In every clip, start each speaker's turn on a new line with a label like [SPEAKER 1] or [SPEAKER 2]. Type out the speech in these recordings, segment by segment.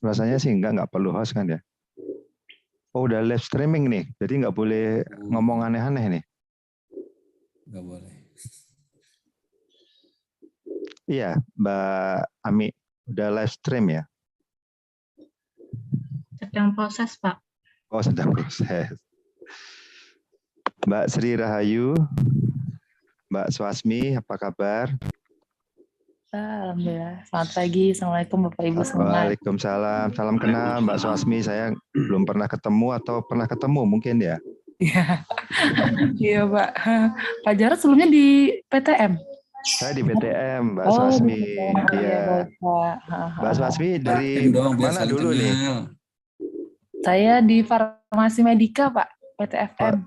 [SPEAKER 1] Rasanya sih nggak perlu host kan ya. Oh udah live streaming nih, jadi nggak boleh ngomong aneh-aneh nih.
[SPEAKER 2] Nggak boleh.
[SPEAKER 1] Iya, Mbak Ami, udah live stream ya?
[SPEAKER 3] Sedang proses, Pak.
[SPEAKER 1] Oh sedang proses. Mbak Sri Rahayu, Mbak Swasmi, apa kabar?
[SPEAKER 4] Alhamdulillah. Selamat pagi. Assalamualaikum Bapak Ibu semua.
[SPEAKER 1] Waalaikumsalam. Salam kenal Mbak Swasmi. Saya belum pernah ketemu atau pernah ketemu mungkin ya?
[SPEAKER 4] Iya Pak. Pak Jarod sebelumnya di PTM.
[SPEAKER 1] Saya di PTM, Mbak
[SPEAKER 4] Oh,
[SPEAKER 1] Swasmi.
[SPEAKER 4] di PTM.
[SPEAKER 1] Iya.
[SPEAKER 4] Baik, Pak.
[SPEAKER 1] Mbak Swasmi dari
[SPEAKER 2] Dong, biar
[SPEAKER 1] mana
[SPEAKER 2] saling
[SPEAKER 1] dulu nih?
[SPEAKER 2] kenal.
[SPEAKER 4] Saya di Farmasi Medika, Pak. PTFM.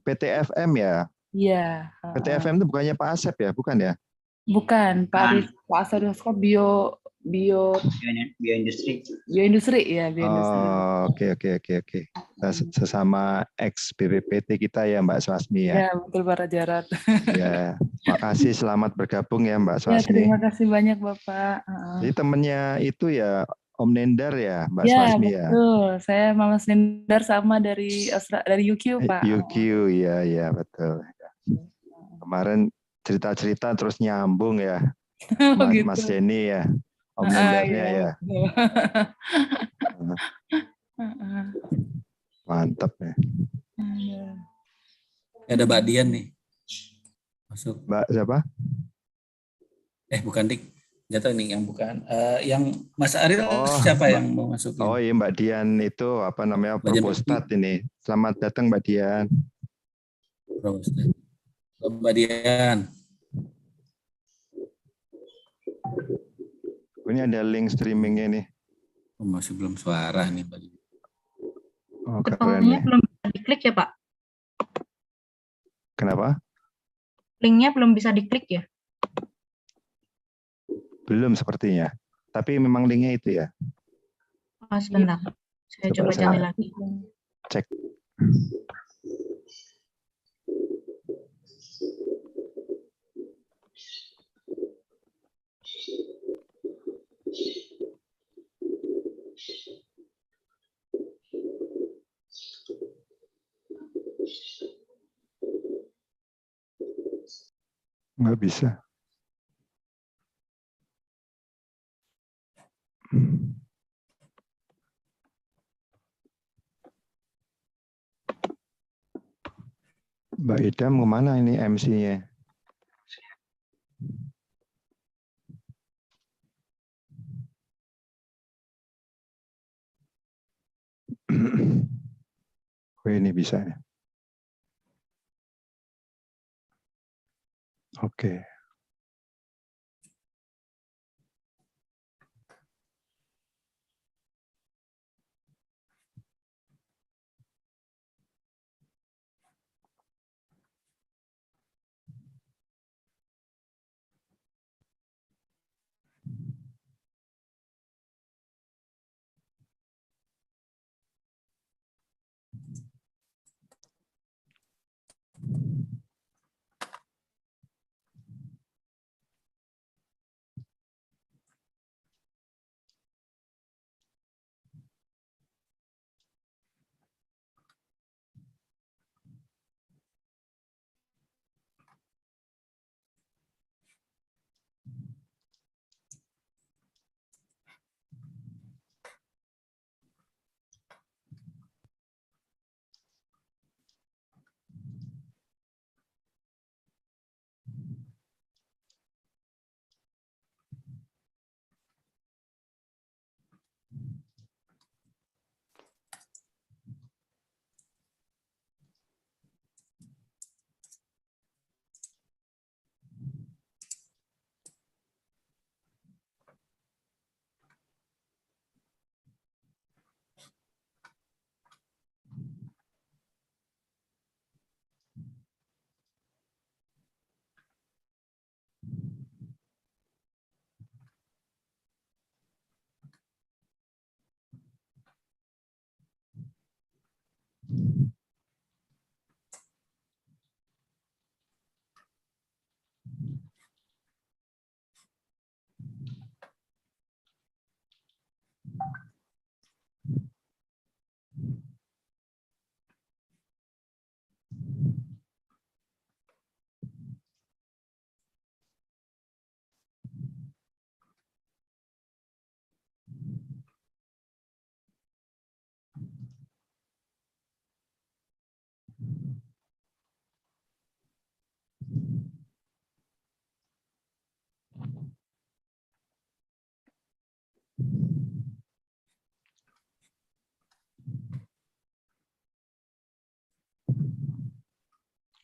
[SPEAKER 1] PTFM ya?
[SPEAKER 4] Iya.
[SPEAKER 1] PTFM itu bukannya Pak Asep ya? Bukan ya?
[SPEAKER 4] Bukan, Pak Asep bioindustri ya, bioindustri.
[SPEAKER 1] Oh, oke. Sesama ex BPPT kita ya Mbak Swasmi ya.
[SPEAKER 4] Ya, betul Pak Jarod.
[SPEAKER 1] Ya, makasih selamat bergabung ya Mbak
[SPEAKER 4] Ya,
[SPEAKER 1] Swasmi.
[SPEAKER 4] terima kasih banyak Bapak.
[SPEAKER 1] Jadi temennya itu ya Om Nendar ya Mbak
[SPEAKER 4] Ya,
[SPEAKER 1] Swasmi ya.
[SPEAKER 4] betul. Saya Mama Nindar sama dari UQ, Pak.
[SPEAKER 1] UQ, ya betul. Kemarin cerita-cerita terus nyambung ya.
[SPEAKER 4] Gitu.
[SPEAKER 1] Mas Jenny ya. Om Nendarnya ya. Mantap ya.
[SPEAKER 2] Ada Mbak Dian nih. Masuk.
[SPEAKER 1] Mbak siapa?
[SPEAKER 2] Bukan Dik. Jatuh nih yang bukan. Yang Mas Ariel siapa yang mau masukin?
[SPEAKER 1] Oh iya Mbak Dian itu apa namanya Propostat ini. Selamat datang Mbak Dian.
[SPEAKER 2] Propostat. Mbak Dian.
[SPEAKER 1] Ini ada link streamingnya nih.
[SPEAKER 2] Oh, masih belum suara nih Mbak Dian.
[SPEAKER 1] Oh,
[SPEAKER 3] Linknya belum bisa diklik ya Pak?
[SPEAKER 1] Kenapa?
[SPEAKER 3] Linknya belum bisa diklik ya?
[SPEAKER 1] Belum sepertinya. Tapi memang linknya itu ya.
[SPEAKER 3] Oh, sebentar. Saya coba cari lagi.
[SPEAKER 1] Cek. Nggak bisa. Mbak Idam kemana ini MC-nya? Oh ini bisa ya. Oke.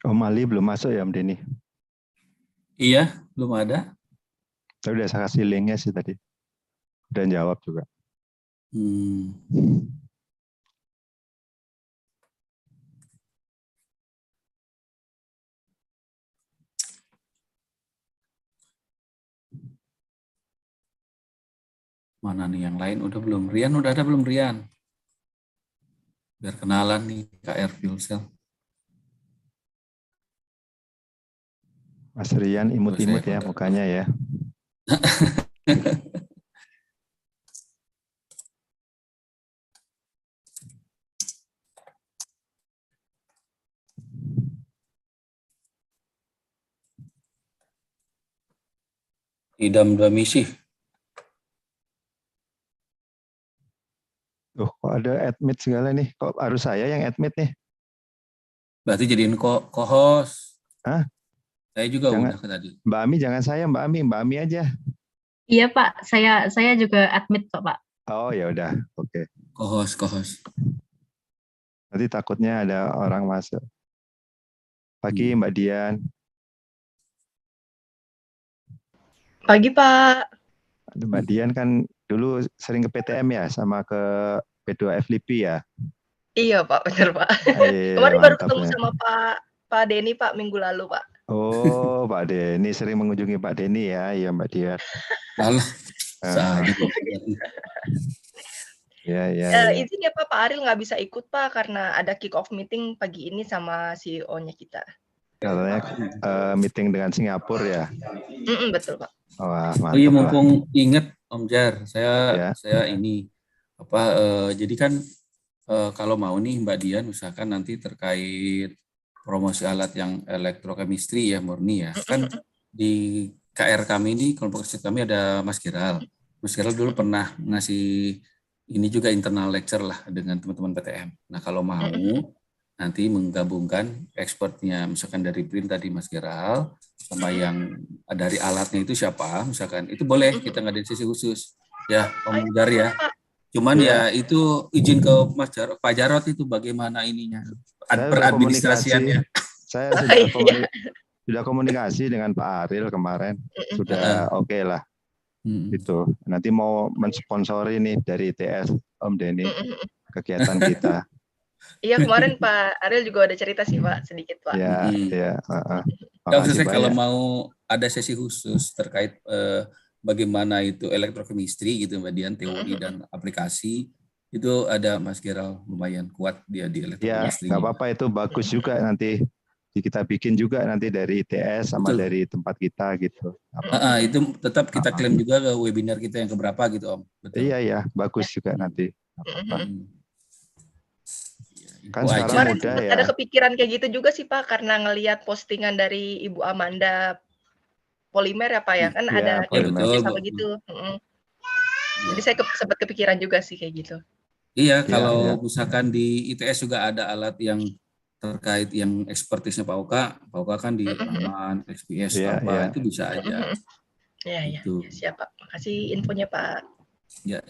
[SPEAKER 1] Oh, Mali belum masuk ya, Om Denny?
[SPEAKER 2] Iya, belum ada.
[SPEAKER 1] Saya udah saya kasih linknya sih tadi. Dan jawab juga.
[SPEAKER 2] Mana nih yang lain? Udah belum? Rian udah ada belum, Rian? Biar kenalan nih KR Fuel Cell.
[SPEAKER 1] Mas Rian imut-imut ya mukanya ya.
[SPEAKER 2] Idam dua misi.
[SPEAKER 1] Tuh, kok ada admit segala nih? Kok harus saya yang admit nih?
[SPEAKER 2] Berarti jadiin co-host.
[SPEAKER 1] Hah?
[SPEAKER 2] Saya juga
[SPEAKER 1] Jangan,
[SPEAKER 2] udah tadi.
[SPEAKER 1] Mbak Ami jangan saya, Mbak Ami aja.
[SPEAKER 3] Iya Pak, saya juga admit kok Pak.
[SPEAKER 1] Oh ya udah, oke.
[SPEAKER 2] Co-host.
[SPEAKER 1] Nanti takutnya ada orang masuk. Pagi Mbak Dian.
[SPEAKER 5] Pagi Pak.
[SPEAKER 1] Mbak Dian kan dulu sering ke PTM ya, sama ke P2FLIPI ya.
[SPEAKER 5] Iya Pak, benar Pak. Kemarin baru ketemu sama Pak Denny Pak minggu lalu Pak.
[SPEAKER 1] Oh, Pak Denny sering mengunjungi Pak Denny ya, iya Mbak Dian.
[SPEAKER 2] Alah,
[SPEAKER 1] Ya.
[SPEAKER 5] Izin ya Pak Aril nggak bisa ikut Pak karena ada kick off meeting pagi ini sama CEO-nya kita.
[SPEAKER 1] Katanya meeting dengan Singapura ya.
[SPEAKER 5] Betul Pak.
[SPEAKER 1] Wah, mantap.
[SPEAKER 2] Oh iya, mumpung inget Om Jar, saya ini jadi kan kalau mau nih Mbak Dian misalkan nanti terkait promosi alat yang elektrochemistry ya murni ya. Kan di KR kami ini, kelompok riset kami ada Mas Giral. Mas Giral dulu pernah ngasih ini juga internal lecture lah dengan teman-teman PTM. Nah kalau mau nanti menggabungkan expertnya misalkan dari print tadi Mas Giral sama yang dari alatnya itu siapa misalkan, itu boleh kita ngadain sesi khusus ya Om Jar ya. Cuman ya itu izin ke Pak Jarot itu bagaimana ininya peradministrasiannya.
[SPEAKER 1] Saya sudah komunikasi dengan Pak Aril kemarin, sudah oke lah. Gitu. Nanti mau mensponsori nih dari ITS Om Denny kegiatan kita.
[SPEAKER 5] Iya, kemarin Pak Aril juga ada cerita sih Pak, sedikit Pak.
[SPEAKER 1] Iya.
[SPEAKER 2] Makasih kalau mau ada sesi khusus terkait bagaimana itu elektrochemistry gitu Mbak Dian, teori dan aplikasi, itu ada Mas Giral lumayan kuat dia di elektrochemistry.
[SPEAKER 1] Ya, nggak apa-apa, itu bagus juga nanti kita bikin juga nanti dari ITS sama dari tempat kita gitu.
[SPEAKER 2] Itu tetap kita klaim juga ke webinar kita yang keberapa gitu Om.
[SPEAKER 1] Betul. Iya, bagus juga nanti. Kan
[SPEAKER 5] sekarang
[SPEAKER 1] kemarin muda ya.
[SPEAKER 5] Ada kepikiran kayak gitu juga sih Pak, karena ngelihat postingan dari Ibu Amanda Polimer ya Pak ya, kan ada kayak sama gitu. Jadi saya sempat kepikiran juga sih kayak gitu.
[SPEAKER 2] Iya, kalau misalkan di ITS juga ada alat yang terkait yang ekspertisnya Pak Oka kan di Raman, XPS, itu bisa aja.
[SPEAKER 5] Iya, siap Pak. Makasih infonya Pak.
[SPEAKER 2] Ya.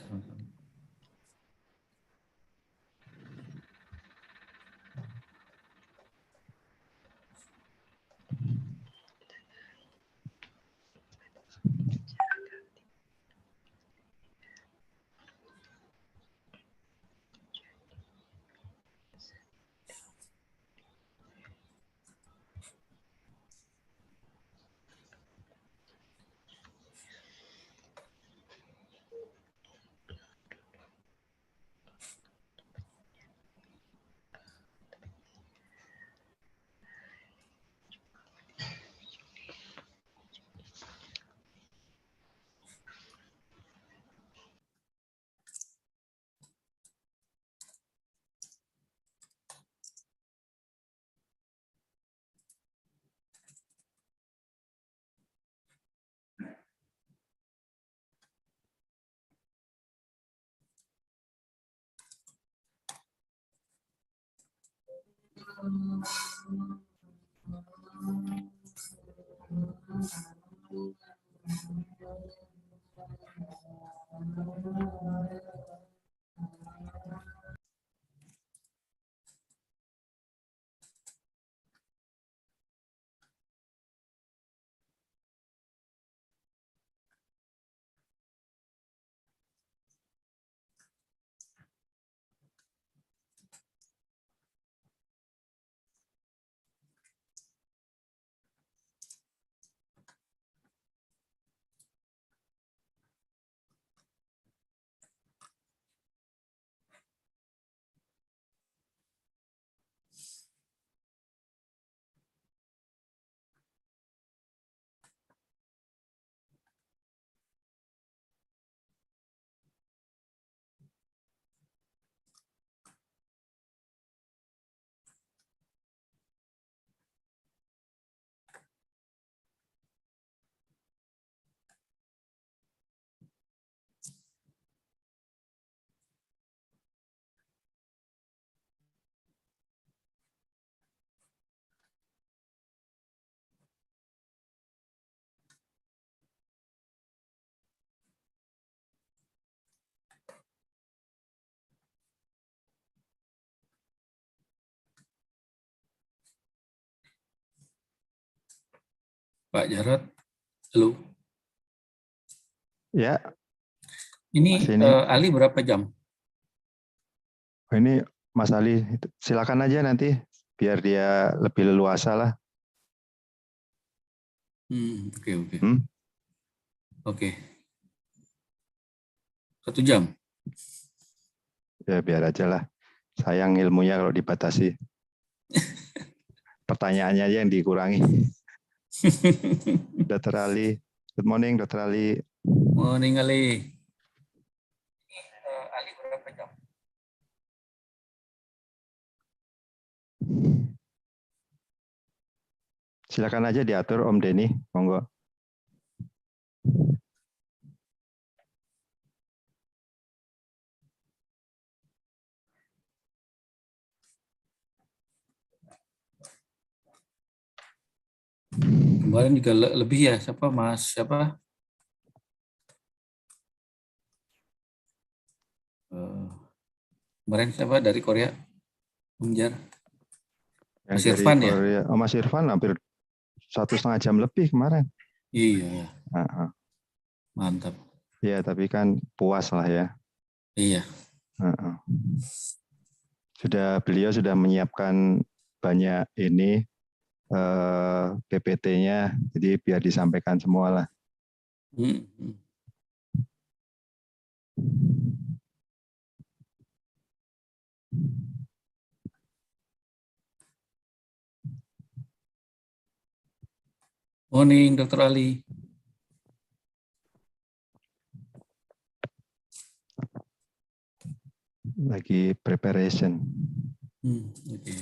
[SPEAKER 2] Pak Jarod, halo.
[SPEAKER 1] Ya.
[SPEAKER 2] Ini Ali berapa jam?
[SPEAKER 1] Ini Mas Ali, silakan aja nanti biar dia lebih leluasa lah.
[SPEAKER 2] Oke. Oke. 1 jam.
[SPEAKER 1] Ya biar aja lah. Sayang ilmunya kalau dibatasi. Pertanyaannya aja yang dikurangi. Dr. Ali. Good morning, Dr. Ali.
[SPEAKER 2] Morning, Ali. Ali berapa jam?
[SPEAKER 1] Silakan aja diatur Om Denny, monggo.
[SPEAKER 2] Kemarin juga lebih ya, siapa Mas? Siapa? Kemarin siapa dari Korea? Om Jar.
[SPEAKER 1] Mas Irfan ya? Oh, Mas Irfan hampir 1,5 jam lebih kemarin.
[SPEAKER 2] Iya. Mantap.
[SPEAKER 1] Iya, tapi kan puas lah ya.
[SPEAKER 2] Iya.
[SPEAKER 1] Beliau sudah menyiapkan banyak ini PPT-nya, jadi biar disampaikan semua lah.
[SPEAKER 2] Morning, Dr. Ali.
[SPEAKER 1] Lagi preparation.
[SPEAKER 2] Okay.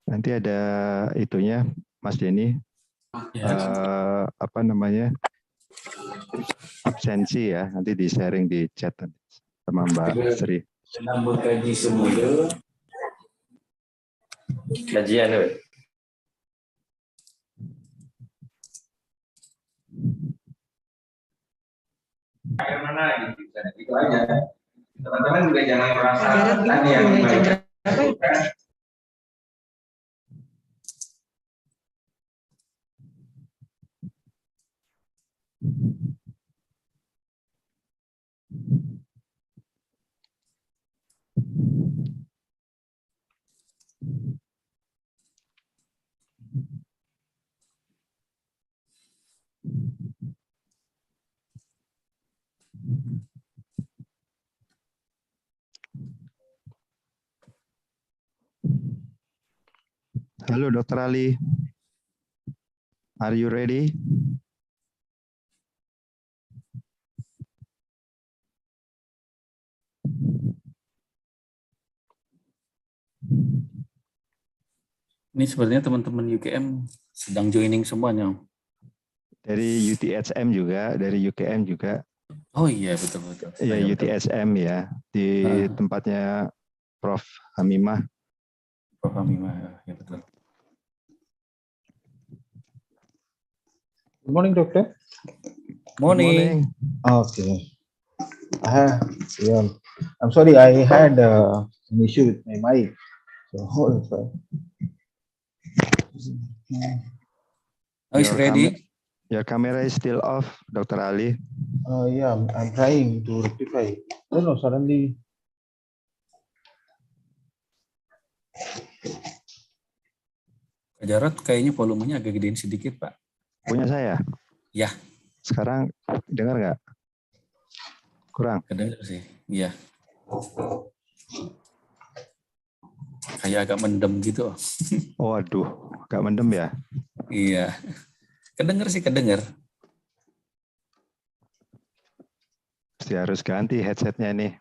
[SPEAKER 1] Nanti ada itunya, Mas Denny, apa namanya, absensi ya, nanti di sharing di chat sama Mbak Sri.
[SPEAKER 6] Sedang mengkaji semula kajian tu. Bagaimana itu aja. Teman-teman juga jangan merasa tadi yang
[SPEAKER 1] Halo Dr. Ali, are you ready?
[SPEAKER 2] Ini sebenarnya teman-teman UGM sedang joining semuanya.
[SPEAKER 1] Dari UTSM juga, dari UGM juga.
[SPEAKER 2] Oh iya, betul.
[SPEAKER 1] Ya, UTSM ya, di tempatnya Prof. Hamimah.
[SPEAKER 2] Prof. Hamimah, ya betul.
[SPEAKER 7] Good morning, Doctor.
[SPEAKER 2] Morning.
[SPEAKER 7] Okay. Yeah. I'm sorry, I had an issue with my mic. So hold on.
[SPEAKER 2] Oh, it's ready?
[SPEAKER 1] Your camera is still off, Dr. Ali.
[SPEAKER 7] Yeah, I'm trying to rectify. I don't know, suddenly.
[SPEAKER 2] Pak Jarod, kayaknya volumenya agak gedein sedikit, Pak.
[SPEAKER 1] Punya saya?
[SPEAKER 2] Ya.
[SPEAKER 1] Sekarang dengar nggak? Kurang?
[SPEAKER 2] Kedengar sih, iya. Kayak agak mendem gitu.
[SPEAKER 1] Oh, aduh, agak mendem ya?
[SPEAKER 2] Iya. Kedengar sih, kedengar.
[SPEAKER 1] Pasti harus ganti headsetnya nih.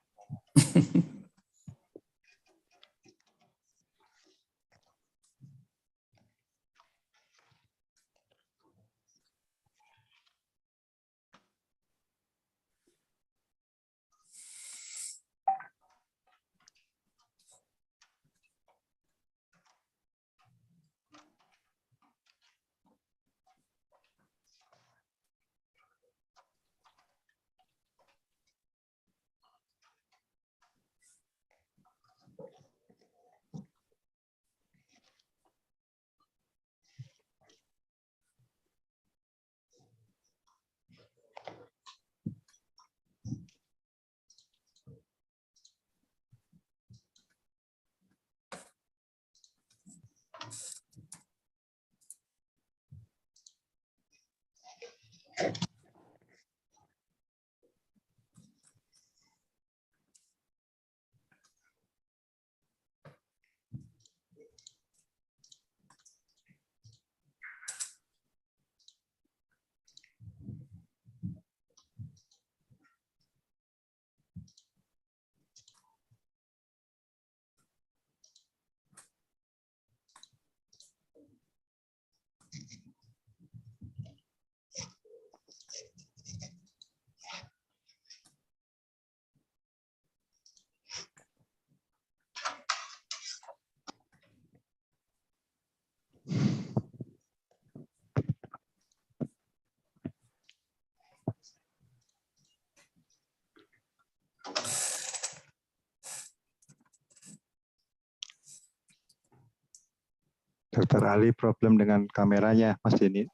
[SPEAKER 1] Dokter Ali problem dengan kameranya, Mas Denny.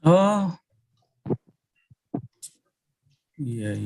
[SPEAKER 2] Oh, iya.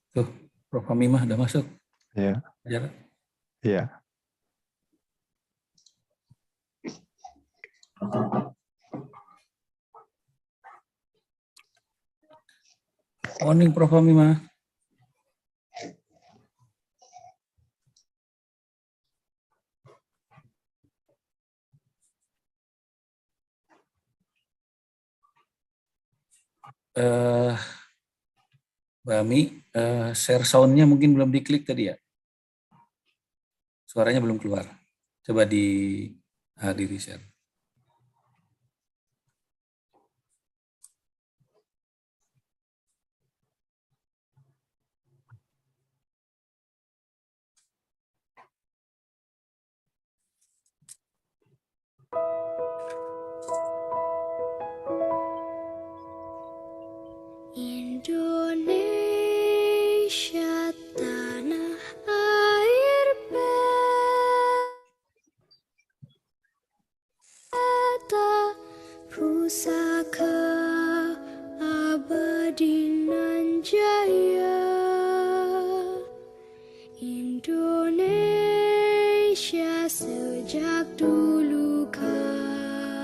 [SPEAKER 2] Tuh, Prof. Hamimah udah masuk.
[SPEAKER 1] Iya.
[SPEAKER 2] Ajar.
[SPEAKER 1] Iya.
[SPEAKER 2] Morning, Prof. Hamimah. Mbak Ami, share sound-nya mungkin belum diklik tadi ya? Suaranya belum keluar. Coba dihadiri share.
[SPEAKER 8] Indonesia tanah air beta pusaka abadi nan jaya. Indonesia sejak dulu kala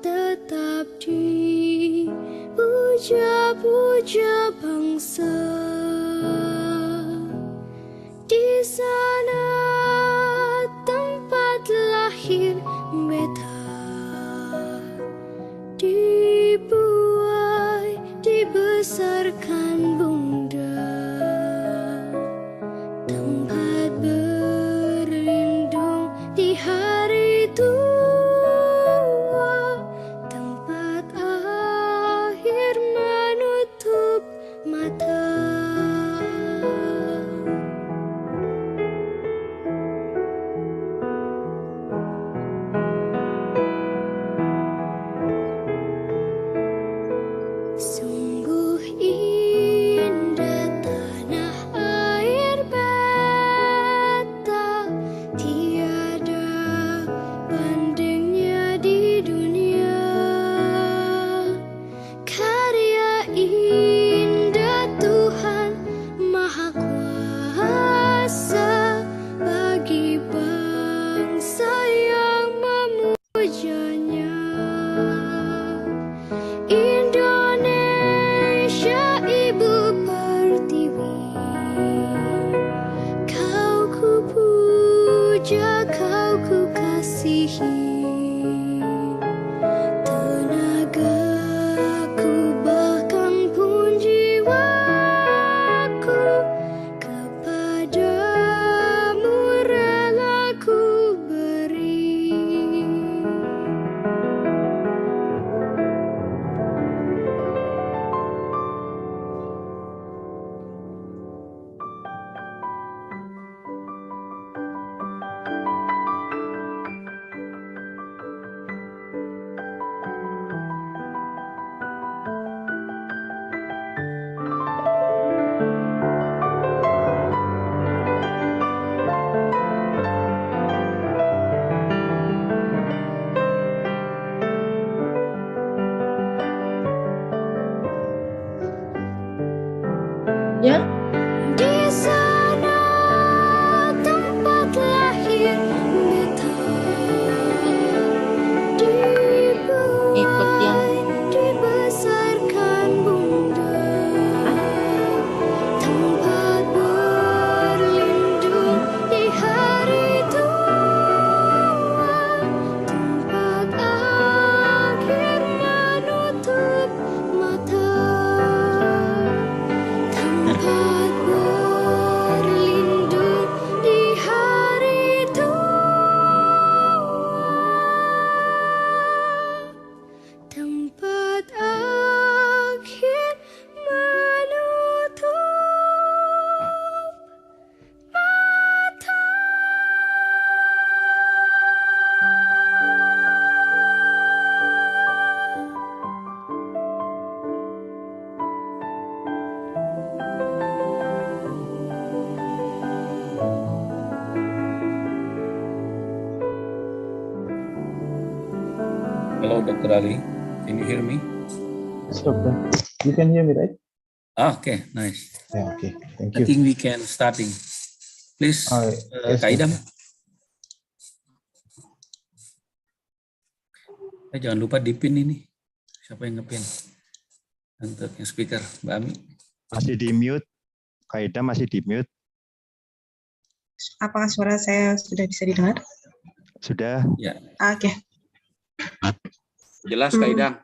[SPEAKER 8] tetap dipuja-puja bangsa. Di sana tempat lahir beta, dibuai, dibesarkan bunda, tempat berlindung di hari tua, tempat akhir menutup mata. Sungguh tempat akhir menutup mata.
[SPEAKER 2] Hello, Dr. Ali. Can you hear me?
[SPEAKER 7] Yes, doctor. You can hear me, right?
[SPEAKER 2] Okay, nice.
[SPEAKER 7] Yeah, okay. Thank
[SPEAKER 2] I
[SPEAKER 7] you.
[SPEAKER 2] think we can starting. Please,
[SPEAKER 7] Yes,
[SPEAKER 2] Kak Idam.
[SPEAKER 7] doctor.
[SPEAKER 2] Jangan lupa dipin ini. Siapa yang ngepin? Untuk yang speaker, Mbak Ami.
[SPEAKER 1] Masih di mute. Kak Idam masih di mute.
[SPEAKER 3] Apakah suara saya sudah bisa didengar?
[SPEAKER 1] Sudah.
[SPEAKER 2] Ya.
[SPEAKER 3] Oke.
[SPEAKER 2] Jelas, Kak Idam.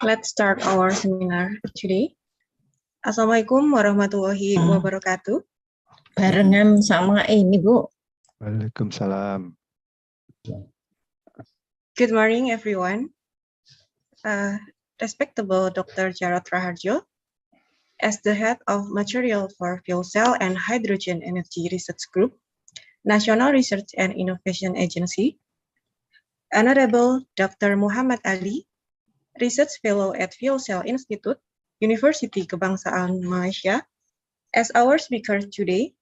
[SPEAKER 3] Let's start our seminar today. Assalamualaikum warahmatullahi wabarakatuh.
[SPEAKER 9] Barengan sama ini, Bu.
[SPEAKER 1] Waalaikumsalam.
[SPEAKER 3] Good morning, everyone. Respectable Dr. Jarod Raharjo, as the head of Material for Fuel Cell and Hydrogen Energy Research Group, National Research and Innovation Agency, Honorable Dr. Muhammad Ali, Research Fellow at Fuel Cell Institute, University Kebangsaan Malaysia, as our speaker today,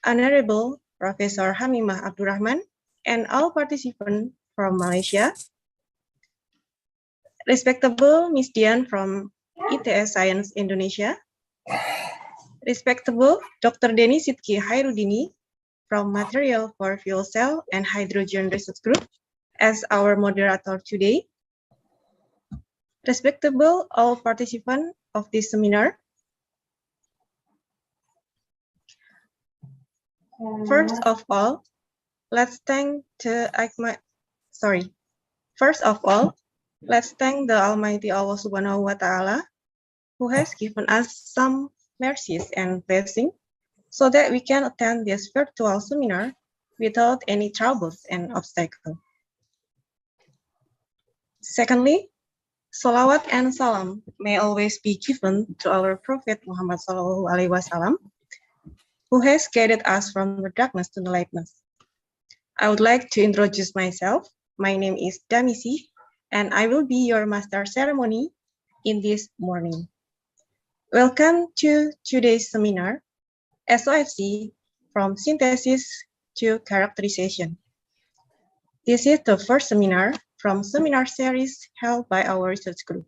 [SPEAKER 3] Honorable Professor Hamimah Abdurrahman, and all participants from Malaysia, respectable Ms. Dian from ITS Science Indonesia, respectable Dr. Denny Sidki Hairudini from Material for Fuel Cell and Hydrogen Research Group as our moderator today, respectable all participants of this seminar. First of all, let's thank the Almighty Allah Subhanahu wa Ta'ala, who has given us some mercies and blessings so that we can attend this virtual seminar without any troubles and obstacles. Secondly, salawat and salam may always be given to our Prophet Muhammad Sallallahu Alaihi Wasallam, who has guided us from the darkness to the lightness. I would like to introduce myself. My name is Damisi, and I will be your master ceremony in this morning. Welcome to today's seminar, SOFC from Synthesis to Characterization. This is the first seminar from seminar series held by our research group.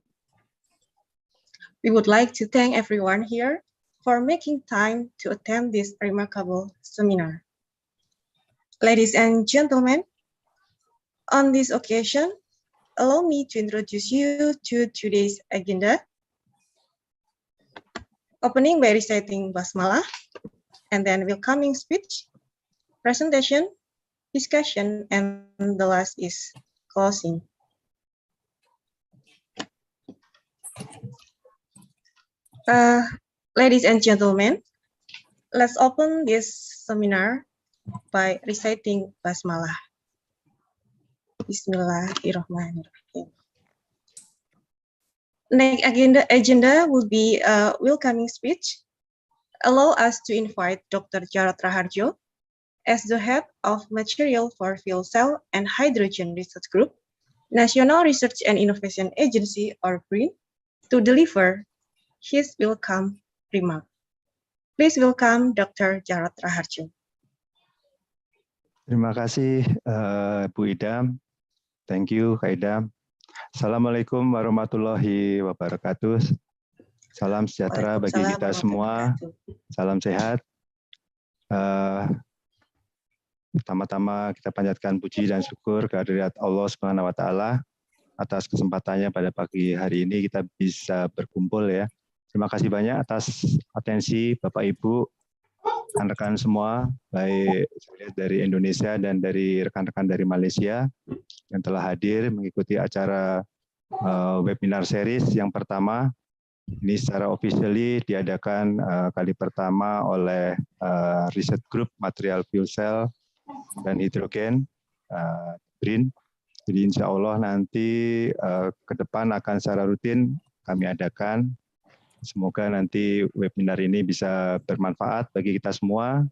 [SPEAKER 3] We would like to thank everyone here for making time to attend this remarkable seminar. Ladies and gentlemen, on this occasion, allow me to introduce you to today's agenda. Opening by reciting Basmalah, and then welcoming speech, presentation, discussion, and the last is closing. Ladies and gentlemen, let's open this seminar by reciting Basmalah. Bismillahirrahmanirrahim. Next agenda will be a welcoming speech. Allow us to invite Dr. Jarod Raharjo, as the head of Material for Fuel Cell and Hydrogen Research Group, National Research and Innovation Agency, or BRIN, to deliver his welcome remark. Please welcome Dr. Jarod Raharjo.
[SPEAKER 1] Terima kasih, Bu Idam. Thank you, Kak Idam. Assalamualaikum warahmatullahi wabarakatuh. Salam sejahtera bagi kita semua. Salam sehat. Pertama-tama kita panjatkan puji dan syukur kehadirat Allah Subhanahu wa Ta'ala atas kesempatannya pada pagi hari ini kita bisa berkumpul ya. Terima kasih banyak atas atensi Bapak Ibu, rekan-rekan semua, baik dari Indonesia dan dari rekan-rekan dari Malaysia yang telah hadir mengikuti acara webinar series yang pertama. Ini secara officially diadakan kali pertama oleh Research Group Material Fuel Cell dan Hidrogen, BRIN, Jadi insya Allah nanti ke depan akan secara rutin kami adakan. Semoga nanti webinar ini bisa bermanfaat bagi kita semua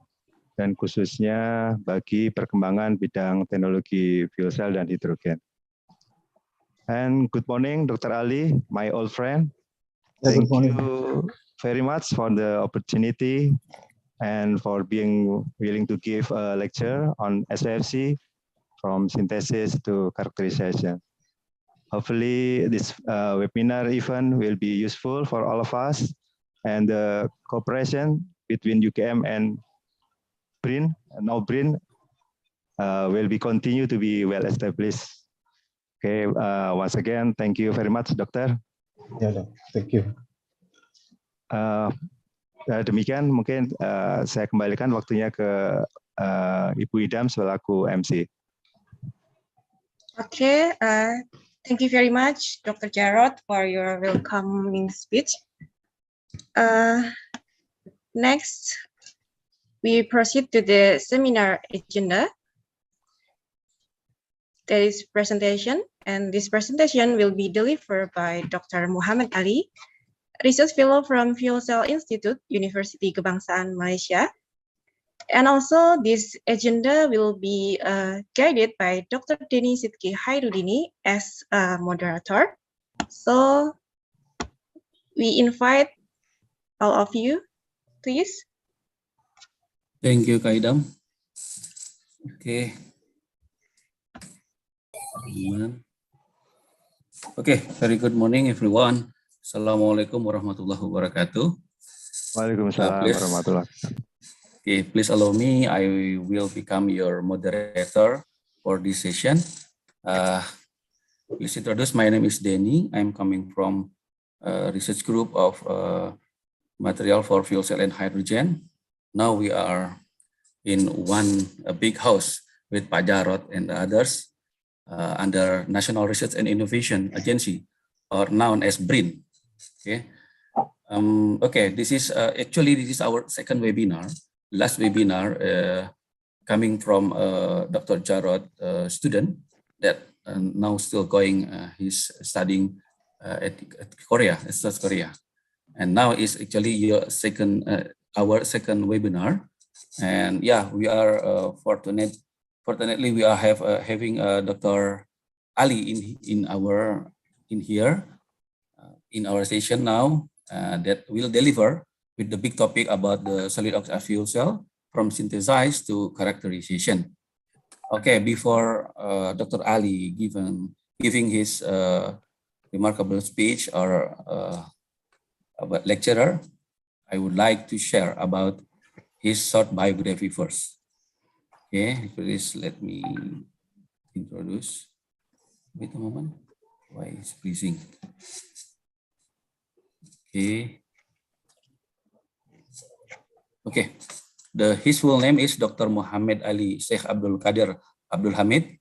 [SPEAKER 1] dan khususnya bagi perkembangan bidang teknologi fuel cell dan hidrogen. And good morning, Dr. Ali, my old friend. Thank you very much for the opportunity and for being willing to give a lecture on SFC from synthesis to characterization. Hopefully this webinar event will be useful for all of us, and the cooperation between UKM and BRIN, BRIN will be continue to be well established. Okay, once again, thank you very much, Dokter.
[SPEAKER 7] Yeah, thank you.
[SPEAKER 1] Demikian mungkin saya kembalikan waktunya ke Ibu Idam selaku MC.
[SPEAKER 3] Okay, thank you very much, Dr. Jarod, for your welcoming speech. Next, we proceed to the seminar agenda. There is presentation, and this presentation will be delivered by Dr. Muhammad Ali, Research Fellow from Fuel Cell Institute, University Kebangsaan Malaysia. And also, this agenda will be guided by Dr. Denny Sidki Hairudini as a moderator. So, we invite all of you, please.
[SPEAKER 2] Thank you, Kaidam. Okay. Okay, very good morning, everyone. Assalamualaikum warahmatullahi wabarakatuh.
[SPEAKER 1] Waalaikumsalam warahmatullahi wabarakatuh.
[SPEAKER 2] Okay, please allow me. I will become your moderator for this session. Please introduce. My name is Denny. I'm coming from research group of material for fuel cell and hydrogen. Now we are in one big house with Pak Jarod and others under National Research and Innovation Agency, or known as BRIN. Okay. Okay. This is actually this is our second webinar. Last webinar coming from Dr. Jarod, student that now still going, he's studying at Korea, South Korea. And now is actually your second, our second webinar. And yeah, we are fortunately we are having Dr. Ali in here in our session now that will deliver with the big topic about the solid oxide fuel cell from synthesis to characterization. Okay, before Dr. Ali giving his remarkable speech or about lecturer, I would like to share about his short biography first. Okay, please let me introduce. Wait a moment. Why is freezing? Okay. Okay, his full name is Dr. Muhammad Ali Sheikh Abdul Qadir Abdul Hamid.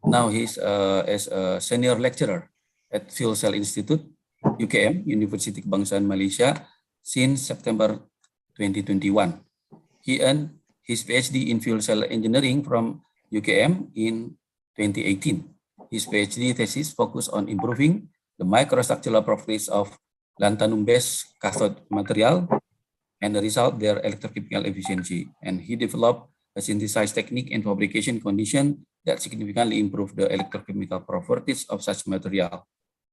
[SPEAKER 2] Now he's as a senior lecturer at Fuel Cell Institute, UKM, University Kebangsaan Malaysia, since September 2021. He earned his PhD in Fuel Cell Engineering from UKM in 2018. His PhD thesis focused on improving the microstructural properties of lanthanum-based cathode material, and the result, their electrochemical efficiency. And he developed a synthesized technique and fabrication condition that significantly improve the electrochemical properties of such material.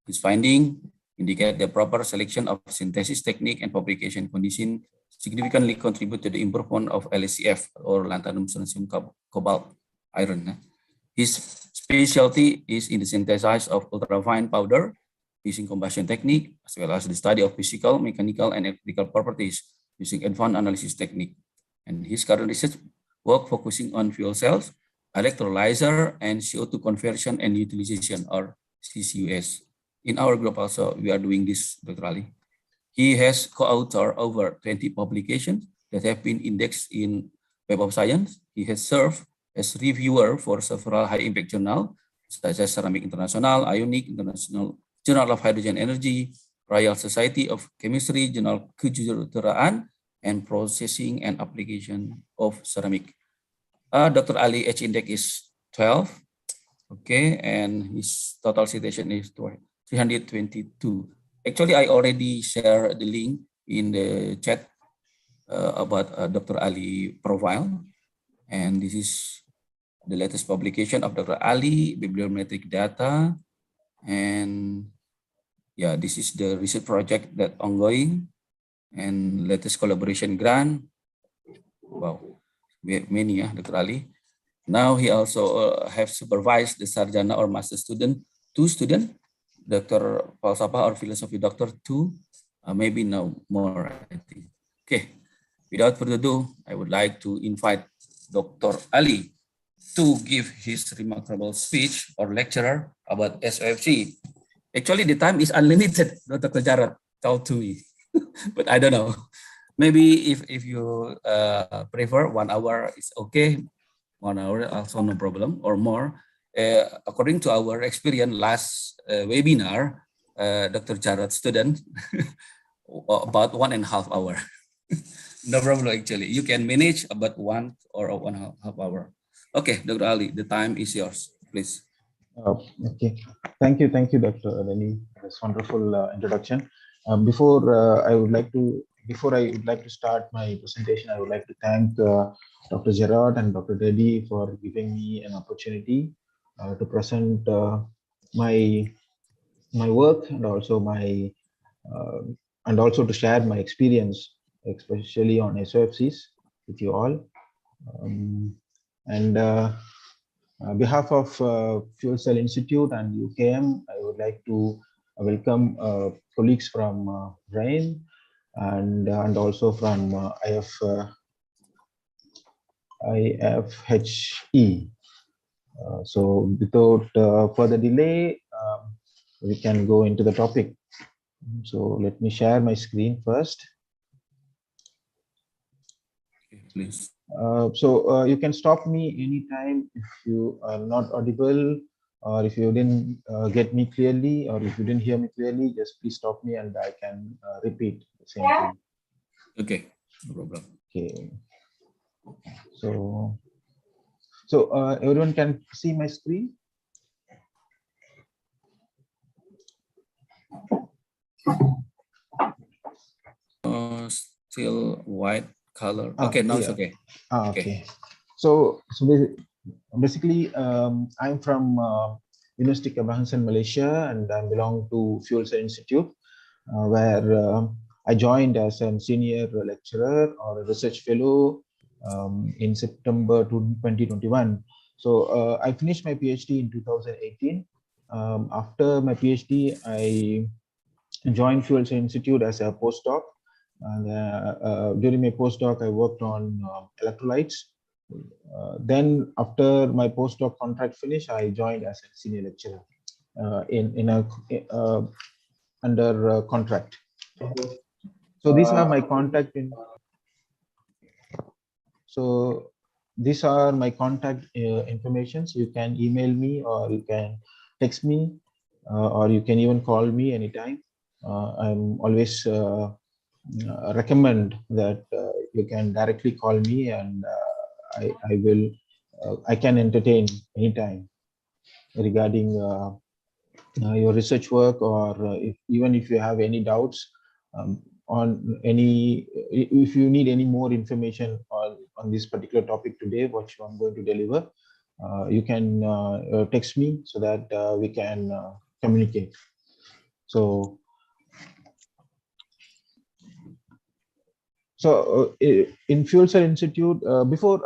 [SPEAKER 2] His finding indicate the proper selection of synthesis technique and fabrication condition significantly contribute to the improvement of LSCF, or lanthanum strontium cobalt iron. His specialty is in the synthesis of ultrafine powder using combustion technique, as well as the study of physical, mechanical, and electrical properties using advanced analysis technique. And his current research work focusing on fuel cells, electrolyzer, and CO2 conversion and utilization, or CCUS. In our group also, we are doing this, Dr. Ali. He has co-authored over 20 publications that have been indexed in Web of Science. He has served as reviewer for several high-impact journals, such as Ceramic International, Ionic International, Journal of Hydrogen Energy, Royal Society of Chemistry, Journal Kejuruteraan, and Processing and Application of Ceramic. Dr. Ali H index is 12. Okay, and his total citation is 322. Actually, I already shared the link in the chat about Dr. Ali profile, and this is the latest publication of Dr. Ali, bibliometric data, and yeah, this is the research project that ongoing, and latest collaboration grant. Wow, we have many, Dr. Ali. Now he also have supervised the sarjana or master student, 2 students, Dr. Falsafah or philosophy doctor 2, maybe no more, I think. Okay, without further ado, I would like to invite Dr. Ali to give his remarkable speech or lecture about SOFC. Actually, the time is unlimited, Dr. Jarrod told to me, but I don't know. Maybe if you prefer 1 hour is okay. 1 hour also no problem or more. According to our experience last webinar, Dr. Jarrod student, about 1.5 hours. No problem actually. You can manage about 1 or 1.5 hour. Okay, Dr. Ali, the time is yours, please.
[SPEAKER 7] Okay, thank you, Dr. Lenny. That's wonderful introduction. Before I would like to start my presentation, I would like to thank Dr. Jarrod and Dr. Reddy for giving me an opportunity to present my work and also to share my experience, especially on SOFCs with you all. On behalf of Fuel Cell Institute and UKM, I would like to welcome colleagues from RAIN and also from IFHE. So without further delay, we can go into the topic. So let me share my screen first.
[SPEAKER 2] Okay, please.
[SPEAKER 7] So you can stop me anytime if you are not audible, or if you didn't get me clearly, or if you didn't hear me clearly, just please stop me and I can repeat the same thing.
[SPEAKER 2] Okay, no problem.
[SPEAKER 7] Okay. So everyone can see my screen?
[SPEAKER 2] Still white color. Okay, now
[SPEAKER 7] yeah.
[SPEAKER 2] it's okay.
[SPEAKER 7] Okay. So basically, I'm from University Kebangsaan Malaysia, and I belong to Fuel Cell Institute, where I joined as a senior lecturer or a research fellow in September 2021. So I finished my PhD in 2018. After my PhD, I joined Fuel Cell Institute as a postdoc. And during my postdoc, I worked on electrolytes. Then after my postdoc contract finished, I joined as a senior lecturer under contract. So these are my contact informations. You can email me, or you can text me, or you can even call me anytime. I'm always recommend that you can directly call me, and I can entertain anytime regarding your research work, or even if you have any doubts on if you need any more information on this particular topic today, what I'm going to deliver, you can text me so that we can communicate. So in Fuel Cell Institute, before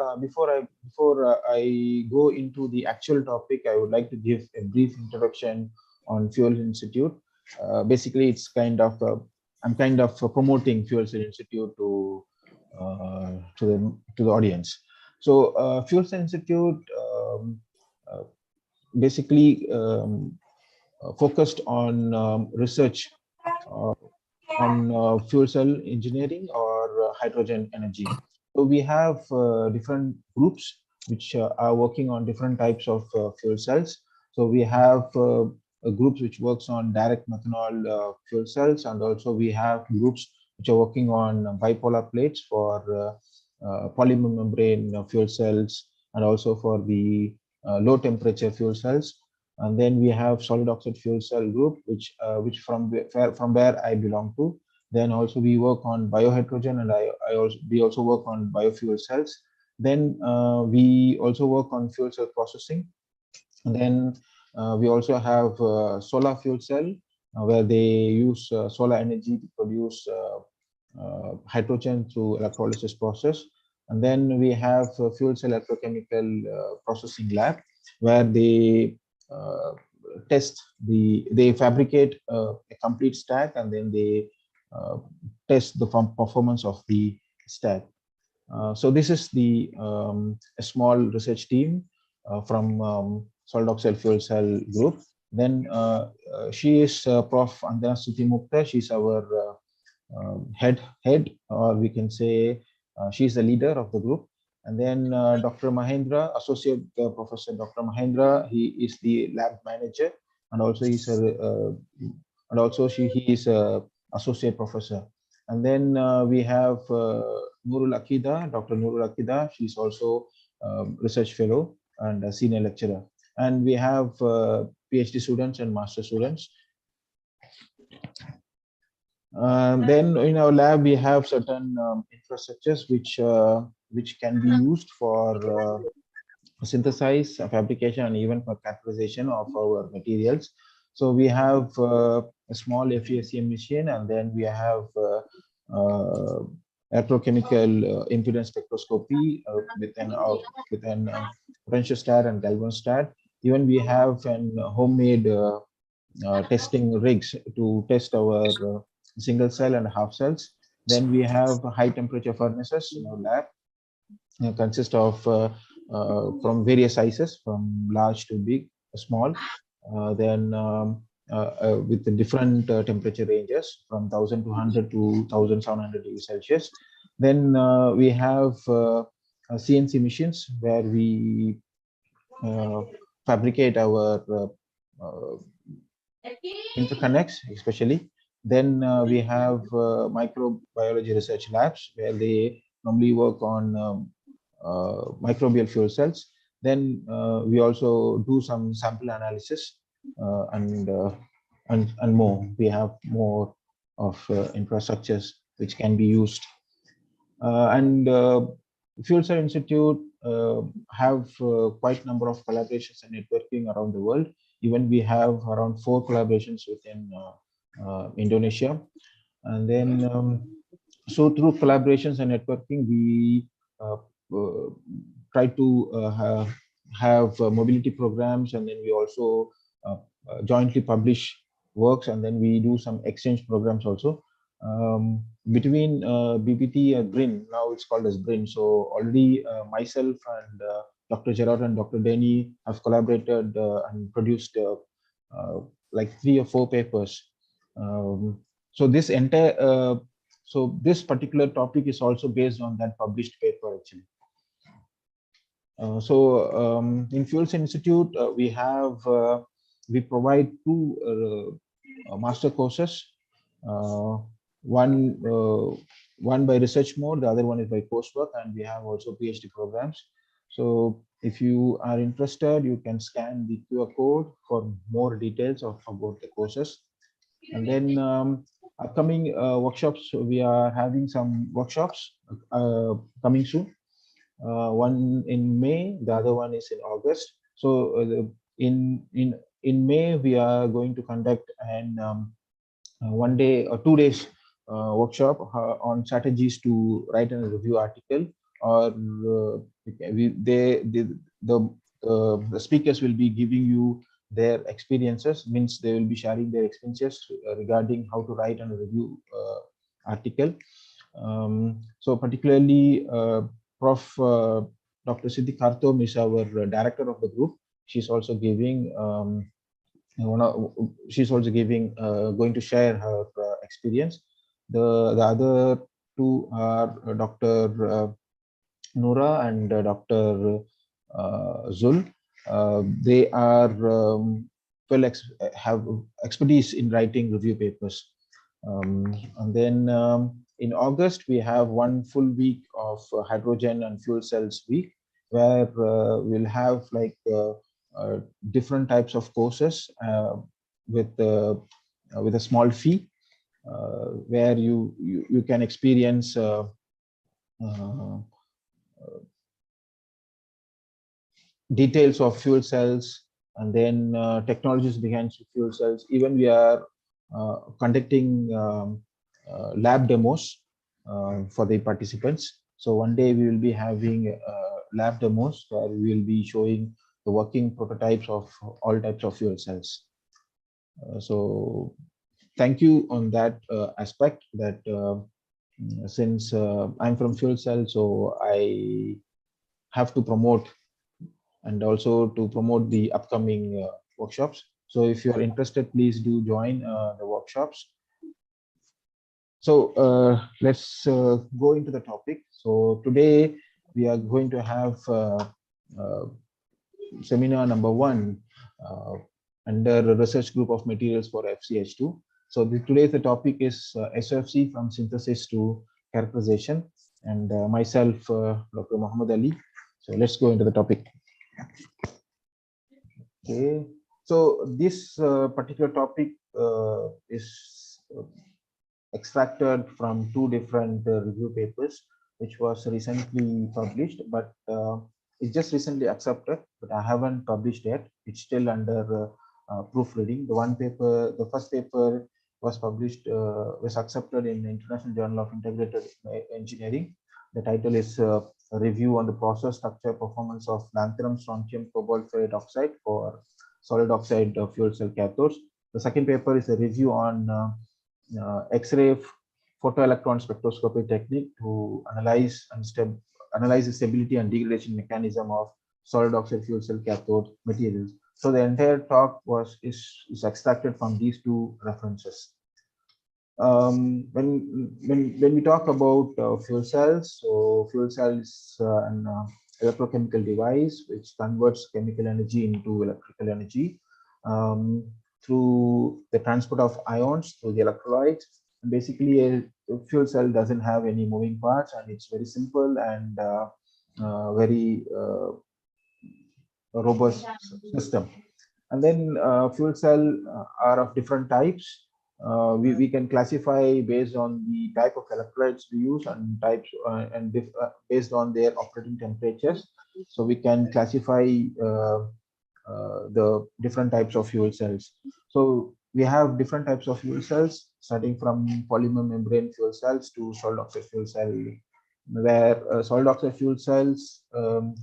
[SPEAKER 7] I go into the actual topic, I would like to give a brief introduction on Fuel Institute. Basically, it's I'm kind of promoting Fuel Cell Institute to the audience. So Fuel Cell Institute basically focused on research on fuel cell engineering or hydrogen energy. So we have different groups which are working on different types of fuel cells. So we have groups which works on direct methanol fuel cells, and also we have groups which are working on bipolar plates for polymer membrane fuel cells, and also for the low temperature fuel cells. And then we have solid oxide fuel cell group, which from where I belong to. Then also we work on biohydrogen, and we also work on biofuel cells. Then we also work on fuel cell processing. And then we also have solar fuel cell, where they use solar energy to produce hydrogen through electrolysis process. And then we have fuel cell electrochemical processing lab, where they they fabricate a complete stack, and then they test the performance of the stack. So this is the a small research team from solid oxide fuel cell group. Then she is Prof. Andana Stuti Mukta. She's our head, or we can say she's the leader of the group. And then Dr. Mahendra, Associate Professor Dr. Mahendra, he is the lab manager, and also he is a associate professor. And then we have Nurul Akida, Dr. Nurul Akida. She's also research fellow and a senior lecturer. And we have PhD students and master students. Then in our lab, we have certain infrastructures which can be used for synthesis, fabrication, and even for characterization of our materials. So we have a small FESEM machine, and then we have electrochemical impedance spectroscopy with an potentiostat and galvanostat. Even we have an homemade testing rigs to test our single cell and half cells. Then we have high temperature furnaces in our lab. Consist of from various sizes, from large to big, small. Then with the different temperature ranges from 1200 to 1700 degrees Celsius. Then we have CNC machines where we fabricate our interconnects, especially. Then we have microbiology research labs where they normally work on microbial fuel cells. Then we also do some sample analysis and more. We have more of infrastructures which can be used. Fuel Cell Institute have quite a number of collaborations and networking around the world. Even we have around 4 collaborations within Indonesia. And then, so through collaborations and networking, we try to have mobility programs, and then we also jointly publish works, and then we do some exchange programs also. Between BPT and BRIN, now it's called as BRIN. So already myself and Dr. Gerard and Dr. Denny have collaborated and produced like 3 or 4 papers. So this entire, so this particular topic is also based on that published paper actually. In Fuel Cell Institute, we provide 2 master courses. One by research mode, the other one is by coursework, and we have also PhD programs. So if you are interested, you can scan the QR code for more details about the courses. And then upcoming workshops, we are having some workshops coming soon. One in May, the other one is in August. So in May, we are going to conduct an 1 day or 2 days workshop on strategies to write a review article, or the speakers will be giving you their experiences, means they will be sharing their experiences regarding how to write a review article. So particularly Prof. Dr. Siddhi Khartoum is our director of the group. She's also giving going to share her experience. The other 2 are Dr. Noura and Dr. Zul. They are have expertise in writing review papers. And then in August, we have 1 full week of hydrogen and fuel cells week. where we'll have like different types of courses with a small fee, where you can experience details of fuel cells, and then technologies behind fuel cells. Even we are conducting lab demos for the participants. So one day we will be having lab demos where we will be showing the working prototypes of all types of fuel cells. So thank you on that aspect, that since I'm from fuel cell, so I have to promote, and also to promote the upcoming workshops. So if you're interested, please do join the workshops. So let's go into the topic. So today we are going to have seminar number 1 under the research group of materials for FCH2. So today the topic is SOFC from synthesis to characterization, and myself, Dr. Muhammad Ali. So let's go into the topic. Okay, so this particular topic is extracted from 2 different review papers, which was recently published, but it's just recently accepted, but I haven't published yet. It's still under proofreading. The first paper was published, was accepted in the International Journal of Integrated Engineering. The title is a review on the process, structure, performance of lanthanum, strontium, cobalt, ferrite oxide for solid oxide fuel cell cathodes. The second paper is a review on X-ray photoelectron spectroscopy technique to analyze the stability and degradation mechanism of solid oxide fuel cell cathode materials. So the entire talk is extracted from these 2 references. When we talk about fuel cells, so fuel cells an electrochemical device which converts chemical energy into electrical energy through the transport of ions through the electrolytes. And basically, a fuel cell doesn't have any moving parts, and it's very simple and very robust system. And then fuel cell are of different types. We can classify based on the type of electrolytes we use and types based on their operating temperatures. So we can classify the different types of fuel cells. So we have different types of fuel cells, starting from polymer membrane fuel cells to solid oxide fuel cell, where solid oxide fuel cells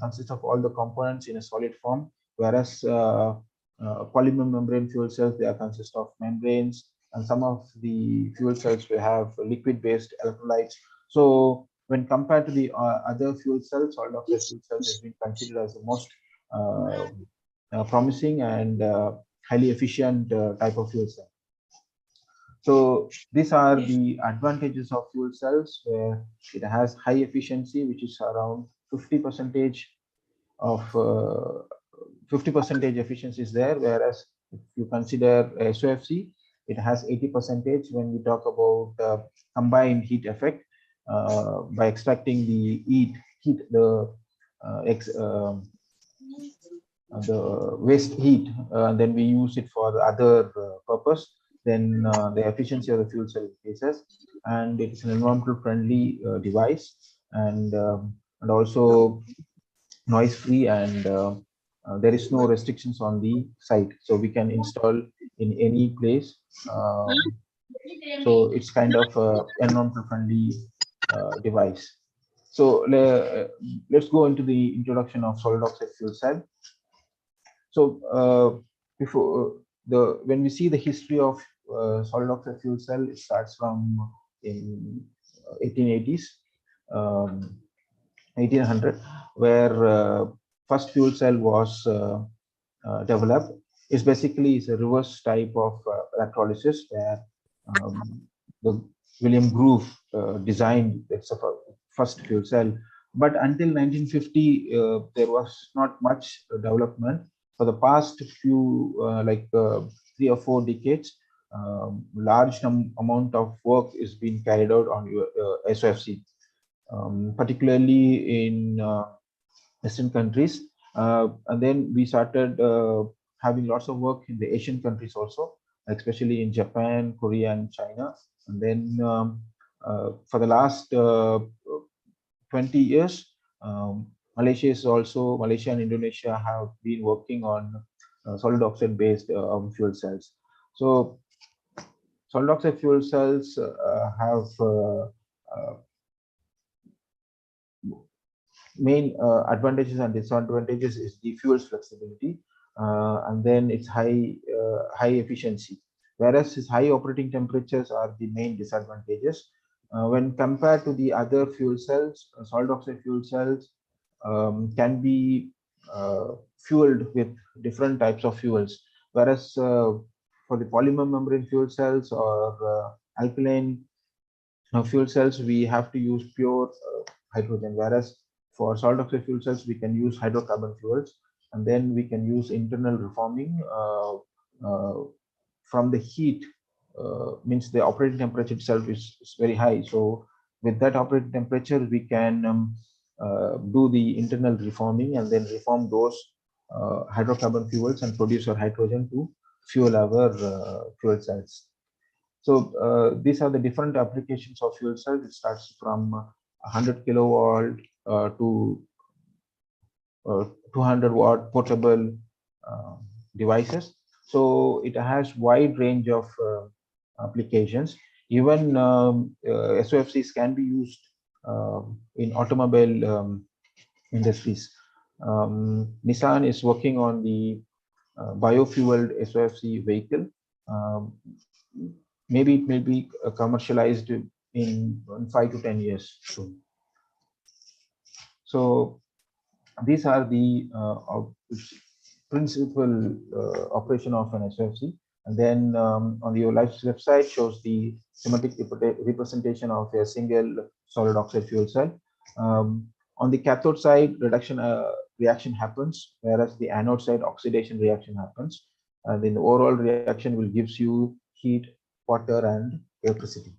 [SPEAKER 7] consist of all the components in a solid form, whereas polymer membrane fuel cells, they consist of membranes, and some of the fuel cells will have liquid-based electrolytes. So when compared to the other fuel cells, solid oxide fuel cells has been considered as the most promising and highly efficient type of fuel cell. So these are the advantages of fuel cells, where it has high efficiency, which is around 50% of 50% efficiency is there, whereas if you consider SOFC, it has 80% when we talk about combined heat effect by extracting the the waste heat, then we use it for other purpose. Then the efficiency of the fuel cell increases, and it is an environmental friendly device, and also noise free, and there is no restrictions on the site, so we can install in any place. So it's kind of environmental friendly device. So let's go into the introduction of solid oxide fuel cell. So when we see the history of solid oxide fuel cell, it starts from in 1880s, 1800, where first fuel cell was developed. It's basically a reverse type of electrolysis, where the William Groove designed its first fuel cell. But until 1950, there was not much development. For the past few, 3 or 4 decades, large amount of work is being carried out on SOFC, particularly in Western countries, and then we started having lots of work in the Asian countries also, especially in Japan, Korea, and China. And then for the last 20 years, Malaysia and Indonesia have been working on solid oxide based fuel cells. So solid oxide fuel cells have main advantages and disadvantages is the fuel's flexibility, and then its high efficiency, whereas its high operating temperatures are the main disadvantages. When compared to the other fuel cells, solid oxide fuel cells can be fueled with different types of fuels, whereas for the polymer membrane fuel cells or alkaline fuel cells, we have to use pure hydrogen, whereas for solid oxide fuel cells, we can use hydrocarbon fuels, and then we can use internal reforming from the heat. Means the operating temperature itself is very high. So with that operating temperature, we can do the internal reforming and then reform those hydrocarbon fuels and produce our hydrogen to fuel our fuel cells. So these are the different applications of fuel cells. It starts from 100 kilowatt to 200 watt portable devices. So it has wide range of applications. Even SOFCs can be used in automobile industries. Nissan is working on the biofueled SOFC vehicle. Maybe it may be commercialized in 5 to 10 years soon. So these are the principal operation of an SOFC. And then on the left side shows the schematic representation of a single solid oxide fuel cell. On the cathode side, reduction reaction happens, whereas the anode side oxidation reaction happens. And then the overall reaction will gives you heat, water, and electricity.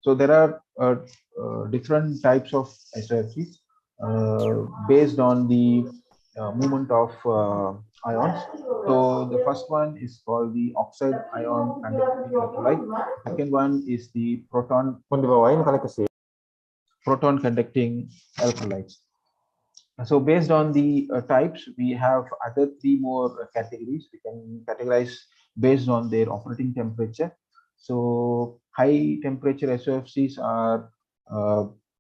[SPEAKER 7] So there are different types of SOFCs based on the movement of ions. So the first one is called the oxide ion conducting electrolyte. Second one is the proton conducting electrolytes. So based on the types, we have other 3 more categories. We can categorize based on their operating temperature. So high temperature SOFCs are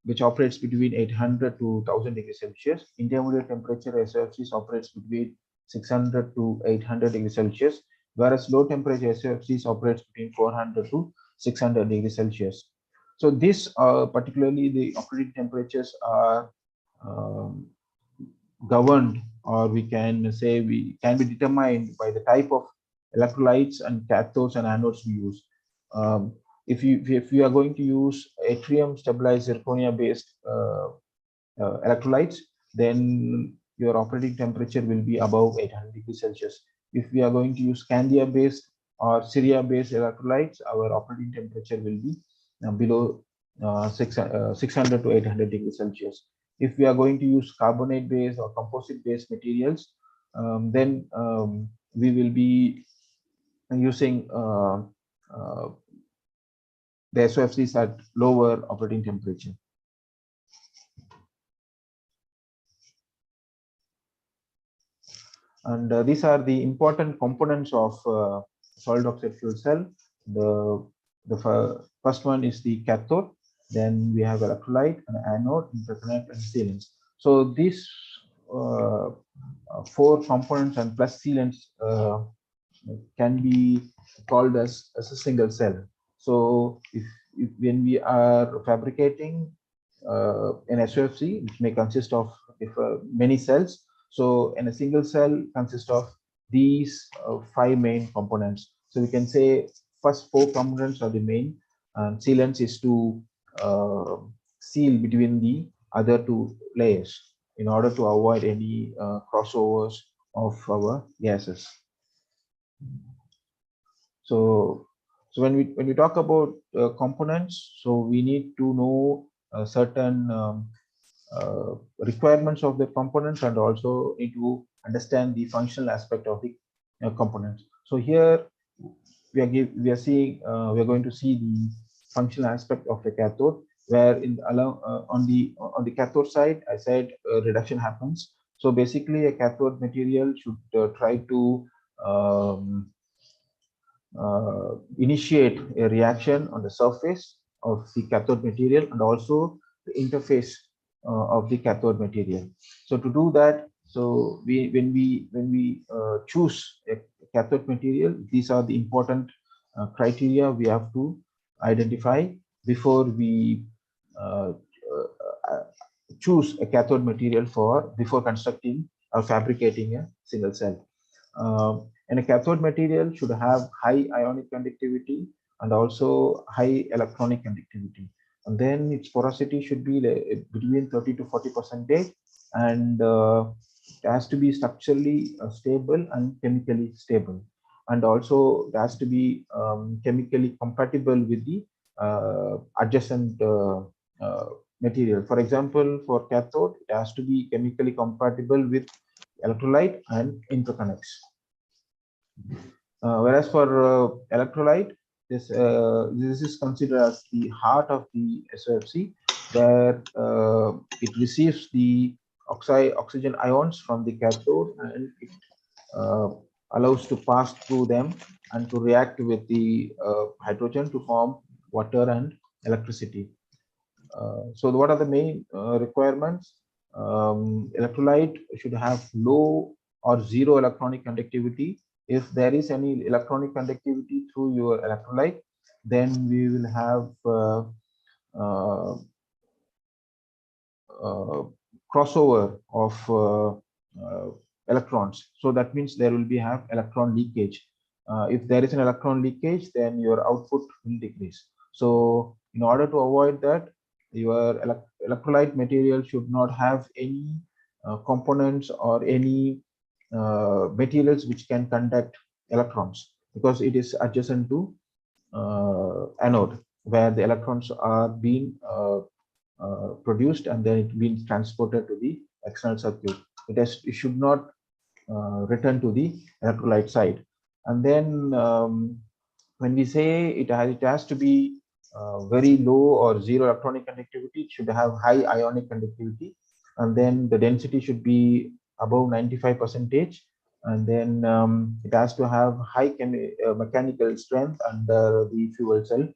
[SPEAKER 7] which operates between 800 to 1000 degrees Celsius. Intermediate temperature SOFCs operates between 600 to 800 degrees Celsius, whereas low temperature SOFCs operates between 400 to 600 degrees Celsius. So this particularly the operating temperatures are governed, or we can say we can be determined by the type of electrolytes and cathodes and anodes we use. If you are going to use yttrium stabilized zirconia based electrolytes, then your operating temperature will be above 800 degrees Celsius. If we are going to use scandia based or ceria based electrolytes, our operating temperature will be below 600 to 800 degrees Celsius. If we are going to use carbonate based or composite based materials, then we will be using the SOFCs at lower operating temperature. And these are the important components of solid oxide fuel cell. The first one is the cathode. Then we have electrolyte, an anode, interconnect, and sealants. So these 4 components and plus sealants can be called as a single cell. So if when we are fabricating an SOFC, which may consist of many cells, so in a single cell consists of these 5 main components. So we can say first 4 components are the main, and sealants is to seal between the other 2 layers in order to avoid any crossovers of our gases. So So when we talk about components, so we need to know certain requirements of the components, and also need to understand the functional aspect of the components. So here we are going to see the functional aspect of the cathode, where on the cathode side, I said reduction happens. So basically, a cathode material should try to initiate a reaction on the surface of the cathode material and also the interface of the cathode material. So to do that, so when we choose a cathode material, these are the important criteria we have to identify before we choose a cathode material before constructing or fabricating a single cell. And a cathode material should have high ionic conductivity and also high electronic conductivity. And then its porosity should be between 30 to 40%, and it has to be structurally stable and chemically stable. And also it has to be chemically compatible with the adjacent material. For example, for cathode, it has to be chemically compatible with electrolyte and interconnects. Whereas for electrolyte, this is considered as the heart of the SOFC, where it receives the oxygen ions from the cathode, and it allows to pass through them and to react with the hydrogen to form water and electricity. So what are the main requirements? Electrolyte should have low or zero electronic conductivity. If there is any electronic conductivity through your electrolyte, then we will have crossover of electrons. So that means there will have electron leakage. If there is an electron leakage, then your output will decrease. So in order to avoid that, your electrolyte material should not have any components or any materials which can conduct electrons, because it is adjacent to anode, where the electrons are being produced and then it being transported to the external circuit. It should not return to the electrolyte side. And then when we say it has to be very low or zero electronic conductivity, it should have high ionic conductivity, and then the density should be above 95%, and then it has to have high mechanical strength under the fuel cell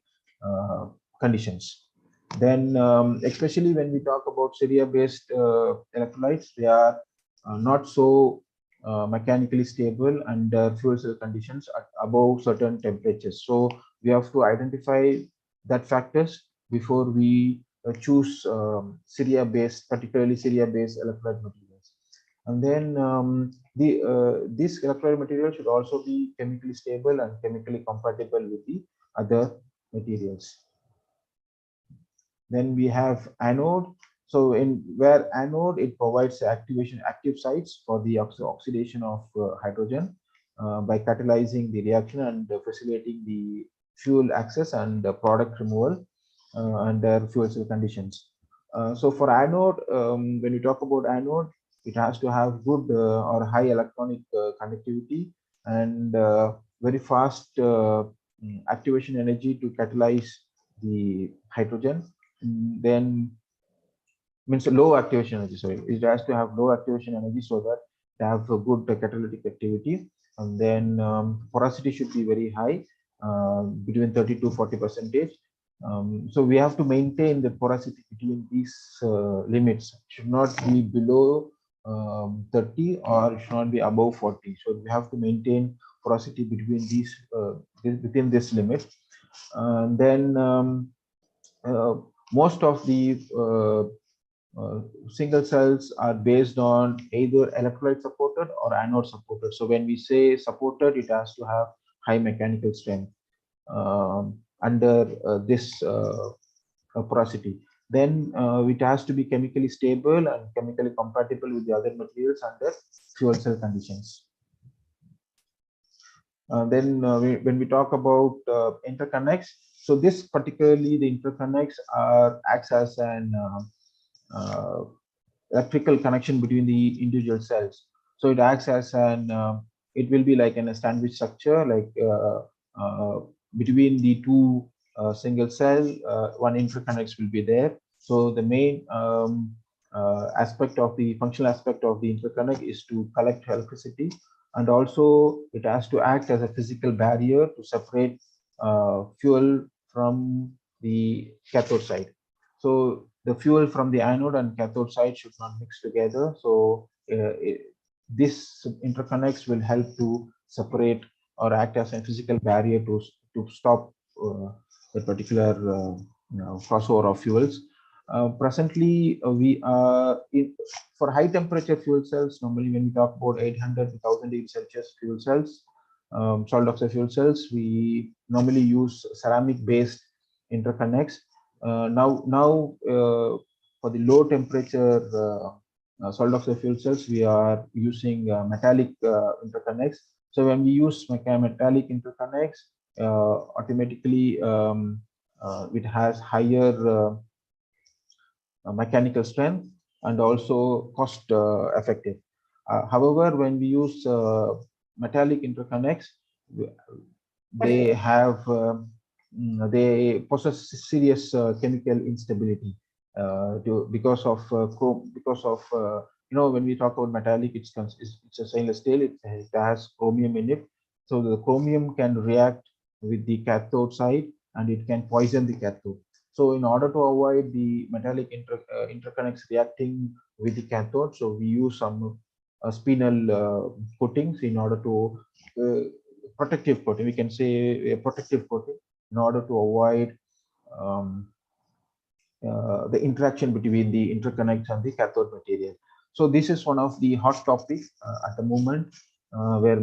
[SPEAKER 7] conditions. Then especially when we talk about Syria-based electrolytes, they are not so mechanically stable under fuel cell conditions at above certain temperatures. So we have to identify that factors before we choose Syria-based, particularly Syria-based electrolyte materials. And then this electrolyte material should also be chemically stable and chemically compatible with the other materials. Then we have anode. So where anode, it provides active sites for the oxidation of hydrogen by catalyzing the reaction and facilitating the fuel access and product removal under fuel cell conditions. So for anode, when we talk about anode, it has to have good or high electronic conductivity and very fast activation energy to catalyze the hydrogen. Then means low activation energy, sorry, it has to have low activation energy so that they have a good catalytic activity. And then porosity should be very high, between 30 to 40%. So we have to maintain the porosity between these limits. It should not be below 30 or it should not be above 40. So we have to maintain porosity between these within this limit. Then most of the single cells are based on either electrolyte supported or anode supported. So when we say supported, it has to have high mechanical strength under this porosity. Then it has to be chemically stable and chemically compatible with the other materials under fuel cell conditions. When we talk about interconnects, so this particularly the interconnects acts as an electrical connection between the individual cells. So it acts as an it will be like in a sandwich structure, like between the two single cell, one interconnects will be there. So the main aspect of the functional aspect of the interconnect is to collect electricity, and also it has to act as a physical barrier to separate fuel from the cathode side. So the fuel from the anode and cathode side should not mix together. So this interconnects will help to separate or act as a physical barrier to stop the particular crossover of fuels. Presently, we are for high temperature fuel cells. Normally, when we talk about 800 to 1000 degrees Celsius fuel cells, solid oxide fuel cells, we normally use ceramic based interconnects. Now, for the low temperature solid oxide fuel cells, we are using metallic interconnects. So when we use metallic interconnects, automatically it has higher mechanical strength and also cost effective. However, when we use metallic interconnects, they have they possess serious chemical instability because of when we talk about metallic, it's a stainless steel. It has chromium in it, so the chromium can react with the cathode side and it can poison the cathode. So in order to avoid the metallic interconnects reacting with the cathode, so we use some spinel coatings in order to protective coating. We can say a protective coating in order to avoid the interaction between the interconnects and the cathode material. So this is one of the hot topics at the moment, where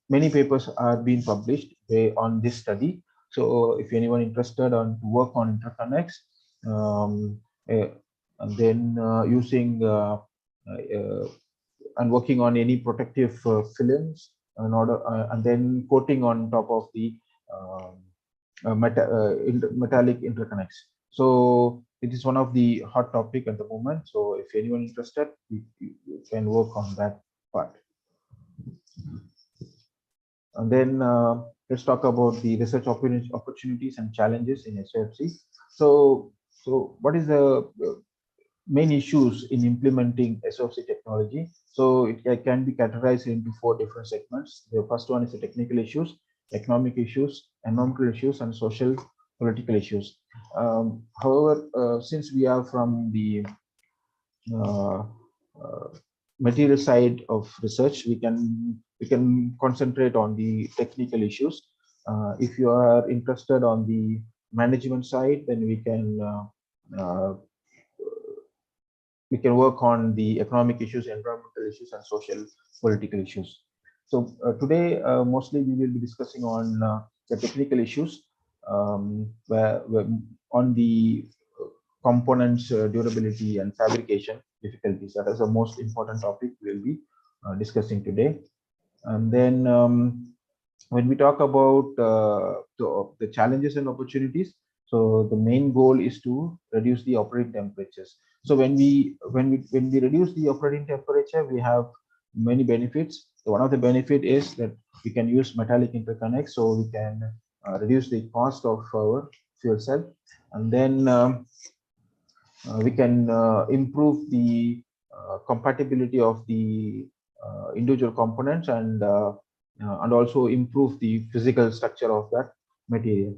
[SPEAKER 7] many papers are being published on this study. So if anyone interested on to work on interconnects, and then using and working on any protective films in order, and then coating on top of the metallic interconnects. So it is one of the hot topic at the moment. So if anyone interested, you can work on that part. And then let's talk about the research opportunities and challenges in SOFC. So what is the main issues in implementing SOFC technology? So it can be categorized into 4 different segments. The first one is the technical issues, economic issues, environmental issues, and social political issues. However, since we are from the material side of research, we can concentrate on the technical issues. If you are interested on the management side, then we can work on the economic issues, environmental issues, and social political issues. So today, mostly we will be discussing on the technical issues, where on the components durability and fabrication difficulties. That is the most important topic we will be discussing today. And then when we talk about the challenges and opportunities, so the main goal is to reduce the operating temperatures. So when we reduce the operating temperature, we have many benefits. So one of the benefit is that we can use metallic interconnects, so we can reduce the cost of our fuel cell, and then we can improve the compatibility of the individual components, and also improve the physical structure of that material.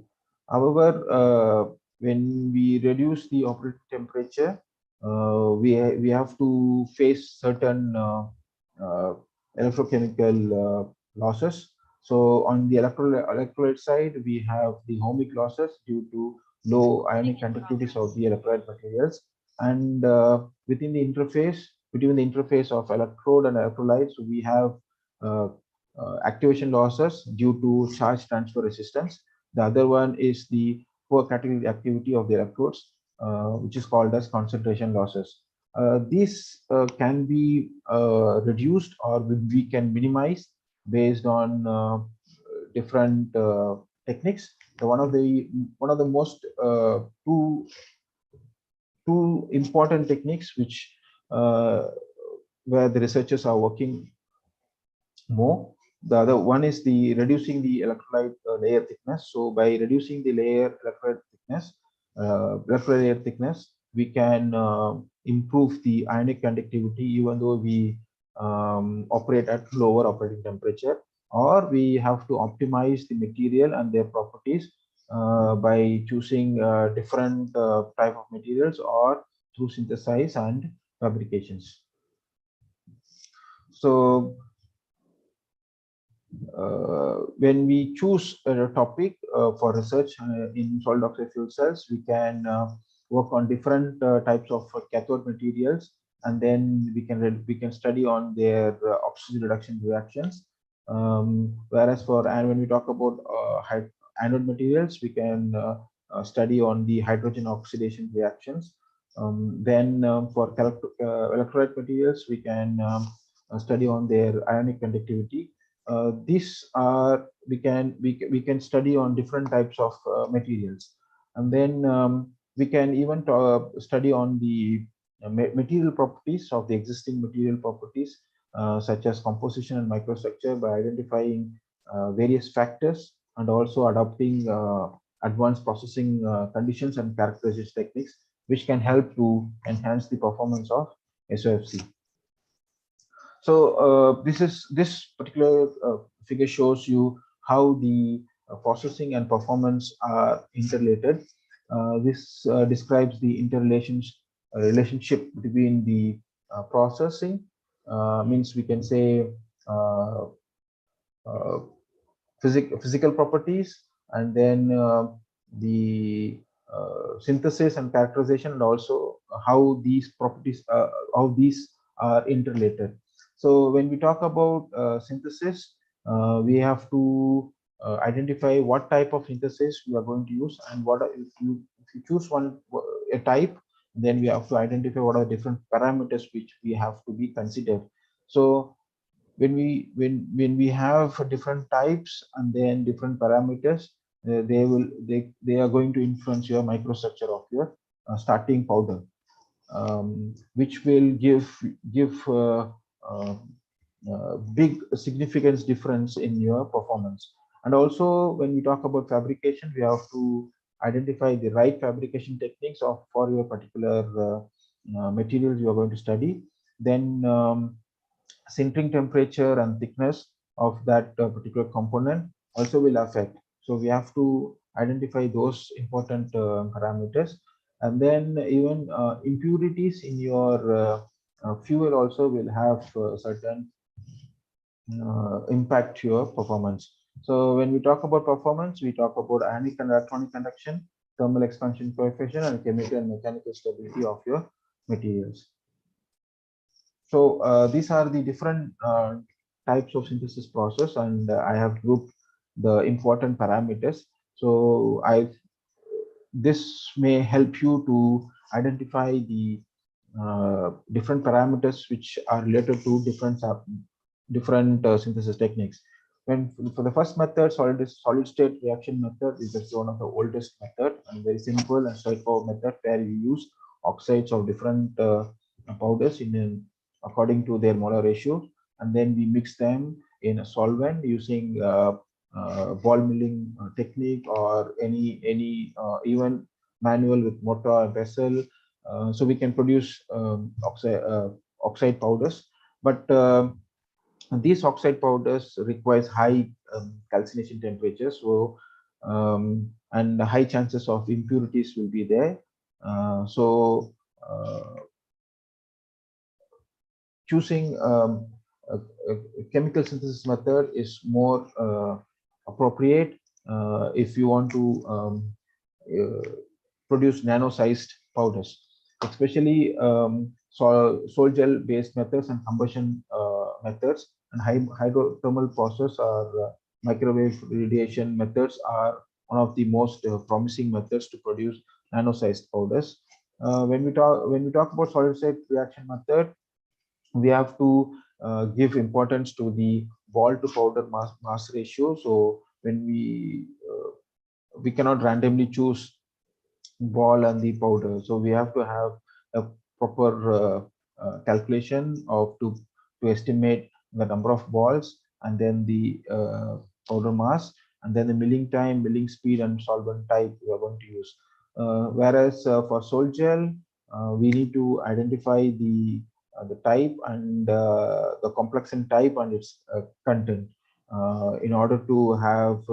[SPEAKER 7] However, when we reduce the operating temperature, we have to face certain electrochemical losses. So on the electrolyte side, we have the ohmic losses due to low ionic conductivities of the electrolyte materials, and within the interface, between the interface of electrode and electrolytes, we have activation losses due to charge transfer resistance. The other one is the poor catalytic activity of the electrodes, which is called as concentration losses. These can be reduced, or we can minimize based on different techniques. So one of the most two important techniques which where the researchers are working more. The other one is the reducing the electrolyte layer thickness. So by reducing the electrolyte layer thickness, we can improve the ionic conductivity, even though we operate at lower operating temperature, or we have to optimize the material and their properties by choosing different type of materials or through synthesis and fabrications. So when we choose a topic for research in solid oxide fuel cells, we can work on different types of cathode materials, and then we can study on their oxygen reduction reactions. Whereas when we talk about anode materials, we can study on the hydrogen oxidation reactions. For electrolyte materials, we can study on their ionic conductivity. These are we can study on different types of materials, and then we can even study on the material properties of the existing material properties, such as composition and microstructure, by identifying various factors and also adopting advanced processing conditions and characterization techniques, which can help to enhance the performance of SOFC. So this particular figure shows you how the processing and performance are interrelated. This describes the relationship between the processing, means we can say physical properties, and then the synthesis and characterization, and also how these properties are interrelated. So when we talk about synthesis, we have to identify what type of synthesis we are going to use, and if you choose a type, then we have to identify what are different parameters which we have to be considered. So when we have different types and then different parameters, they are going to influence your microstructure of your starting powder, which will give big significance difference in your performance. And also when we talk about fabrication, we have to identify the right fabrication techniques for your particular materials you are going to study. Then sintering temperature and thickness of that particular component also will affect. So we have to identify those important parameters. And then even impurities in your fuel also will have certain impact to your performance. So when we talk about performance, we talk about ionic and electronic conduction, thermal expansion coefficient, and chemical and mechanical stability of your materials. So these are the different types of synthesis process, and I have grouped the important parameters. So this may help you to identify the different parameters which are related to different synthesis techniques. For the first method, solid state reaction method is just one of the oldest method and very simple and straightforward method, where you use oxides of different powders according to their molar ratio, and then we mix them in a solvent using ball milling technique, or any even manual with mortar and vessel. So we can produce oxide powders, but these oxide powders requires high calcination temperatures, so and high chances of impurities will be there. Choosing a chemical synthesis method is more appropriate if you want to produce nano-sized powders, especially sol-gel based methods and combustion methods, and hydrothermal process or microwave radiation methods are one of the most promising methods to produce nano-sized powders. When we talk about solid state reaction method, we have to give importance to the ball to powder mass ratio. So when we cannot randomly choose ball and the powder, so we have to have a proper calculation of to estimate the number of balls, and then the powder mass, and then the milling time, milling speed, and solvent type we are going to use. Whereas for Sol Gel, we need to identify the type and the complexant type and its content in order to have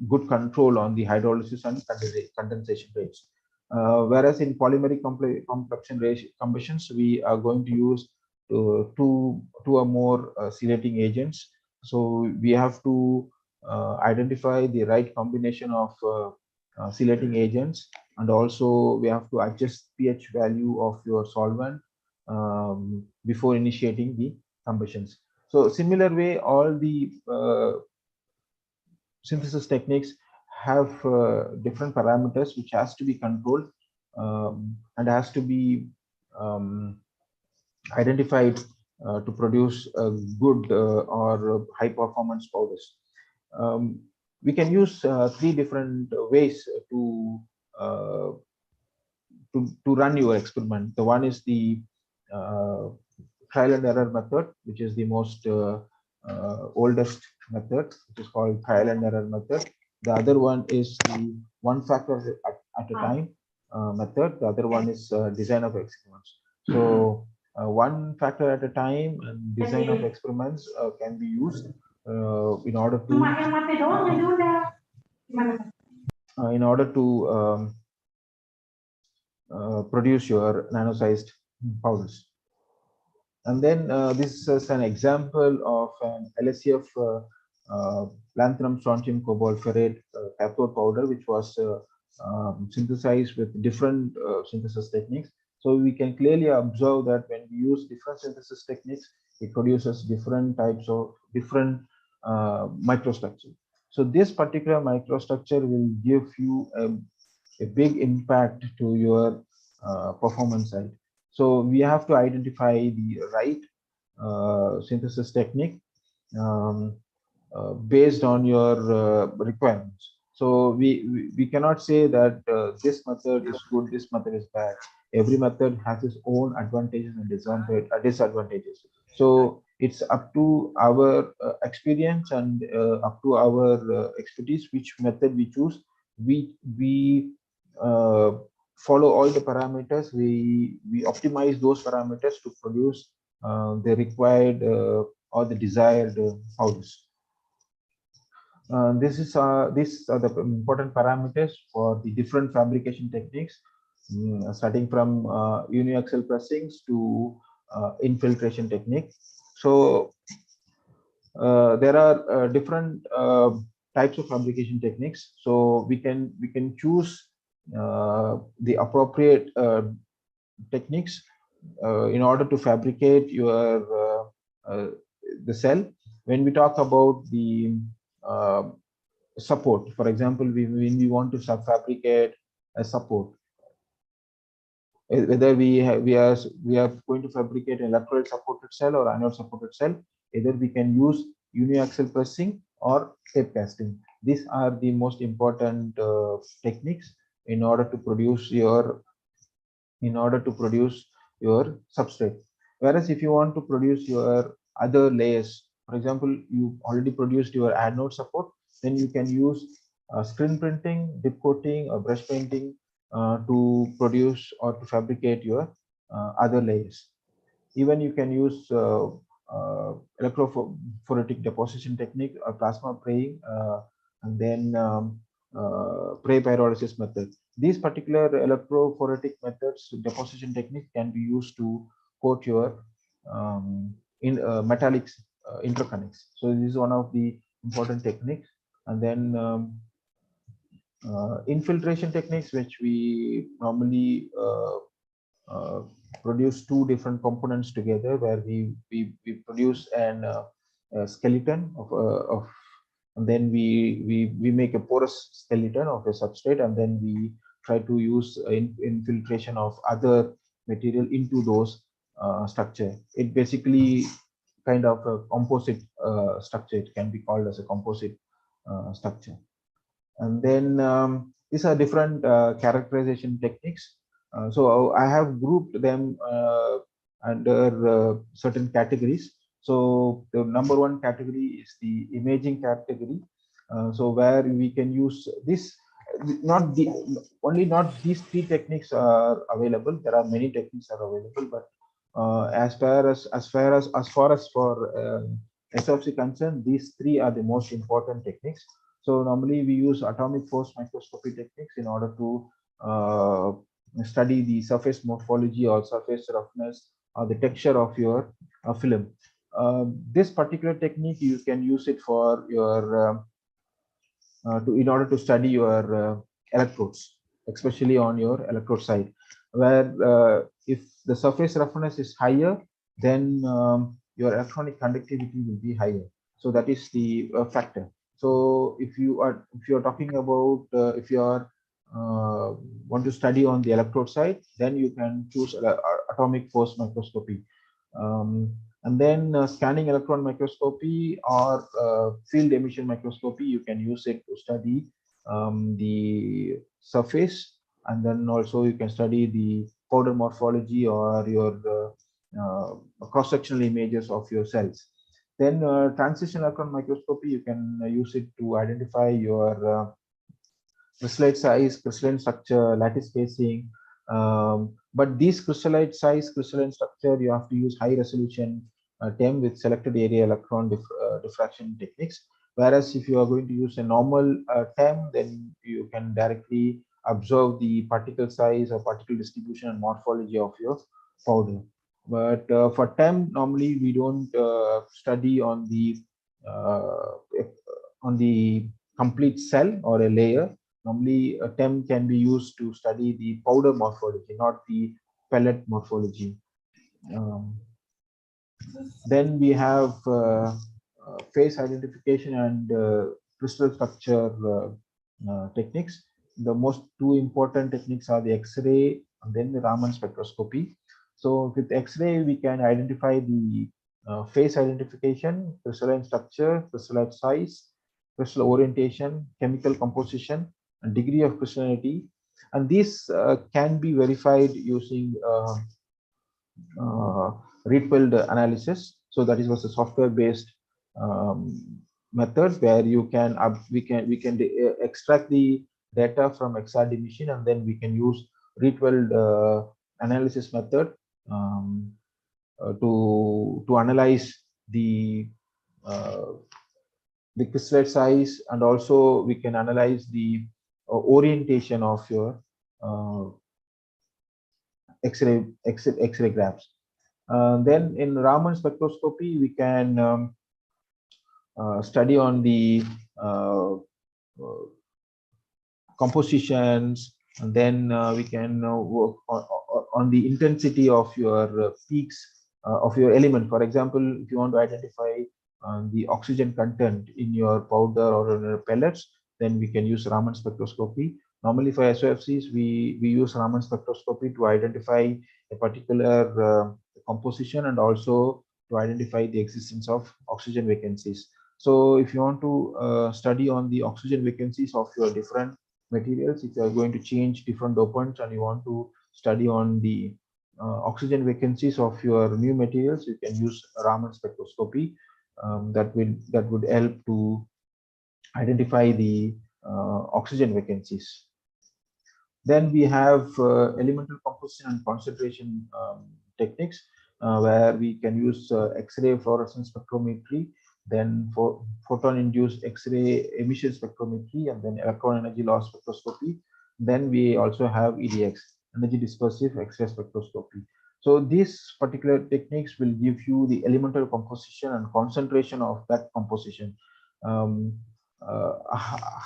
[SPEAKER 7] good control on the hydrolysis and condensation rates. Whereas in polymeric complexion combustions, we are going to use two or more chelating agents. So we have to identify the right combination of chelating agents, and also we have to adjust pH value of your solvent before initiating the combustions. So similar way, all the synthesis techniques have different parameters which has to be controlled and has to be identified to produce good or high performance powders. We can use three different ways to run your experiment. The one is the trial and error method, which is the most oldest method, which is called trial and error method. The other one is the one factor at a time method. The other one is design of experiments. So one factor at a time and design of experiments can be used in order to produce your nano-sized powders. And then this is an example of an LSCF lanthanum strontium cobalt ferrate cathode powder, which was synthesized with different synthesis techniques. So we can clearly observe that when we use different synthesis techniques, it produces different types of different microstructure. So this particular microstructure will give you a big impact to your performance side. So we have to identify the right synthesis technique based on your requirements. So we cannot say that this method is good, this method is bad. Every method has its own advantages and disadvantages. So it's up to our experience and up to our expertise which method we choose. We follow all the parameters. We optimize those parameters to produce the required or the desired powders. These are the important parameters for the different fabrication techniques, starting from uniaxial pressings to infiltration technique. So there are different types of fabrication techniques. So we can choose the appropriate techniques in order to fabricate your the cell. When we talk about the support, for example, when we want to fabricate a support, whether we are going to fabricate an electrode supported cell or anode supported cell, either we can use uniaxial pressing or tape casting. These are the most important techniques in order to produce your substrate. Whereas if you want to produce your other layers, for example, you already produced your anode support, then you can use screen printing, dip coating, or brush painting to produce or to fabricate your other layers. Even you can use electrophoretic deposition technique or plasma praying, and then Pray pyrolysis method. These particular electrophoretic methods, deposition technique, can be used to coat your metallic interconnects. So this is one of the important techniques. And then infiltration techniques, which we normally produce two different components together, where we produce a skeleton of and then we make a porous skeleton of a substrate, and then we try to use infiltration of other material into those structure. It basically kind of a composite structure. It can be called as a composite structure. And then these are different characterization techniques. So I have grouped them under certain categories. So the number one category is the imaging category. So where we can use this, not these three techniques are available. There are many techniques are available, but as far as for SOFC concerned, these three are the most important techniques. So normally we use atomic force microscopy techniques in order to study the surface morphology or surface roughness or the texture of your film. This particular technique, you can use it for your in order to study your electrodes, especially on your electrode side, where if the surface roughness is higher, then your electronic conductivity will be higher. So that is the factor. So if you are talking about if you are want to study on the electrode side, then you can choose atomic force microscopy. And then scanning electron microscopy or field emission microscopy, you can use it to study the surface, and then also you can study the powder morphology or your cross-sectional images of your cells. Then transition electron microscopy, you can use it to identify your crystallite size, crystalline structure, lattice spacing. But these crystallite size, crystalline structure, you have to use high resolution TEM with selected area electron diffraction techniques. Whereas if you are going to use a normal TEM, then you can directly observe the particle size or particle distribution and morphology of your powder. But for TEM, normally we don't study on the complete cell or a layer. Normally, a TEM can be used to study the powder morphology, not the pellet morphology. Then we have phase identification and crystal structure techniques. The most two important techniques are the X-ray and then the Raman spectroscopy. So with X-ray, we can identify the phase identification, crystalline structure, crystallite size, crystal orientation, chemical composition, and degree of crystallinity. And these can be verified using Rietveld analysis. So that is was a software-based method where we can extract the data from XRD machine, and then we can use Rietveld analysis method to analyze the crystallite size, and also we can analyze the orientation of your X-ray graphs. Then in Raman spectroscopy, we can study on the compositions, and then we can work on the intensity of your peaks of your element. For example, if you want to identify the oxygen content in your powder or in your pellets, then we can use Raman spectroscopy. Normally for SOFCs, we use Raman spectroscopy to identify a particular composition and also to identify the existence of oxygen vacancies. So if you want to study on the oxygen vacancies of your different materials, if you are going to change different dopants and you want to study on the oxygen vacancies of your new materials, you can use Raman spectroscopy. That would help to identify the oxygen vacancies. Then we have elemental composition and concentration techniques, where we can use X-ray fluorescence spectrometry, then for photon-induced X-ray emission spectrometry, and then electron energy loss spectroscopy. Then we also have EDX, energy dispersive X-ray spectroscopy. So these particular techniques will give you the elemental composition and concentration of that composition.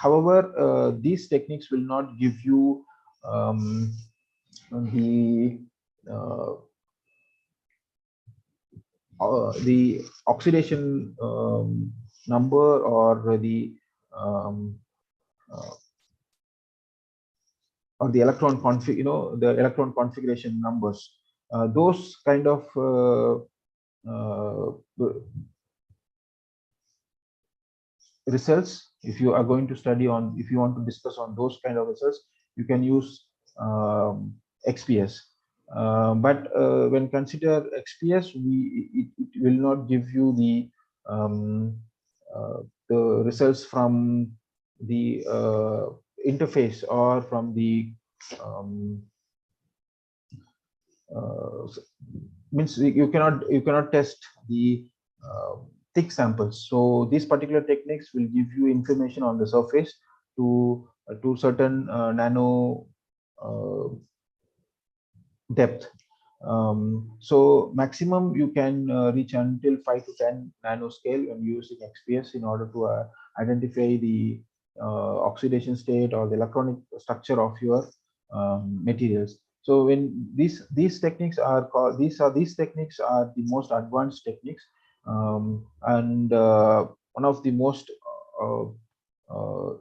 [SPEAKER 7] However, these techniques will not give you the oxidation number or the electron config, the electron configuration numbers. Those kind of results, if you are going to study on, if you want to discuss on those kind of results, you can use XPS. But when consider XPS, it will not give you the results from the interface or from the means you cannot test the thick samples. So these particular techniques will give you information on the surface to certain nano depth. So maximum you can reach until 5 to 10 nanoscale when using XPS in order to identify the oxidation state or the electronic structure of your materials. So when these techniques are called, these techniques are the most advanced techniques, and one of the most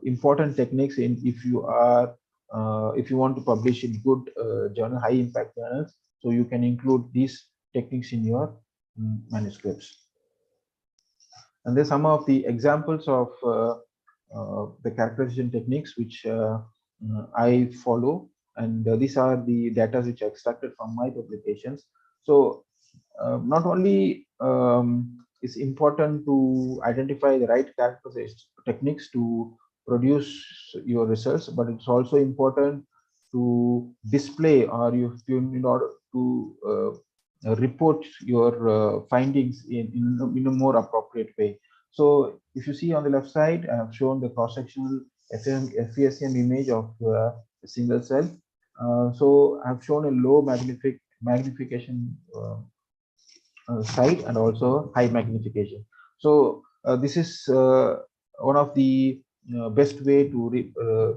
[SPEAKER 7] important techniques in if you want to publish in good journal, high impact journals. So you can include these techniques in your manuscripts. And there's some of the examples of the characterization techniques which I follow, and these are the data which I extracted from my publications. So not only it's important to identify the right characterization techniques to produce your results, but it's also important to display, or in order to report your findings in a more appropriate way. So if you see on the left side, I have shown the cross-sectional FESM image of a single cell. So I have shown a low magnification side and also high magnification. So this is one of the best way to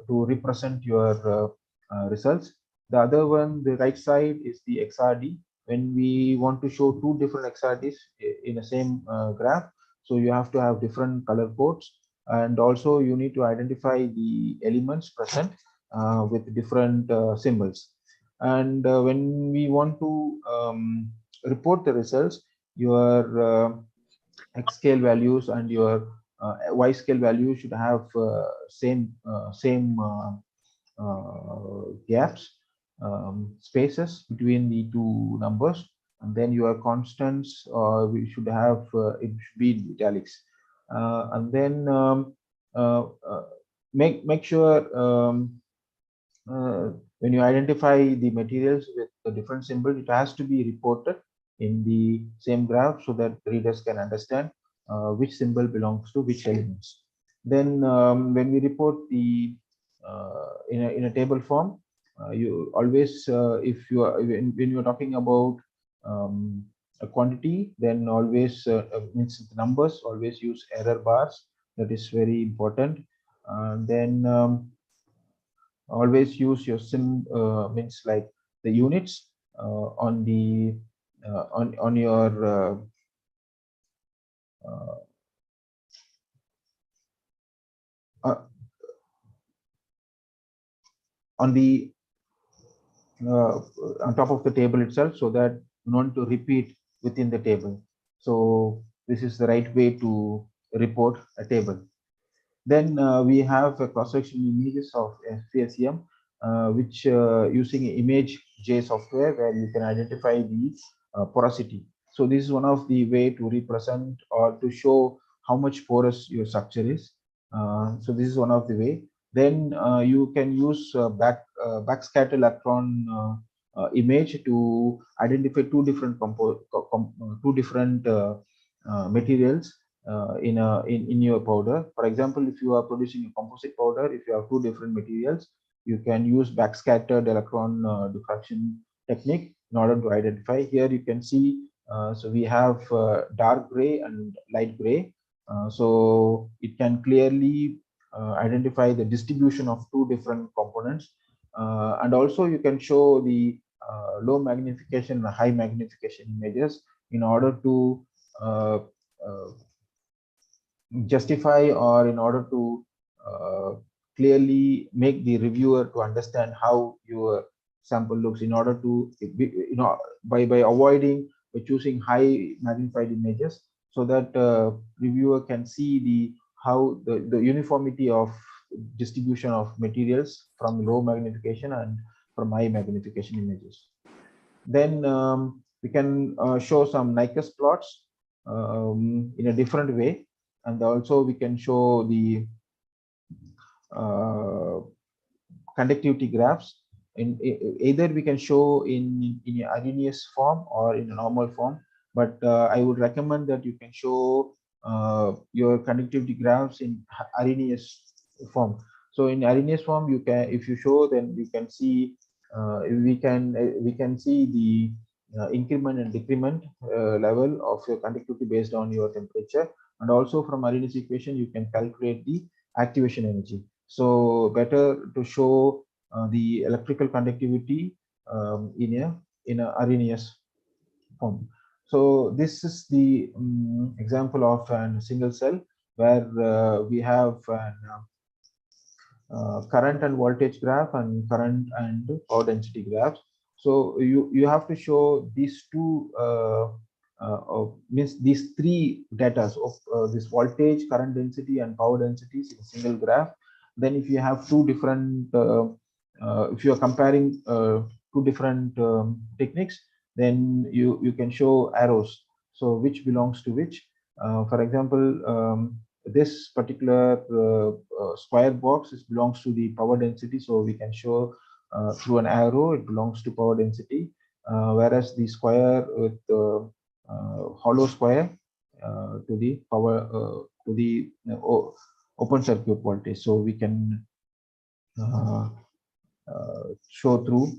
[SPEAKER 7] represent your results. The other one, the right side, is the XRD. When we want to show two different XRDs in the same graph, so you have to have different color codes, and also you need to identify the elements present with different symbols. And when we want to report the results, your X scale values and your Y scale value should have same gaps, spaces between the two numbers, and then your constants we should have it should be in italics, and then make sure when you identify the materials with the different symbols, it has to be reported in the same graph so that readers can understand which symbol belongs to which elements. Then when we report the in a table form, you always if you are when you're talking about a quantity, then always means numbers, always use error bars. That is very important. Then always use your means like the units on the on your on the on top of the table itself, so that you want to repeat within the table. So this is the right way to report a table. Then we have a cross-section images of FESM, which using ImageJ software, where you can identify the porosity. So this is one of the way to represent or to show how much porous your structure is. So this is one of the way. Then you can use backscatter electron image to identify two different materials in your powder. For example, if you are producing a composite powder, if you have two different materials, you can use backscattered electron diffraction technique in order to identify. Here you can see, so we have dark gray and light gray. So it can clearly identify the distribution of two different components. And also you can show the low magnification and high magnification images in order to justify, or in order to clearly make the reviewer to understand how your sample looks, in order to by choosing high magnified images, so that reviewer can see the how the uniformity of distribution of materials from low magnification and from high magnification images. Then we can show some Nyquist plots in a different way, and also we can show the conductivity graphs. Either we can show in a Arrhenius form or in a normal form, but I would recommend that you can show your conductivity graphs in Arrhenius form. So in Arrhenius form, you can, if you show, then you can see we can see the increment and decrement level of your conductivity based on your temperature, and also from Arrhenius equation you can calculate the activation energy. So better to show the electrical conductivity in a Arrhenius form. So this is the example of a single cell where we have an current and voltage graph and current and power density graphs. So you have to show these two means these three data of this voltage, current density, and power densities in a single graph. Then if you have two different if you are comparing two different techniques, then you can show arrows, so which belongs to which. For example, this particular square box belongs to the power density, so we can show through an arrow it belongs to power density, whereas the square with hollow square to the power to the open circuit voltage, so we can show through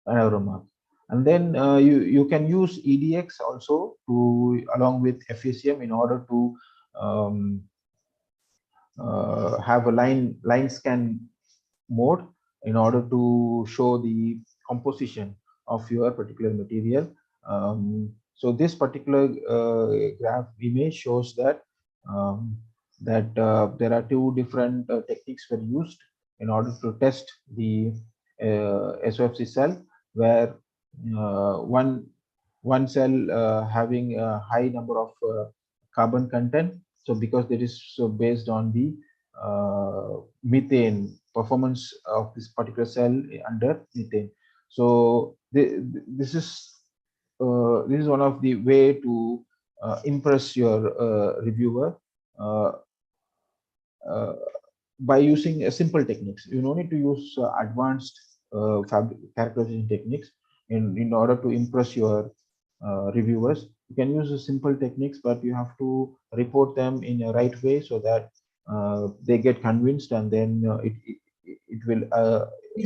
[SPEAKER 7] an arrow mark. And then you can use EDX also to along with FECM in order to have a line scan mode in order to show the composition of your particular material. So this particular graph image shows that there are two different techniques were used in order to test the SOFC cell, where one cell having a high number of carbon content. So because that is so based on the methane performance of this particular cell under methane. So this is one of the way to impress your reviewer by using simple techniques. You don't need to use advanced characterization techniques in order to impress your reviewers. You can use simple techniques, but you have to report them in a right way so that they get convinced, and then it will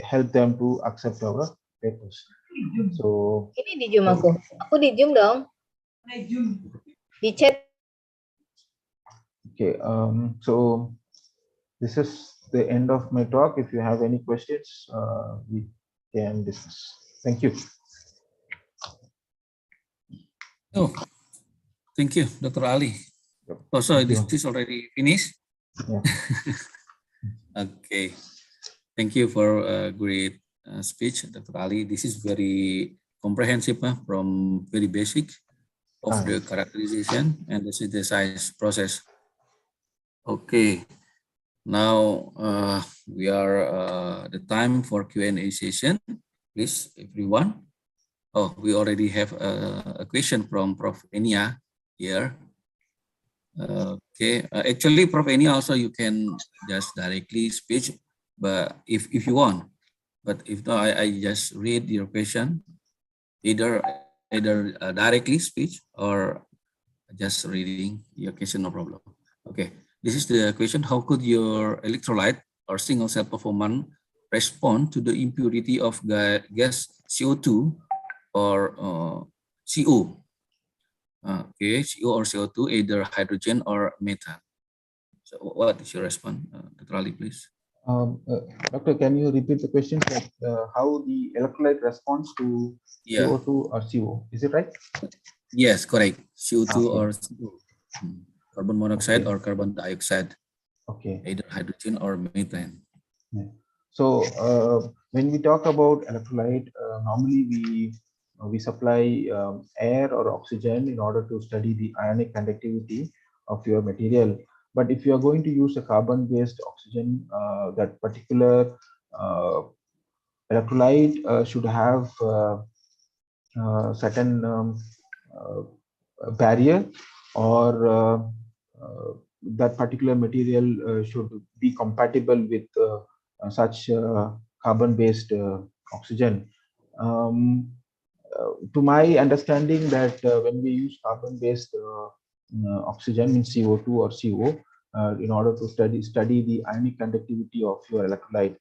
[SPEAKER 7] help them to accept our papers. So
[SPEAKER 9] ini di Zoom aku di Zoom dong. Di chat.
[SPEAKER 7] Okay, so this is the end of my talk. If you have any questions, we can discuss. Thank you.
[SPEAKER 2] Oh, thank you, Dr. Ali. Also, this is already finished.
[SPEAKER 7] Yeah.
[SPEAKER 2] Okay, thank you for a great speech, Dr. Ali. This is very comprehensive, from very basic of the characterization and the synthesis process. Okay, now we are the time for Q&A session. Please, everyone. Oh, we already have a question from Prof. Enia here. Okay, actually, Prof. Enia also you can just directly speak, but if you want. But if not, I just read your question, either directly speech or just reading your question, no problem. Okay, this is the question: how could your electrolyte or single cell performance respond to the impurity of gas CO2 or CO? Okay, CO or CO2, either hydrogen or methane. So what is your response, Dr. Ali, please?
[SPEAKER 7] Doctor, can you repeat the question? That how the electrolyte responds to CO2 or CO? Is it right?
[SPEAKER 2] Yes, correct. CO2 or CO. Carbon monoxide or carbon dioxide.
[SPEAKER 7] Okay.
[SPEAKER 2] Either hydrogen or methane.
[SPEAKER 7] Yeah. So when we talk about electrolyte, normally we supply air or oxygen in order to study the ionic conductivity of your material. But if you are going to use a carbon-based oxygen, that particular electrolyte should have certain barrier, or that particular material should be compatible with such carbon-based oxygen. To my understanding, that when we use carbon-based oxygen, means CO2 or CO, in order to study the ionic conductivity of your electrolyte.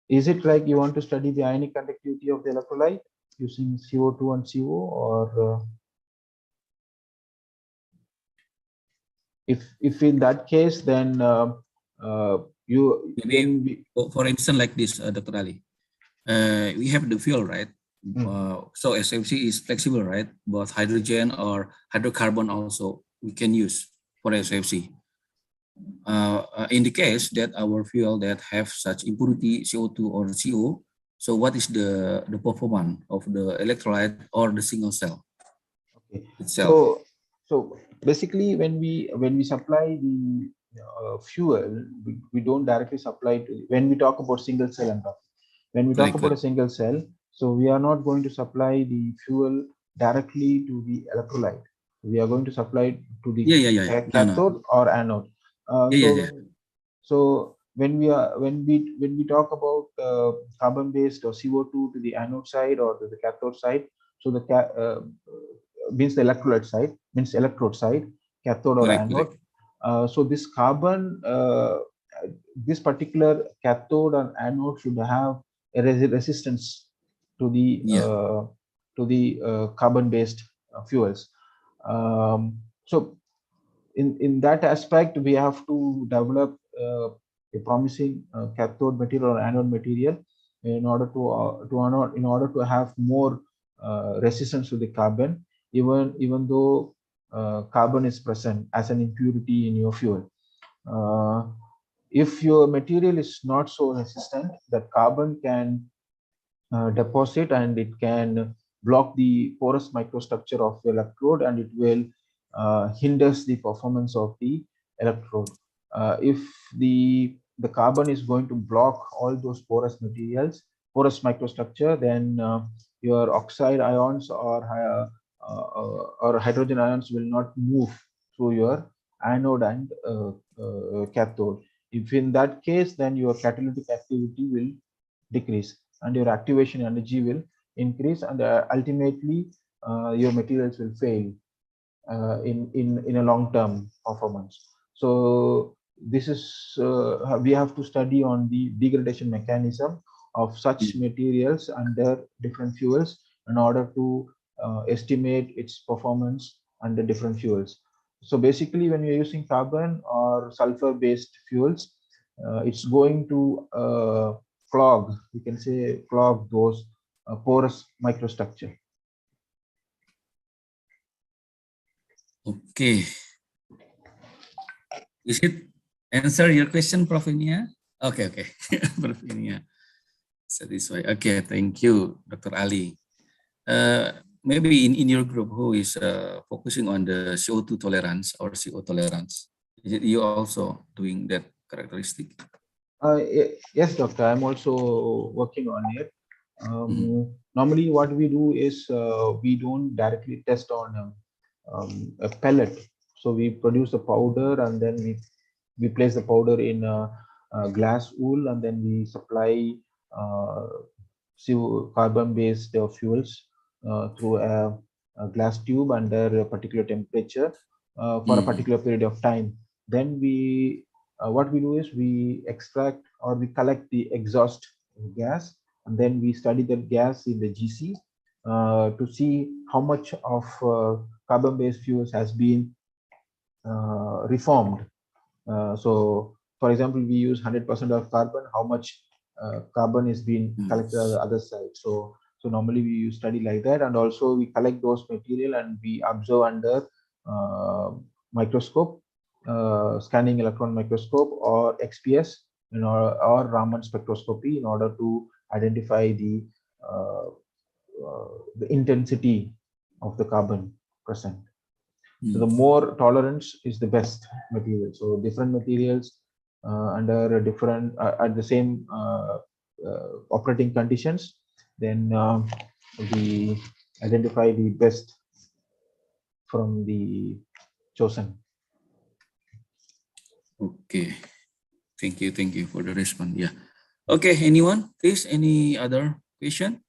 [SPEAKER 7] Is it like you want to study the ionic conductivity of the electrolyte using CO2 and CO, or if in that case, then you
[SPEAKER 2] maybe for instance like this, Dr. Ali, we have the fuel, right? So SFC is flexible, right? Both hydrogen or hydrocarbon also we can use for SFC. In the case that our fuel that have such impurity CO2 or CO, so what is the performance of the electrolyte or the single cell itself?
[SPEAKER 7] So basically, when we supply the fuel, we don't directly supply to, when we talk about single cell and talk. When we talk about a single cell, so we are not going to supply the fuel directly to the electrolyte. We are going to supply to the cathode or anode. So when we talk about carbon-based or CO2 to the anode side or to the cathode side, so the means the electrolyte side, means electrode side, cathode or anode. So this carbon, this particular cathode and anode should have a resistance to the carbon-based fuels. So in that aspect, we have to develop a promising cathode material or anode material in order to have more resistance to the carbon, even though carbon is present as an impurity in your fuel. If your material is not so resistant, that carbon can deposit and it can block the porous microstructure of the electrode, and it will hinders the performance of the electrode. If the carbon is going to block all those porous materials, porous microstructure, then your oxide ions or hydrogen ions will not move through your anode and cathode. If in that case, then your catalytic activity will decrease and your activation energy will increase, and ultimately your materials will fail in a long-term performance. So this is we have to study on the degradation mechanism of such materials under different fuels in order to estimate its performance under different fuels. So basically, when you're using carbon or sulfur-based fuels, it's going to clog, we can say, clog those porous microstructure.
[SPEAKER 2] Okay. Is it answer your question, Prof. Inia? Okay. Prof. Inia. Satisfied. Okay, thank you, Dr. Ali. Maybe in your group who is focusing on the CO2 tolerance or CO tolerance, is it you also doing that characteristic?
[SPEAKER 7] Yes, doctor, I'm also working on it. Normally what we do is we don't directly test on a pellet. So we produce a powder, and then we place the powder in a glass wool, and then we supply carbon-based fuels through a glass tube under a particular temperature for a particular period of time. Then we what we do is we extract or we collect the exhaust gas, and then we study that gas in the GC to see how much of carbon-based fuels has been reformed. So, for example, we use 100% of carbon. How much carbon is being collected on the other side? So normally we study like that, and also we collect those material and we observe under microscope, scanning electron microscope or XPS, or Raman spectroscopy, in order to identify the intensity of the carbon present. So the more tolerance is the best material. So different materials under different at the same operating conditions, then we identify the best from the chosen.
[SPEAKER 2] Okay, thank you for the response. Yeah. Okay, anyone, please, any other question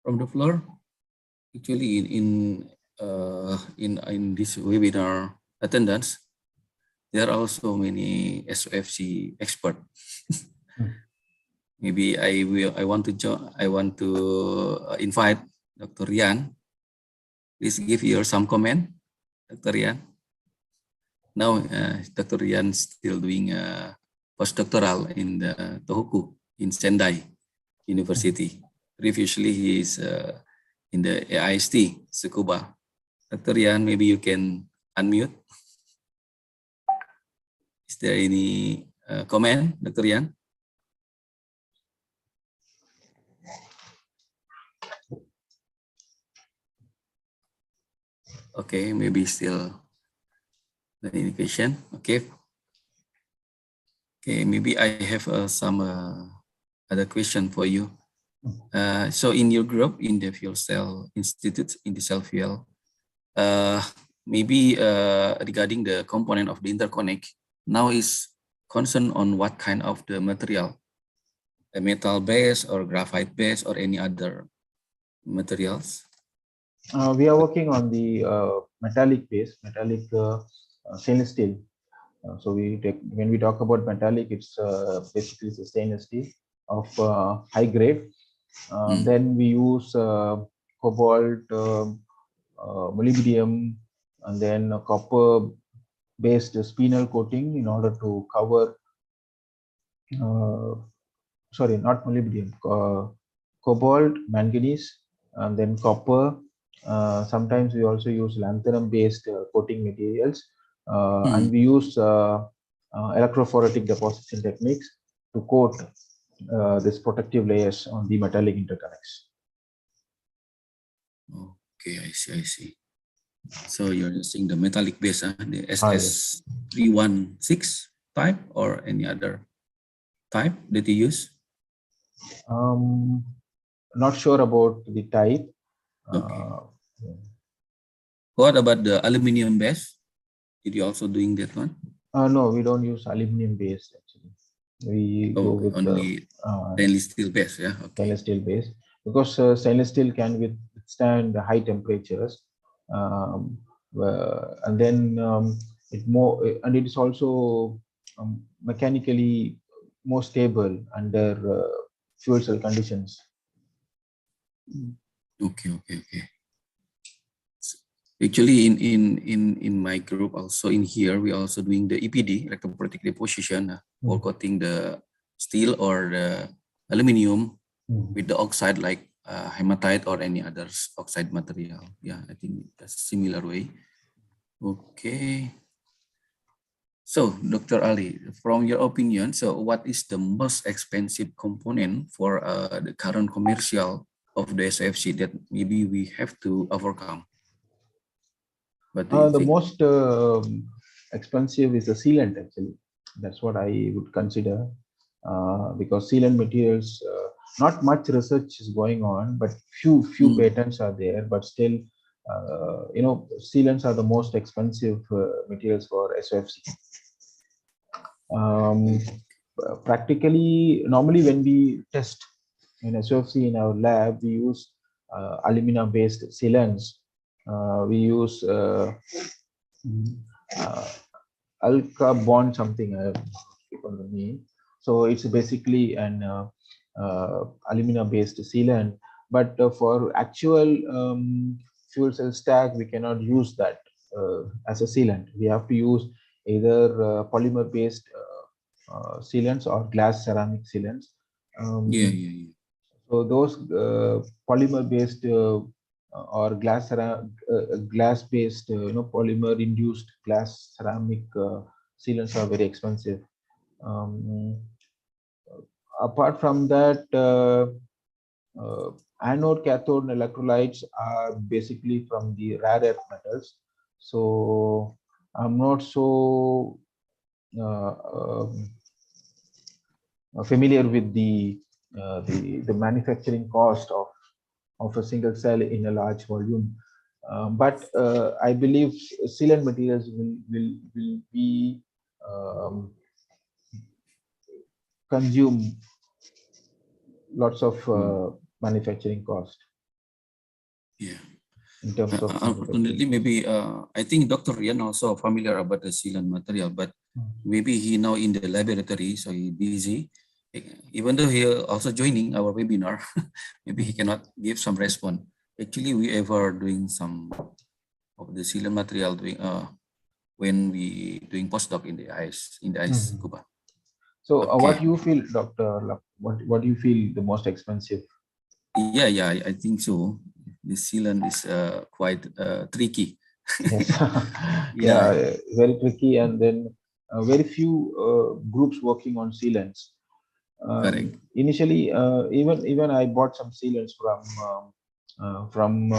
[SPEAKER 2] from the floor? Actually, in this webinar attendance, there are also many SOFC experts. Maybe I want to invite Dr. Rian. Please give your some comment, Dr. Rian. Now, Dr. Rian still doing postdoctoral in the Tohoku in Sendai University. Previously, he is in the AIST, Tsukuba. Dr. Rian, maybe you can unmute. Is there any comment, Dr. Rian? Okay, maybe still the indication. Okay. Okay, maybe I have some other question for you. So in your group, in the Fuel Cell Institute, in the cell fuel, maybe regarding the component of the interconnect, now is concerned on what kind of the material, a metal base or graphite base or any other materials?
[SPEAKER 7] We are working on the metallic base, metallic stainless steel. So when we talk about metallic, it's basically stainless steel of high grade. Then we use cobalt, molybdenum, and then copper-based spinel coating in order to cover. Sorry, not molybdenum. Cobalt, manganese, and then copper. Sometimes we also use lanthanum-based coating materials, and we use electrophoretic deposition techniques to coat this protective layers on the metallic interconnects.
[SPEAKER 2] Okay, I see. So you're using the metallic base, the SS316 type or any other type that you use?
[SPEAKER 7] Not sure about the type.
[SPEAKER 2] Okay. What about the aluminum base? Did you also doing that one?
[SPEAKER 7] No, we don't use aluminum base actually. We go with
[SPEAKER 2] only stainless steel base, yeah. Okay.
[SPEAKER 7] Stainless steel base, because stainless steel can withstand the high temperatures, and then it is also mechanically more stable under fuel cell conditions.
[SPEAKER 2] Okay. Actually, in my group, also in here, we also doing the EPD, electrophoretic deposition, for coating the steel or the aluminum with the oxide like hematite or any other oxide material. Yeah, I think that's similar way. Okay. So, Dr. Ali, from your opinion, so what is the most expensive component for the current commercial of the SOFC that maybe we have to overcome?
[SPEAKER 7] The most expensive is the sealant actually. That's what I would consider, because sealant materials, not much research is going on, but few patents are there, but still, sealants are the most expensive materials for SOFC. Practically, normally when we test in SOFC in our lab, we use alumina-based sealants. We use Alka Bond something, I keep on the name. So it's basically an alumina-based sealant. But for actual fuel cell stack, we cannot use that as a sealant. We have to use either polymer-based sealants or glass ceramic sealants. So those polymer-based or glass-based, polymer-induced glass ceramic sealants are very expensive. Apart from that, anode cathode electrolytes are basically from the rare earth metals. So I'm not so familiar with the manufacturing cost of a single cell in a large volume. But I believe sealant materials will be consume lots of manufacturing cost.
[SPEAKER 2] Yeah.
[SPEAKER 7] In terms of
[SPEAKER 2] unfortunately, maybe I think Dr. Rian also familiar about the sealant material, but maybe he now in the laboratory, so he busy. Even though he also joining our webinar, maybe he cannot give some response. Actually, we ever doing some of the sealant material doing when we doing postdoc in the ICE Cuba.
[SPEAKER 7] So what you feel, Dr. What do you feel the most expensive?
[SPEAKER 2] Yeah, I think so. The sealant is quite tricky.
[SPEAKER 7] Yes. Yeah, very tricky, and then very few groups working on sealants. Initially, even I bought some sealants from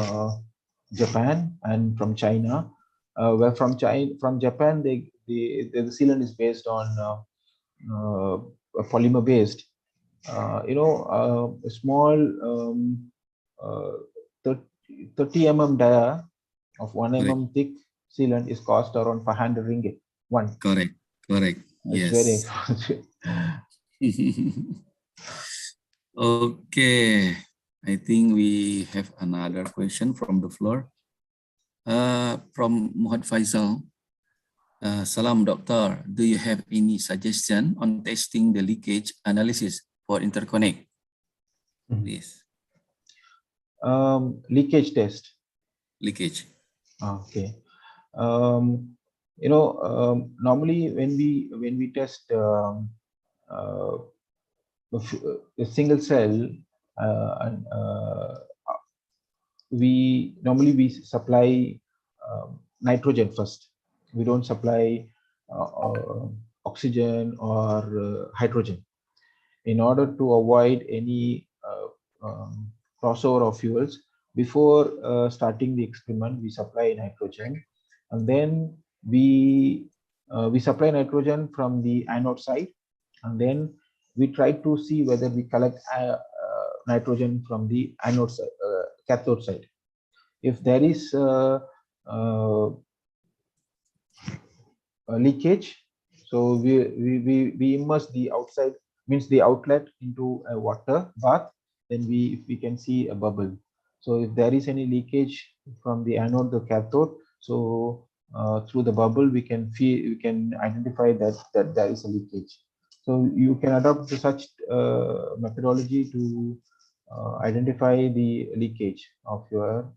[SPEAKER 7] Japan and from China. Where from Japan, the sealant is based on a polymer based. A small 30 mm dia of 1 mm thick sealant is cost around 500 ringgit. One.
[SPEAKER 2] Correct.
[SPEAKER 7] It's
[SPEAKER 2] Yes.
[SPEAKER 7] very expensive.
[SPEAKER 2] Okay. I think we have another question from the floor. From Muhammad Faisal. Salam, doctor. Do you have any suggestion on testing the leakage analysis for interconnect? Please.
[SPEAKER 7] Leakage test.
[SPEAKER 2] Leakage.
[SPEAKER 7] Okay. Normally when we test a single cell, we normally supply nitrogen first. We don't supply oxygen or hydrogen, in order to avoid any crossover of fuels. Before starting the experiment, we supply nitrogen, and then we supply nitrogen from the anode side, and then we try to see whether we collect nitrogen from the anode side, cathode side. If there is a leakage, so we immerse the outside, means the outlet, into a water bath. Then we can see a bubble. So if there is any leakage from the anode to cathode, so through the bubble we can identify that there is a leakage. So you can adopt such methodology to identify the leakage of your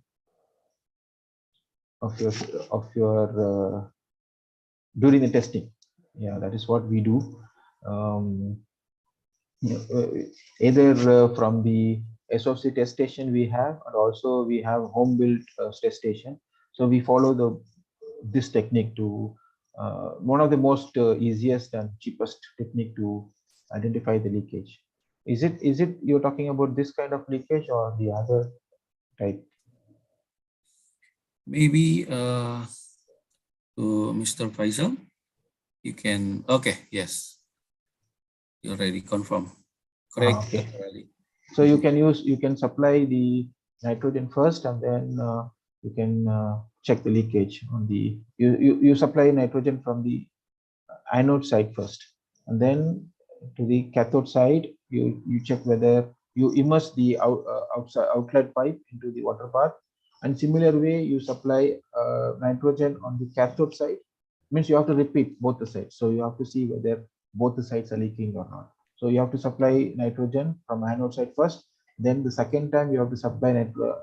[SPEAKER 7] during the testing. Yeah, that is what we do. Either from the SOC test station we have, and also we have home built test station. So we follow this technique to one of the most easiest and cheapest technique to identify the leakage. Is it you're talking about this kind of leakage or the other type?
[SPEAKER 2] Maybe to Mr. Faisal, you can. Okay, yes, you already confirmed. Correct.
[SPEAKER 7] Okay. So you can supply the nitrogen first, and then you can check the leakage on the. You supply nitrogen from the anode side first, and then to the cathode side you check whether you immerse the outside outlet pipe into the water bath. And similar way, you supply nitrogen on the cathode side. Means you have to repeat both the sides. So you have to see whether both the sides are leaking or not. So you have to supply nitrogen from anode side first. Then the second time you have to supply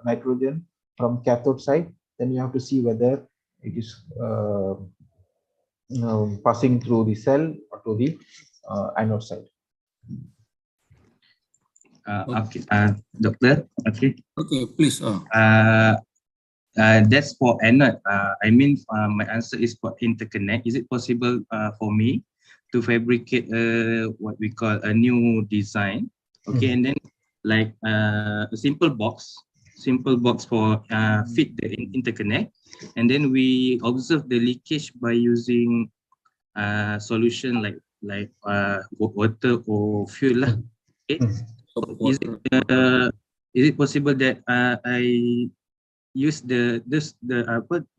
[SPEAKER 7] nitrogen from cathode side. Then you have to see whether it is passing through the cell or to the anode side.
[SPEAKER 10] Okay, doctor. Okay.
[SPEAKER 2] Okay, please.
[SPEAKER 10] That's for anode. I mean, my answer is for interconnect. Is it possible for me to fabricate what we call a new design? Okay, and then like a simple box. simple box for fit the interconnect, and then we observe the leakage by using solution like water or fuel lah. Okay. So is it possible that I use the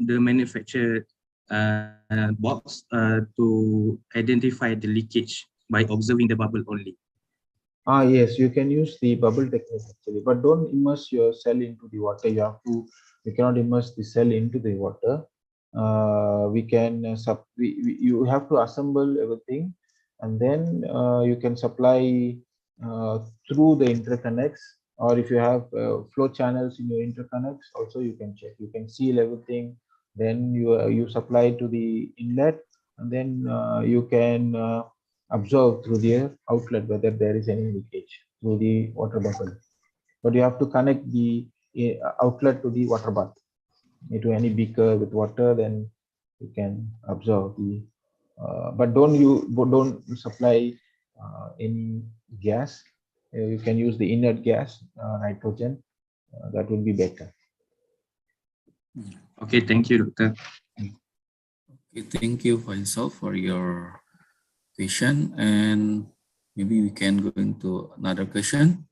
[SPEAKER 10] manufacturer box to identify the leakage by observing the bubble only?
[SPEAKER 7] Yes, you can use the bubble technique actually, but don't immerse your cell into the water. You cannot immerse the cell into the water. You have to assemble everything, and then you can supply through the interconnects, or if you have flow channels in your interconnects, also you can check. You can seal everything, then you supply to the inlet, and then you can observe through the outlet whether there is any leakage through the water bubble. But you have to connect the outlet to the water bath, into any beaker with water, then you can observe the. But don't supply any gas. You can use the inert gas, nitrogen. That would be better.
[SPEAKER 10] Okay, thank you, Doctor.
[SPEAKER 2] Okay, thank you, Faisal, for your question, and maybe we can go into another question.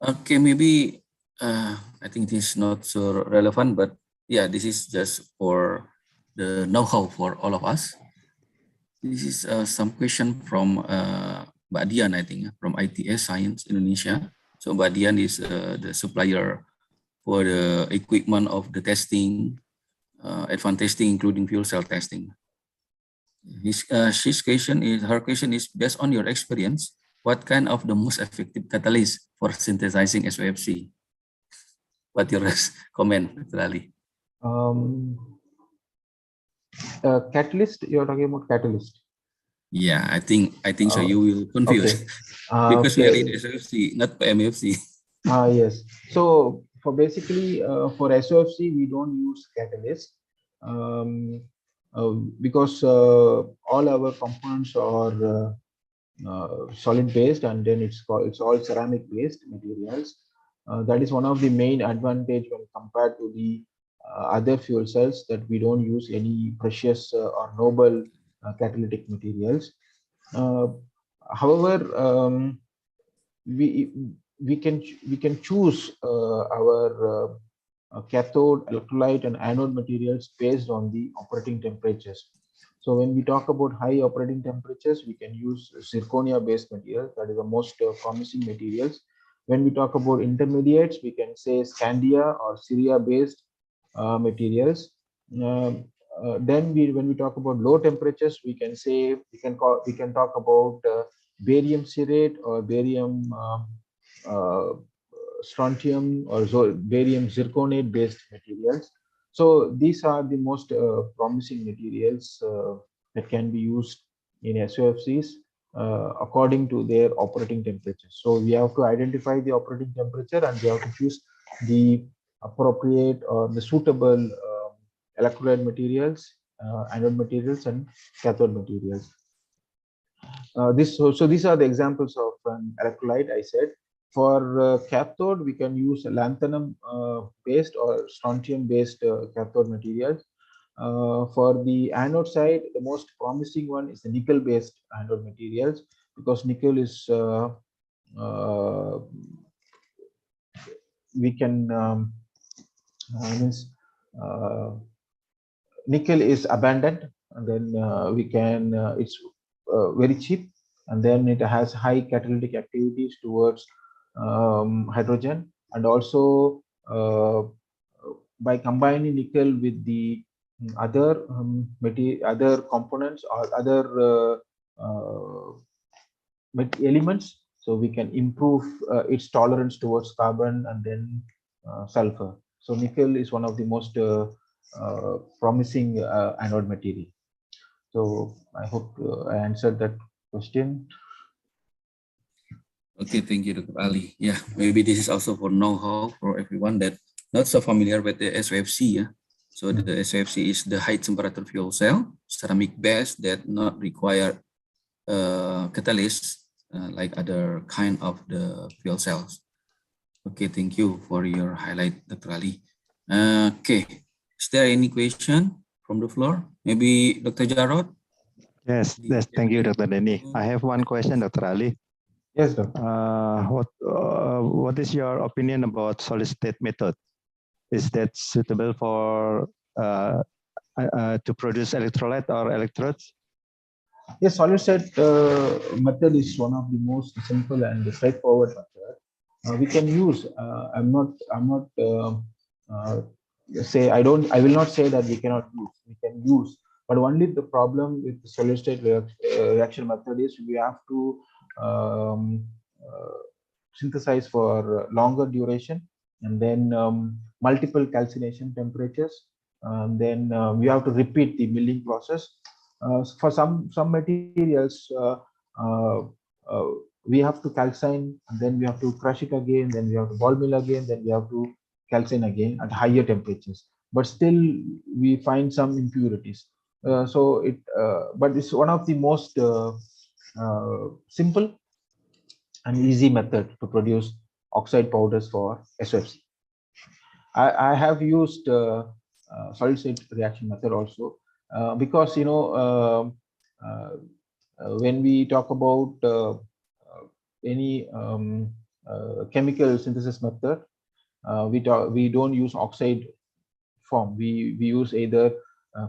[SPEAKER 2] Okay, maybe I think this is not so relevant, but yeah, this is just for the know-how for all of us. This is some question from Mbak Dian, I think, from ITS Science Indonesia. So Mbak Dian is the supplier for the equipment of the testing, advanced testing, including fuel cell testing. Her question is, based on your experience, what kind of the most effective catalyst for synthesizing SOFC? What your comment, Dr. Ali?
[SPEAKER 7] Catalyst, you're talking about catalyst?
[SPEAKER 2] Yeah, I think so. You will confuse because we are in SOFC, not MFC.
[SPEAKER 7] Yes. So for basically for SOFC, we don't use catalyst because all our components are solid based, and then it's all ceramic based materials. That is one of the main advantage when compared to the other fuel cells, that we don't use any precious or noble catalytic materials. However, we can choose our cathode, electrolyte, and anode materials based on the operating temperatures. So when we talk about high operating temperatures, we can use zirconia based materials. That is the most promising materials. When we talk about intermediates, we can say Scandia or Syria based materials. Then when we talk about low temperatures, we can talk about barium cerate or barium strontium or barium zirconate based materials. So these are the most promising materials that can be used in SOFCs according to their operating temperature. So we have to identify the operating temperature, and we have to choose the appropriate or the suitable electrolyte materials, anode materials, and cathode materials. So these are the examples of an electrolyte. I said for cathode, we can use lanthanum based or strontium based cathode materials. For the anode side, the most promising one is the nickel based anode materials, because nickel is nickel is abundant, and then it's very cheap, and then it has high catalytic activities towards hydrogen, and also by combining nickel with the other other components or other elements, so we can improve its tolerance towards carbon and then sulfur. So nickel is one of the most promising anode material. So I hope I answered that question.
[SPEAKER 2] Okay, thank you, Dr. Ali. Yeah, maybe this is also for know-how for everyone that not so familiar with the SOFC. Yeah? So the SOFC is the high temperature fuel cell, ceramic based, that not require catalyst like other kind of the fuel cells. Okay, thank you for your highlight, Dr. Ali. Okay, is there any question from the floor? Maybe Dr. Jarod?
[SPEAKER 1] Yes, thank you, Dr. Denny. I have one question, Dr. Ali.
[SPEAKER 7] Yes, Doctor.
[SPEAKER 1] What is your opinion about solid state method? Is that suitable for to produce electrolyte or electrodes?
[SPEAKER 7] Yes, solid state method is one of the most simple and straightforward method. We can use. I'm not I will not say that we cannot use. We can use, but only the problem with the solid state reaction method is we have to synthesize for longer duration, and then multiple calcination temperatures. Then we have to repeat the milling process. For some materials, we have to calcine, and then we have to crush it again, then we have to ball mill again, then we have to calcine again at higher temperatures. But still, we find some impurities. But it's one of the most simple and easy method to produce oxide powders for SOFC. I have used solid state reaction method also because when we talk about any chemical synthesis method, we don't use oxide form. We use either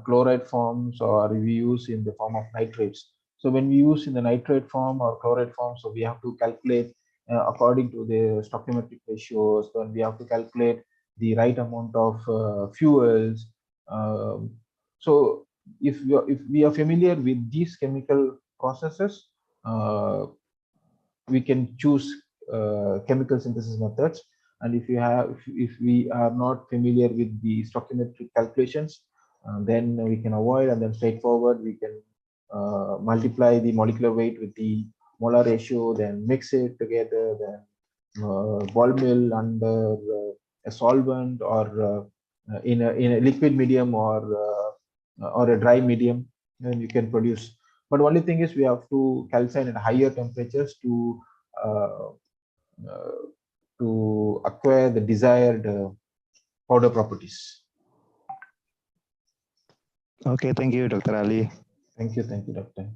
[SPEAKER 7] chloride forms, or we use in the form of nitrates. So when we use in the nitrate form or chloride form, so we have to calculate according to the stoichiometric ratios. Then we have to calculate the right amount of fuels. So if we are familiar with these chemical processes, we can choose chemical synthesis methods. And if we are not familiar with the stoichiometric calculations, then we can avoid, and then straightforward we can multiply the molecular weight with the molar ratio, then mix it together, then ball mill under a solvent, or in a liquid medium, or a dry medium, and you can produce. But only thing is we have to calcine at higher temperatures to acquire the desired powder properties.
[SPEAKER 1] Okay, thank you, Dr. Ali.
[SPEAKER 7] Thank you, Doctor.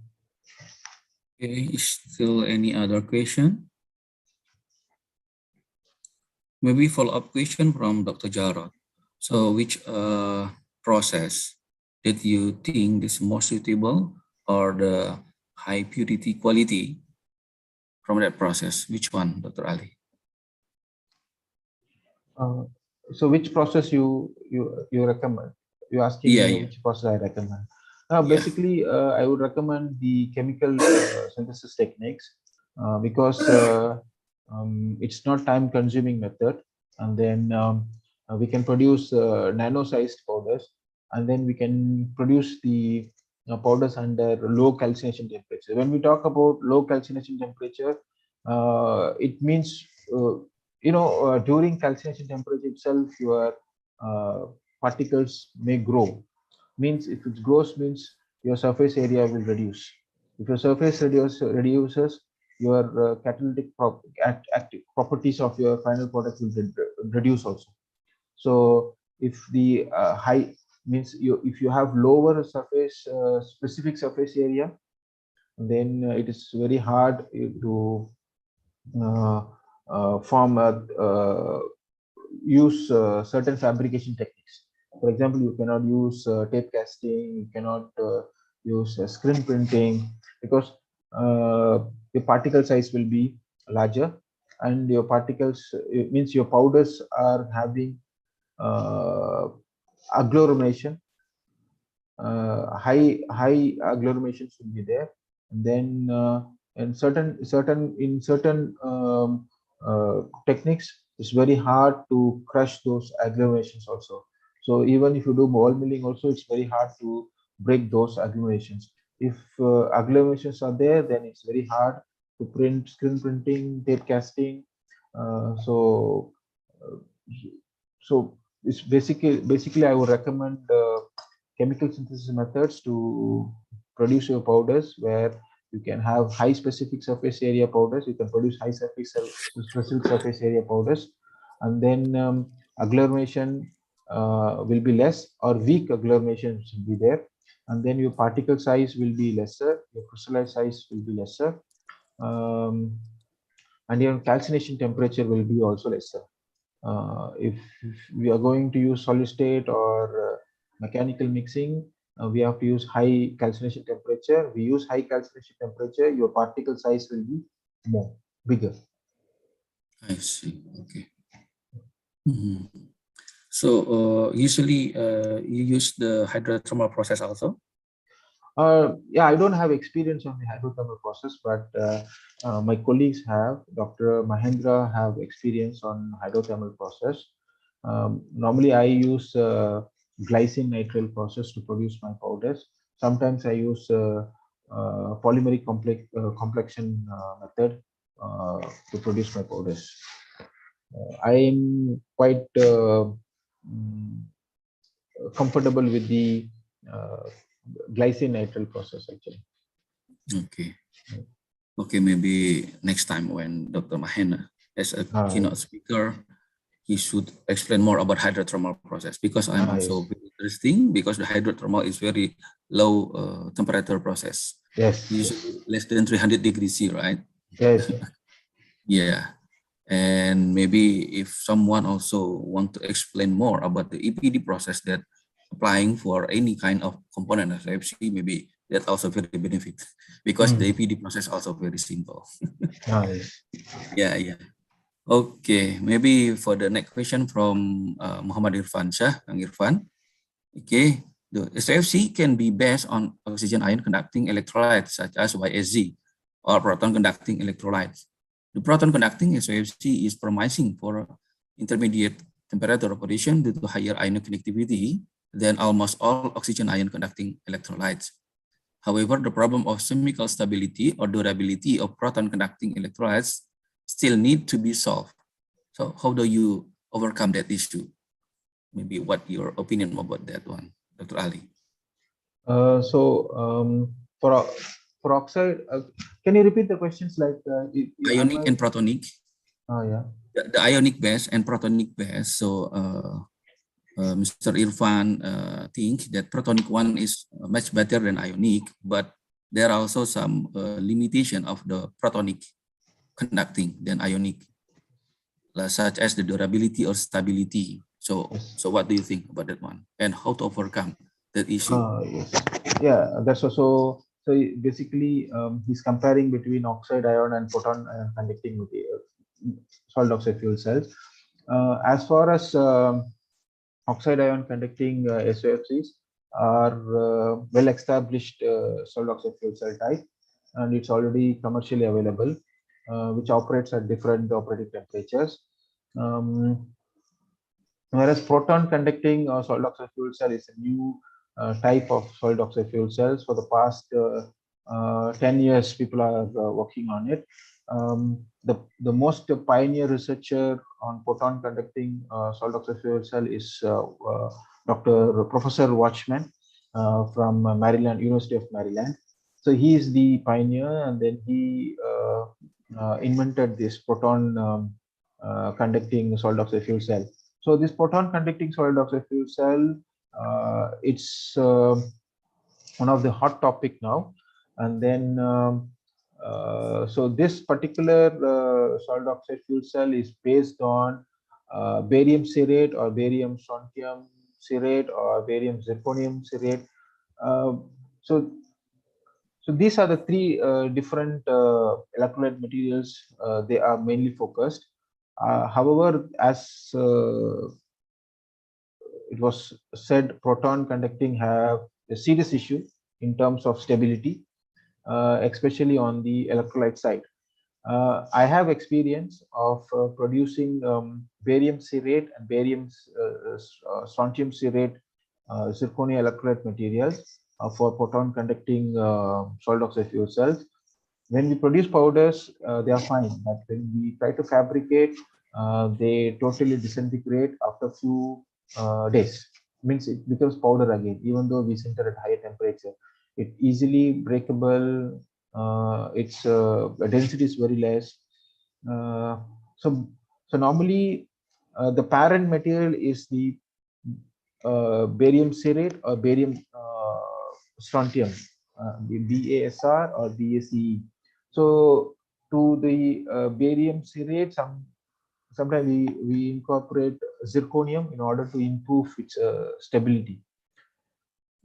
[SPEAKER 2] Okay, is still any other question? Maybe follow-up question from Dr. Jarod. So which process that you think is more suitable, or the high purity quality from that process? Which one, Dr. Ali?
[SPEAKER 7] So which process you recommend? You're asking me which process I recommend. Basically, I would recommend the chemical synthesis techniques because it's not time-consuming method, and then we can produce nano-sized powders, and then we can produce the powders under low calcination temperature. When we talk about low calcination temperature, it means during calcination temperature itself, your particles may grow. Means if it grows, means your surface area will reduce. If your surface reduces, your catalytic active properties of your final product will reduce also. So if the high means if you have lower surface specific surface area, then it is very hard to use certain fabrication techniques. For example, you cannot use tape casting, you cannot use screen printing, because the particle size will be larger, and your particles, it means your powders are having agglomeration, high agglomeration should be there. And then in certain techniques, it's very hard to crush those agglomerations also. So even if you do ball milling also, it's very hard to break those agglomerations. If agglomerations are there, then it's very hard to print, screen printing, tape casting. So it's basically I would recommend chemical synthesis methods to produce your powders, where you can have high specific surface area powders. You can produce high specific surface area powders, and then agglomeration will be less, or weak agglomeration should be there, and then your particle size will be lesser, your crystallized size will be lesser, and your calcination temperature will be also lesser. If we are going to use solid state or mechanical mixing, we have to use high calcination temperature. We use high calcination temperature, your particle size will be bigger.
[SPEAKER 2] I see. Okay. So usually you use the hydrothermal process also?
[SPEAKER 7] Yeah, I don't have experience on the hydrothermal process, but my colleagues have. Dr. Mahendra have experience on hydrothermal process. Normally, I use glycine nitrile process to produce my powders. Sometimes I use polymeric complexion method to produce my powders. I am quite comfortable with the glycine nitrile process actually.
[SPEAKER 2] Okay. Okay, maybe next time when Dr. Mahendra as a keynote speaker, he should explain more about hydrothermal process, because I'm also very interesting, because the hydrothermal is very low temperature process.
[SPEAKER 7] Yes.
[SPEAKER 2] Usually less than 300 degrees C, right?
[SPEAKER 7] Yes.
[SPEAKER 2] Yeah. And maybe if someone also want to explain more about the EPD process that applying for any kind of component of SOFC, maybe that also very benefit, because the EPD process also very simple. Yeah. Okay, maybe for the next question from Muhammad Irfan Shah, Irfan. Okay, the SOFC can be based on oxygen ion conducting electrolytes such as YSZ or proton conducting electrolytes. The proton conducting SOFC is promising for intermediate temperature operation due to higher ionic conductivity than almost all oxygen ion conducting electrolytes. However, the problem of chemical stability or durability of proton conducting electrolytes still need to be solved. So how do you overcome that issue? Maybe what your opinion about that one, Dr. Ali?
[SPEAKER 7] For oxide, can you repeat the questions like
[SPEAKER 2] ionic and protonic?
[SPEAKER 7] Oh yeah.
[SPEAKER 2] The ionic base and protonic base. So Mr. Irfan think that protonic one is much better than ionic, but there are also some limitation of the protonic conducting than ionic, such as the durability or stability. So what do you think about that one, and how to overcome that issue?
[SPEAKER 7] Yes. Yeah, that's also. So basically, he's comparing between oxide ion and proton ion conducting material, solid oxide fuel cells. As far as oxide ion conducting SOFCs are well-established solid oxide fuel cell type, and it's already commercially available, which operates at different operating temperatures. Whereas proton conducting solid oxide fuel cell is a new type of solid oxide fuel cells. For the past 10 years, people are working on it. The most pioneer researcher on proton conducting solid oxide fuel cell is Professor Watchman from Maryland, University of Maryland. So he is the pioneer, and then he invented this proton conducting solid oxide fuel cell. So this proton conducting solid oxide fuel cell, it's one of the hot topic now. And then so this particular solid oxide fuel cell is based on barium cerate or barium strontium cerate or barium zirconium cerate. So these are the three different electrolyte materials. They are mainly focused. However, as it was said, proton conducting have a serious issue in terms of stability, especially on the electrolyte side. I have experience of producing barium cerate and barium strontium cerate zirconia electrolyte materials for proton conducting solid oxide fuel cells. When we produce powders, they are fine, but when we try to fabricate, they totally disintegrate after a few days. Means it becomes powder again, even though we sinter at higher temperature. It easily breakable. Its density is very less. So normally the parent material is the barium cerate or barium strontium, the BASR or BACE. So to the barium cerate, sometimes we incorporate zirconium in order to improve its stability.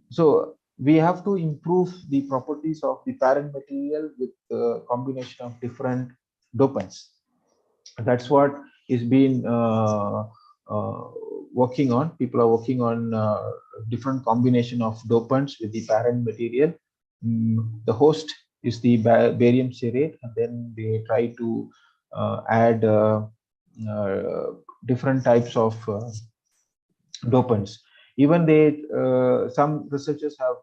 [SPEAKER 7] So we have to improve the properties of the parent material with a combination of different dopants. That's what is being working on. People are working on different combination of dopants with the parent material. The host is the barium cerate, and then they try to add different types of dopants. Even some researchers have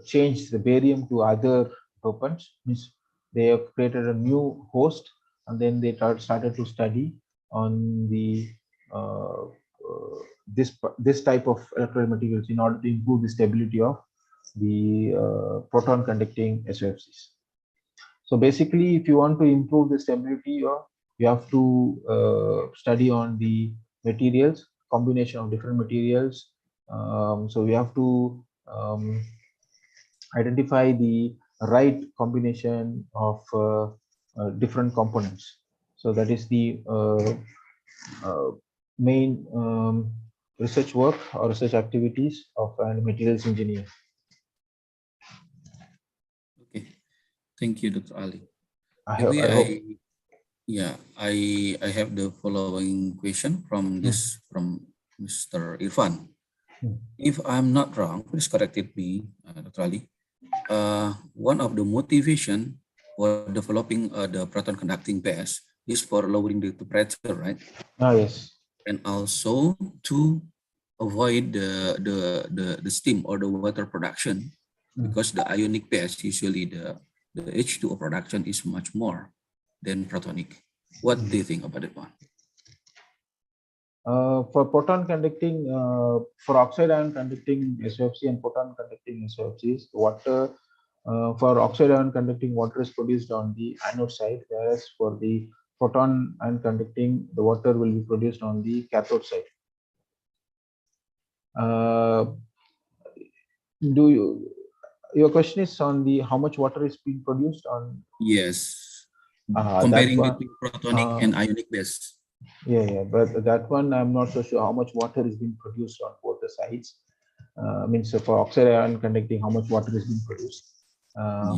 [SPEAKER 7] changed the barium to other dopants. Means they have created a new host, and then they started to study on the this type of electrolyte materials in order to improve the stability of the proton conducting SOFCs. So basically, if you want to improve the stability, you have to study on the materials, combination of different materials. So we have to identify the right combination of different components. So that is the main research work or research activities of a materials engineer.
[SPEAKER 2] Okay, thank you, Dr. Ali.
[SPEAKER 7] I hope.
[SPEAKER 2] I have the following question from Mr. Irfan. If I'm not wrong, please correct me, Dr. Ali. One of the motivation for developing the proton conducting pass is for lowering the temperature, right?
[SPEAKER 7] Yes.
[SPEAKER 2] And also to avoid the steam or the water production, because the ionic pass usually the H2O production is much more than protonic. What do you think about that one?
[SPEAKER 7] For proton conducting, for oxide ion conducting SOFC and proton conducting SOFCs, water for oxide ion conducting water is produced on the anode side, whereas for the proton ion conducting, the water will be produced on the cathode side. Your question is on the how much water is being produced on?
[SPEAKER 2] Yes. Comparing between protonic and ionic base.
[SPEAKER 7] Yeah, but that one I'm not so sure how much water is being produced on both the sides. Means for oxide ion conducting, how much water is being produced.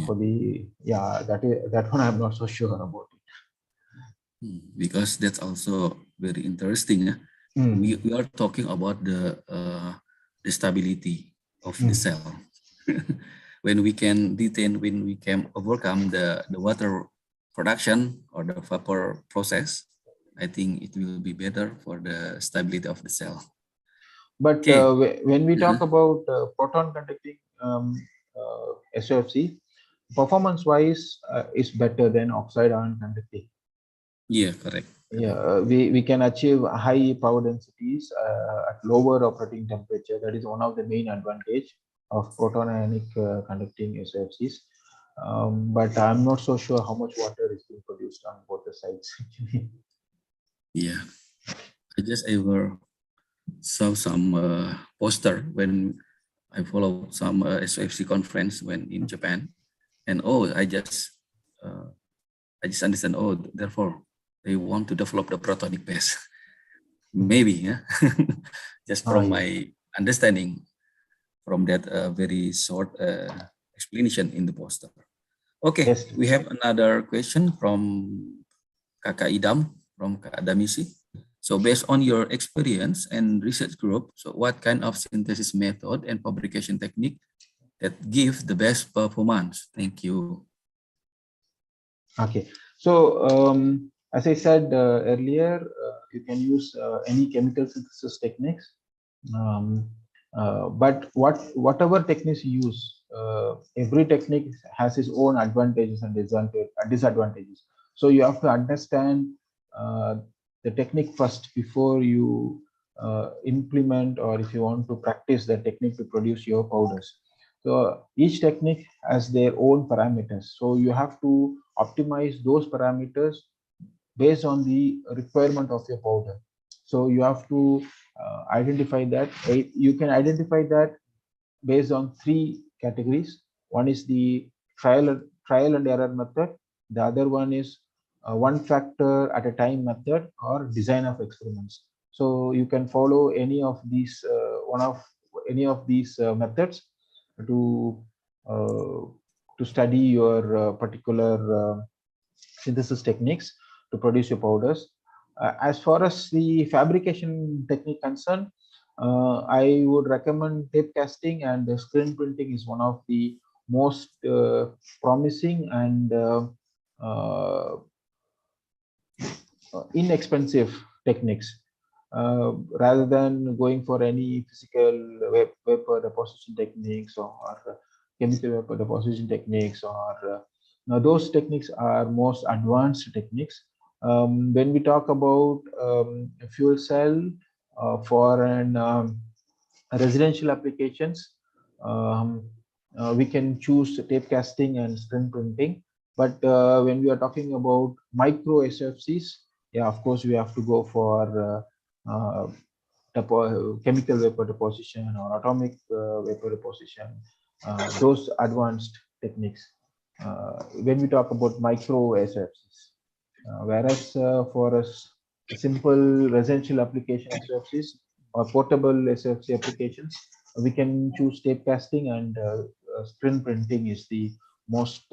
[SPEAKER 7] For the that one I'm not so sure about it.
[SPEAKER 2] Because that's also very interesting. We are talking about the stability of the cell. When we can overcome the water production or the vapor process, I think it will be better for the stability of the cell.
[SPEAKER 7] But when we talk about proton conducting SOFC, performance wise is better than oxide ion conducting.
[SPEAKER 2] Yeah, correct.
[SPEAKER 7] Yeah, we can achieve high power densities at lower operating temperature. That is one of the main advantage of proton ionic conducting SOFCs. But I'm not so sure how much water is being produced on both the sides.
[SPEAKER 2] Yeah, I just ever saw some poster when I followed some SOFC conference when in Japan, and I just understand. Therefore they want to develop the protonic base. Maybe, yeah. Just from my understanding from that very short explanation in the poster. Okay, yes. We have another question from Kakak Idam from Kak Damisi. So based on your experience and research group, so what kind of synthesis method and fabrication technique that give the best performance? Thank you.
[SPEAKER 7] Okay, so as I said earlier, you can use any chemical synthesis techniques, but whatever techniques you use, every technique has its own advantages and disadvantages. So you have to understand the technique first before you implement, or if you want to practice the technique to produce your powders. So each technique has their own parameters. So you have to optimize those parameters based on the requirement of your powder. So you have to identify that. You can identify that based on 3 categories. One is the trial and error method. The other one is one factor at a time method or design of experiments. So you can follow any of these methods to study your particular synthesis techniques to produce your powders. As far as the fabrication technique concerned, I would recommend tape casting, and screen printing is one of the most promising and inexpensive techniques. Rather than going for any physical vapor deposition techniques or chemical vapor deposition techniques, or now those techniques are most advanced techniques. When we talk about a fuel cell for an residential applications, we can choose tape casting and screen printing. But when we are talking about micro SFCs, yeah, of course we have to go for chemical vapor deposition or atomic vapor deposition, those advanced techniques when we talk about micro SFCs. Whereas for a simple residential application SFCs or portable SFC applications, we can choose tape casting, and screen printing is the most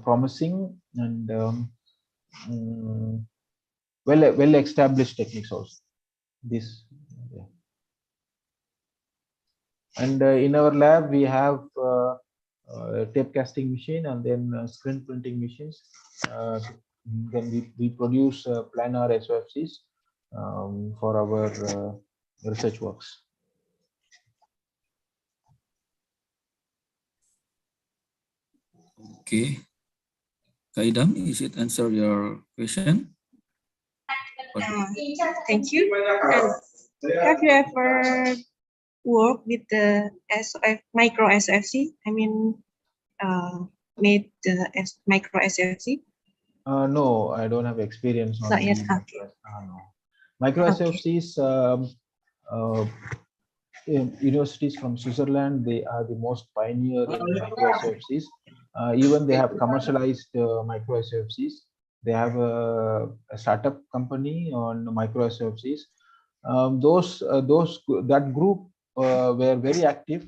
[SPEAKER 7] promising and well established techniques also. This, yeah. And in our lab we have tape casting machine and then screen printing machines. Then we produce planar SOFCs for our research works.
[SPEAKER 2] Okay, Kaidam, is it answer your question?
[SPEAKER 3] Thank you. Have you ever worked with the micro SFC? I mean, made the micro SFC?
[SPEAKER 7] No, I don't have experience on.
[SPEAKER 3] Not yet. Okay.
[SPEAKER 7] No. Micro SFCs, universities from Switzerland, they are the most pioneer in micro SFCs. Even they have commercialized micro SFCs. They have a startup company on micro SFCs. That group were very active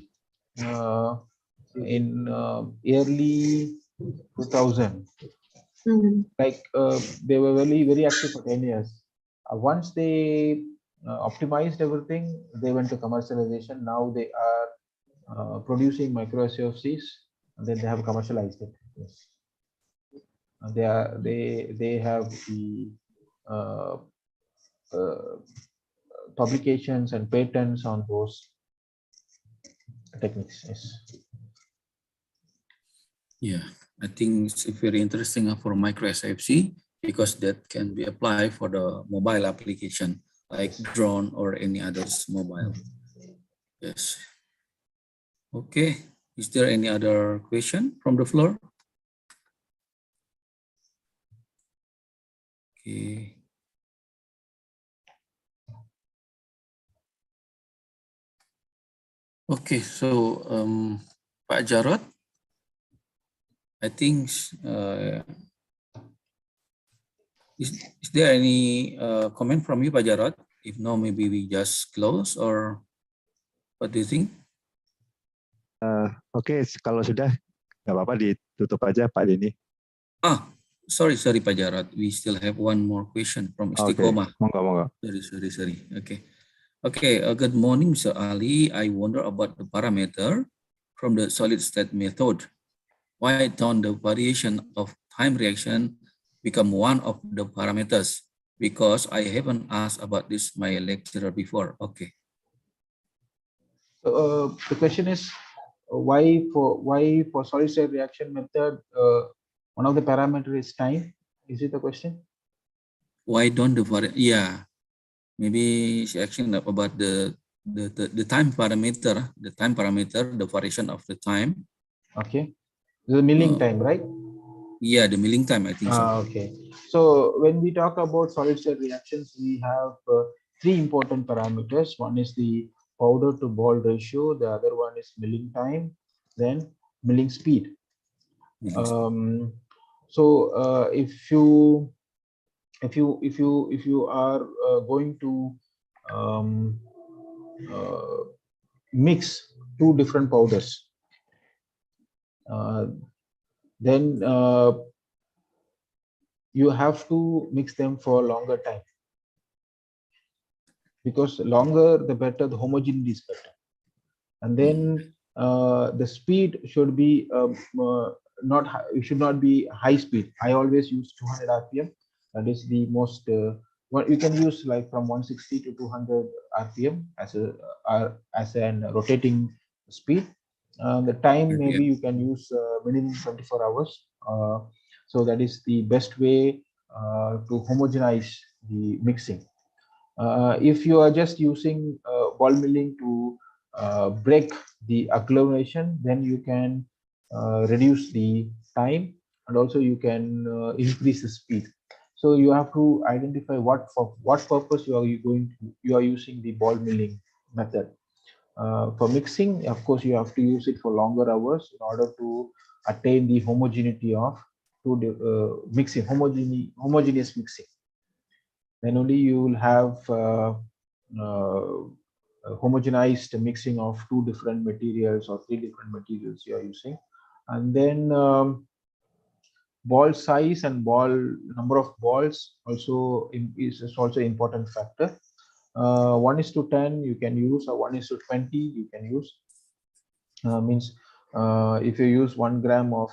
[SPEAKER 7] in early 2000. Like they were very active for 10 years. Once they optimized everything, they went to commercialization. Now they are producing micro SFCs, and then they have commercialized it. Yes. They have the publications and patents on those techniques. Yes.
[SPEAKER 2] Yeah, I think it's very interesting for micro SFC because that can be applied for the mobile application like drone or any others mobile. Yes. Okay. Is there any other question from the floor? Okay. Okay, so Pak Jarod, I think is there any comment from you, Pak Jarod? If no, maybe we just close, or what do you think?
[SPEAKER 1] Oke, kalau sudah nggak apa-apa ditutup aja, Pak Denny.
[SPEAKER 2] Sorry, Pak Jarod. We still have one more question from Istiqomah.
[SPEAKER 1] Okay. Monggo.
[SPEAKER 2] Sorry. Okay. Good morning, Mr. Ali. I wonder about the parameter from the solid state method. Why don't the variation of time reaction become one of the parameters? Because I haven't asked about this my lecturer before. Okay.
[SPEAKER 7] So, the question is why for solid state reaction method one of the parameter is time? Is it the question?
[SPEAKER 2] Why don't the maybe she asking about the time parameter, the variation of the time.
[SPEAKER 7] Okay, the milling time, right?
[SPEAKER 2] Yeah, the milling time, I think so.
[SPEAKER 7] Okay. So when we talk about solid state reactions, we have three important parameters. One is the powder to ball ratio. The other one is milling time, then milling speed. If you are going to mix two different powders, then you have to mix them for a longer time, because longer the better, the homogeneity is better. And then the speed should be not high, it should not be high speed. I always use 200 rpm. That is the most well, you can use like from 160 to 200 rpm as a rotating speed. The time maybe you can use minimum 24 hours. So that is the best way to homogenize the mixing. If you are just using ball milling to break the agglomeration, then you can reduce the time, and also you can increase the speed. So you have to identify what purpose you are using the ball milling method. For mixing, of course, you have to use it for longer hours in order to attain the homogeneity of mixing, homogeneous mixing. Then only you will have homogenized mixing of two different materials or three different materials you are using. And then ball size and number of balls also is also important factor. 1:10 you can use, or 1:20 you can use. Means if you use 1 gram of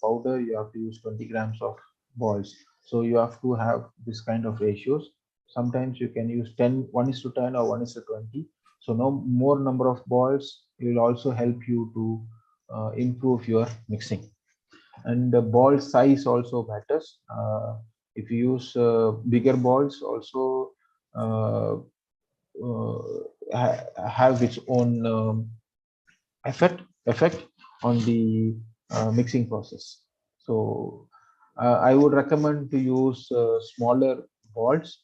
[SPEAKER 7] powder, you have to use 20 grams of balls. So you have to have this kind of ratios. Sometimes you can use 1:10 or 1:20. So no more number of balls will also help you to improve your mixing. And the ball size also matters. If you use bigger balls, also have its own effect on the mixing process. So I would recommend to use smaller balls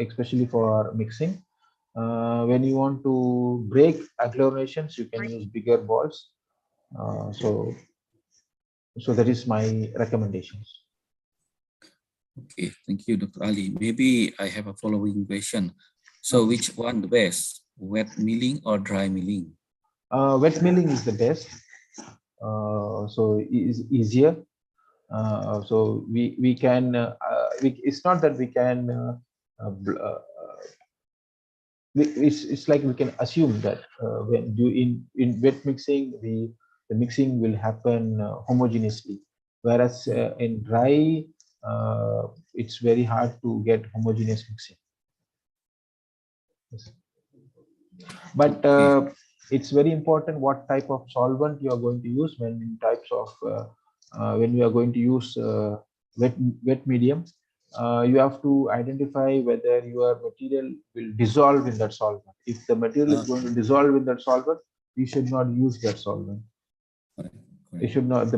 [SPEAKER 7] especially for mixing. When you want to break agglomerations, you can use bigger balls. So that is my recommendations.
[SPEAKER 2] Okay, thank you, Dr. Ali. Maybe I have a following question. So which one the best, wet milling or dry milling?
[SPEAKER 7] Wet milling is the best. So it is easier. So we can. It's not that we can. It's like we can assume that when do in wet mixing, the mixing will happen homogeneously, whereas in dry it's very hard to get homogeneous mixing. Yes. But it's very important what type of solvent you are going to use when you are going to use wet medium. You have to identify whether your material will dissolve in that solvent. If the material is going to dissolve in that solvent, you should not use that solvent. You should not.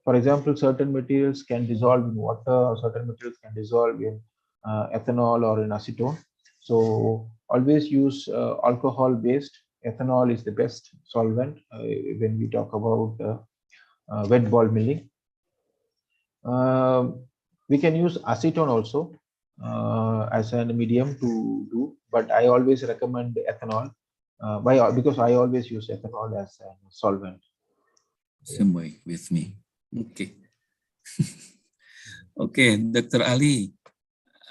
[SPEAKER 7] For example, certain materials can dissolve in water, or certain materials can dissolve in ethanol or in acetone. So always use alcohol-based. Ethanol is the best solvent when we talk about wet ball milling. We can use acetone also as a medium to do, but I always recommend ethanol because I always use ethanol as a solvent.
[SPEAKER 2] Same way with me. Okay. Okay, Dr. Ali.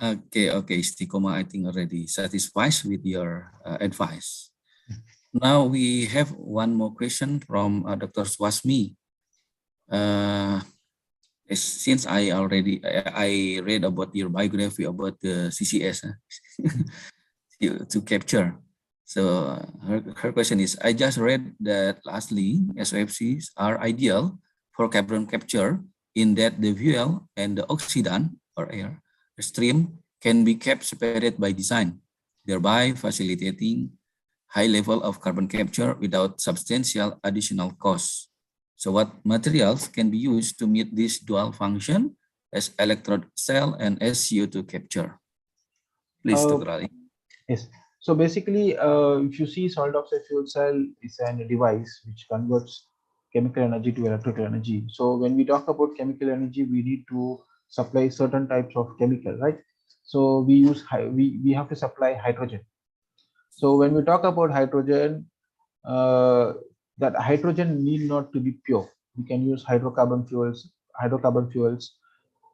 [SPEAKER 2] Okay, Istiqomah, I think already satisfied with your advice. Now we have one more question from Dr. Swasmi. Since I read about your biography about the CCS to capture. So her question is, I just read that lastly, SOFCs are ideal for carbon capture in that the fuel and the oxidant or air stream can be kept separated by design, thereby facilitating high level of carbon capture without substantial additional costs. So what materials can be used to meet this dual function as electrode cell and as CO2 capture? Please, Dr. Ali.
[SPEAKER 7] Yes. So basically, if you see solid oxide fuel cell is a device which converts chemical energy to electrical energy. So when we talk about chemical energy, we need to supply certain types of chemical, right? So we have to supply hydrogen. So when we talk about hydrogen, that hydrogen need not to be pure. We can use hydrocarbon fuels,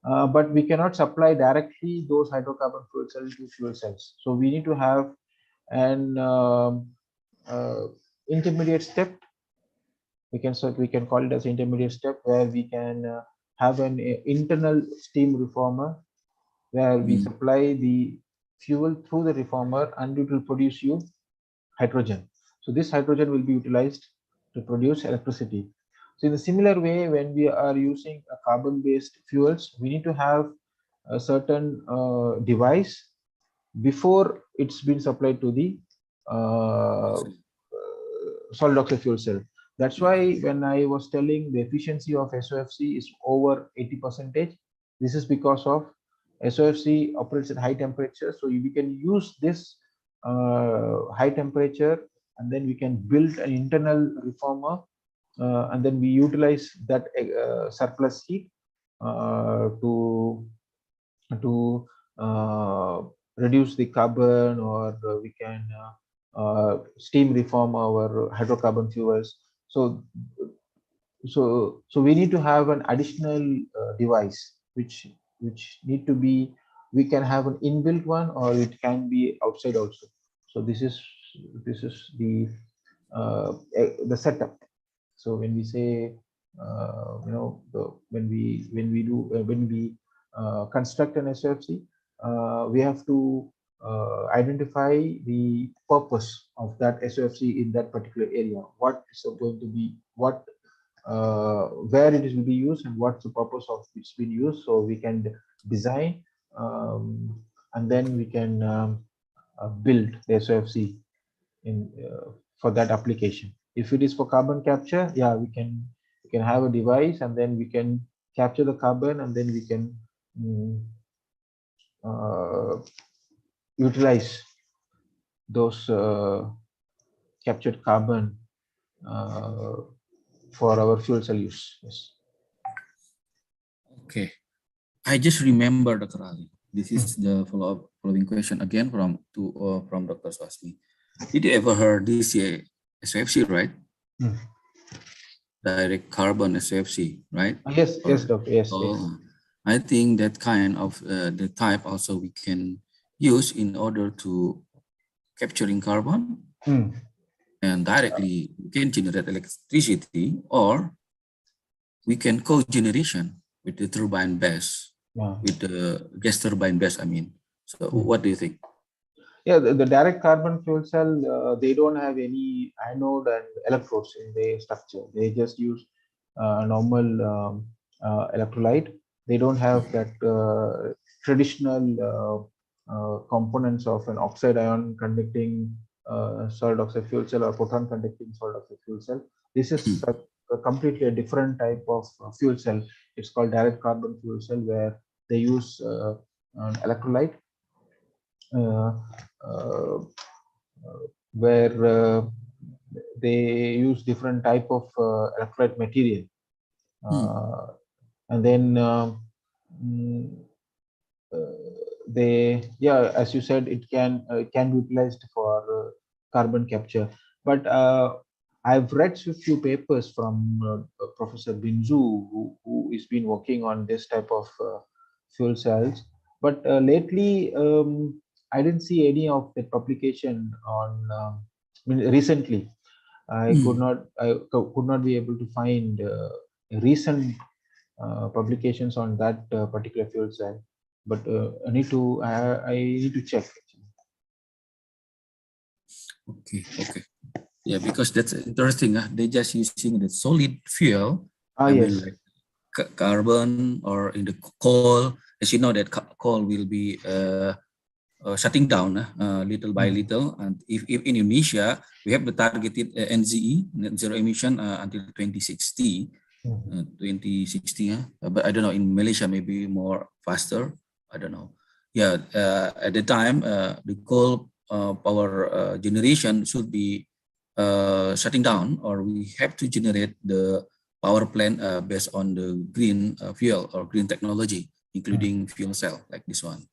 [SPEAKER 7] but we cannot supply directly those hydrocarbon fuel cells to fuel cells. So we need to have an intermediate step. We can call it as intermediate step, where we can have an internal steam reformer, where we supply the fuel through the reformer and it will produce you hydrogen. So this hydrogen will be utilized to produce electricity. So in a similar way, when we are using carbon-based fuels, we need to have a certain device before it's been supplied to the solid oxide fuel cell. That's why when I was telling the efficiency of SOFC is over 80%, this is because of SOFC operates at high temperature. So we can use this high temperature, and then we can build an internal reformer, and then we utilize that surplus heat to reduce the carbon, or we can steam reform our hydrocarbon fuels. So we need to have an additional device which need to be, we can have an inbuilt one, or it can be outside also. So this is the setup. So when we say when we construct an SOFC, we have to identify the purpose of that SOFC in that particular area. What is going to be, what where it is will be used, and what's the purpose of it's been used. So we can design, and then we can build the SOFC in for that application. If it is for carbon capture, yeah, we can have a device, and then we can capture the carbon, and then we can utilize those captured carbon for our fuel cell use. Yes.
[SPEAKER 2] Okay, I just remember, Dr. Ali. This is the following question again from Dr. Swasmi. Did you ever heard this SOFC, right? Direct carbon SOFC, right?
[SPEAKER 7] Yes, yes, Doctor. Yes,
[SPEAKER 2] so
[SPEAKER 7] yes.
[SPEAKER 2] I think that kind of the type also we can use in order to capturing carbon and directly we can generate electricity, or we can co-generation with the turbine base, with the gas turbine base, I mean. So what do you think?
[SPEAKER 7] Yeah, the direct carbon fuel cell, they don't have any anode and electrodes in their structure. They just use normal electrolyte. They don't have that traditional components of an oxide ion conducting solid oxide fuel cell or proton conducting solid oxide fuel cell. This is a completely a different type of fuel cell. It's called direct carbon fuel cell, where they use an electrolyte, where they use different type of electrolyte material, and then as you said, it can be utilized for carbon capture. But I've read a few papers from Professor Binzu, who has been working on this type of fuel cells. But lately, I didn't see any of the publication on. Recently, I could not be able to find recent publications on that particular fuel cell. But I need to check.
[SPEAKER 2] Okay. Yeah, because that's interesting. They just using the solid fuel.
[SPEAKER 7] Yes.
[SPEAKER 2] Mean, like carbon or in the coal. As you know, that coal will be shutting down little by little. And if in Indonesia, we have the targeted NZE, net zero emission, until 2060. 2060, but I don't know, in Malaysia, maybe more faster. I don't know. Yeah, at the time, the coal power generation should be shutting down, or we have to generate the power plant based on the green fuel or green technology, including fuel cell like this one.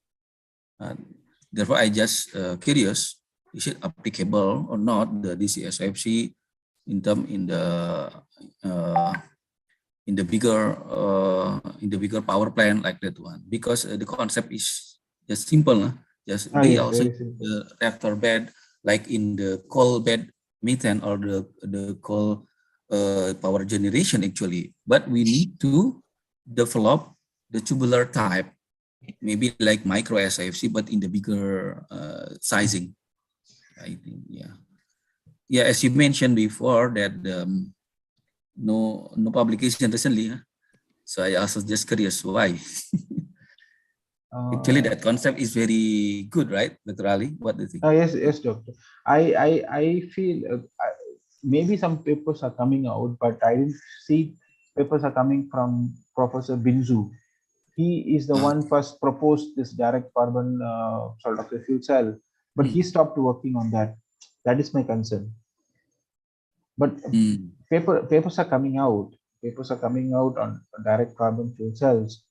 [SPEAKER 2] Therefore, I just curious, is it applicable or not, the DCSFC in the bigger power plant like that one, because the concept is just simple, just they also the reactor bed like in the coal bed methane or the coal power generation actually, but we need to develop the tubular type, maybe like micro SIFC, but in the bigger sizing. I think, yeah. As you mentioned before that no publication recently, so I also just curious why. Actually, that concept is very good, right, Dr. Ali? What do you think?
[SPEAKER 7] Yes, doctor. I feel maybe some papers are coming out, but I didn't see papers are coming from Professor Binzu. He is the one first proposed this direct carbon salt oxide fuel cell, but he stopped working on that. That is my concern. But papers are coming out. Papers are coming out on direct carbon fuel cells.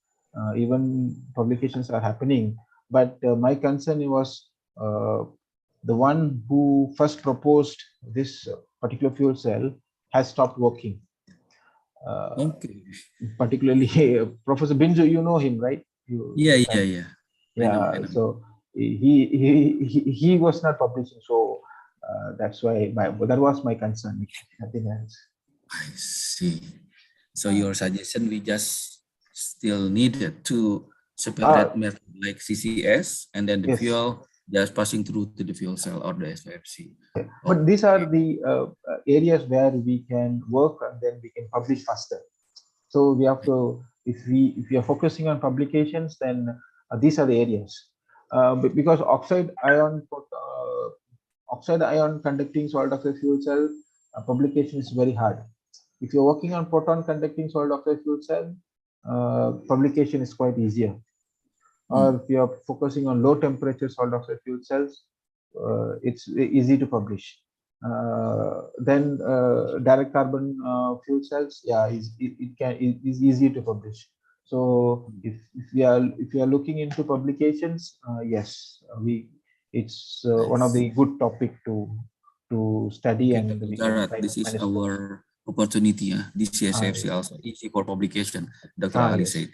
[SPEAKER 7] Even publications are happening. But my concern was the one who first proposed this particular fuel cell has stopped working. Particularly Professor Binzu, you know him, right?
[SPEAKER 2] Yeah.
[SPEAKER 7] I know. So he was not publishing. So that's why that was my concern. Nothing else.
[SPEAKER 2] I see. So your suggestion, we just still needed to separate method like CCS, and then the fuel just passing through to the fuel cell or the SOFC.
[SPEAKER 7] But these are the areas where we can work, and then we can publish faster. So we have to, if we are focusing on publications, then these are the areas. Because oxide ion conducting salt oxide fuel cell publication is very hard. If you're working on proton conducting salt oxide fuel cell, publication is quite easier. Or if you're focusing on low temperature salt oxide fuel cells, it's easy to publish. Then direct carbon fuel cells, it is easy to publish. So if we are looking into publications, yes, it's one of the good topic to study. And
[SPEAKER 2] this is our opportunity. This CSFC also easy for publication. Dr. Ali said.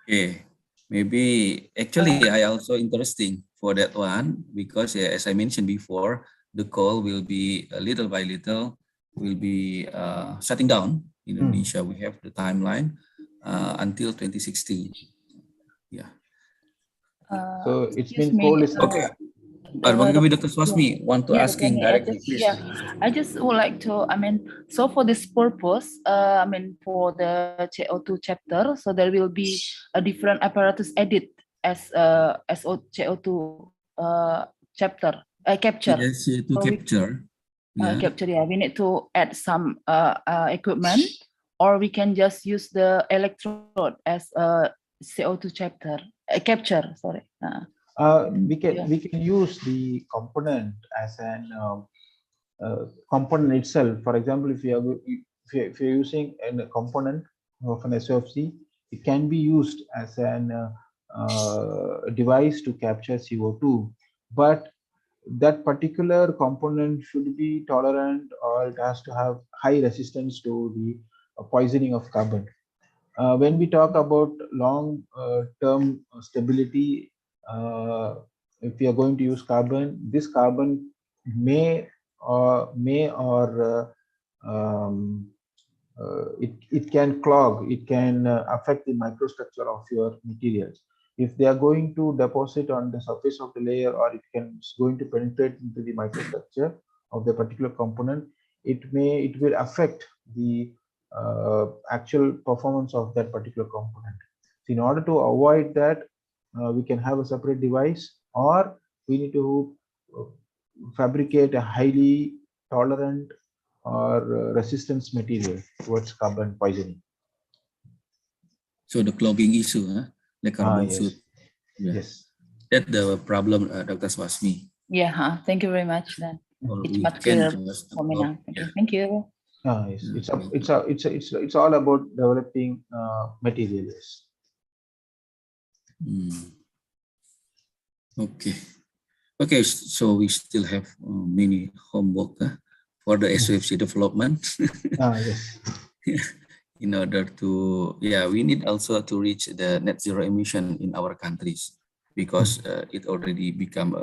[SPEAKER 2] Okay, maybe actually I also interesting for that one, because as I mentioned before, the coal will be little by little will be shutting down in Indonesia. We have the timeline until 2060. Yeah.
[SPEAKER 7] So it's been coal is
[SPEAKER 2] okay. Maybe Dr. Swasmi want to asking directly, please.
[SPEAKER 4] I just would like to, so for this purpose, for the CO2 chapter, so there will be a different apparatus added as CO2 chapter, capture.
[SPEAKER 2] Yes, CO2 capture.
[SPEAKER 4] Capture, we need to add some equipment, or we can just use the electrode as a CO2 capture, sorry.
[SPEAKER 7] We can use the component as an component itself. For example, if you're using a component of an SOFC, it can be used as an device to capture CO2, but that particular component should be tolerant, or it has to have high resistance to the poisoning of carbon. When we talk about long-term stability, if we are going to use carbon, this carbon may it can clog, it can affect the microstructure of your materials. If they are going to deposit on the surface of the layer, or it's going to penetrate into the microstructure of the particular component, it will affect the actual performance of that particular component. So in order to avoid that, we can have a separate device, or we need to fabricate a highly tolerant or resistance material towards carbon poisoning.
[SPEAKER 2] So the clogging issue, huh? The carbon
[SPEAKER 7] Yes.
[SPEAKER 2] soot. Yeah.
[SPEAKER 7] Yes.
[SPEAKER 2] That's the problem, Dr. Swasmi.
[SPEAKER 4] Yeah, thank you very much. Then
[SPEAKER 2] Or
[SPEAKER 4] it's
[SPEAKER 2] we
[SPEAKER 4] much
[SPEAKER 2] can
[SPEAKER 4] clearer
[SPEAKER 2] just
[SPEAKER 4] for me now.
[SPEAKER 2] yeah.
[SPEAKER 4] Thank you.
[SPEAKER 7] Yes. It's all about developing materials.
[SPEAKER 2] Okay. Okay, so we still have many homework for the SOFC development.
[SPEAKER 7] Yes.
[SPEAKER 2] In order to, we need also to reach the net zero emission in our countries, because it already become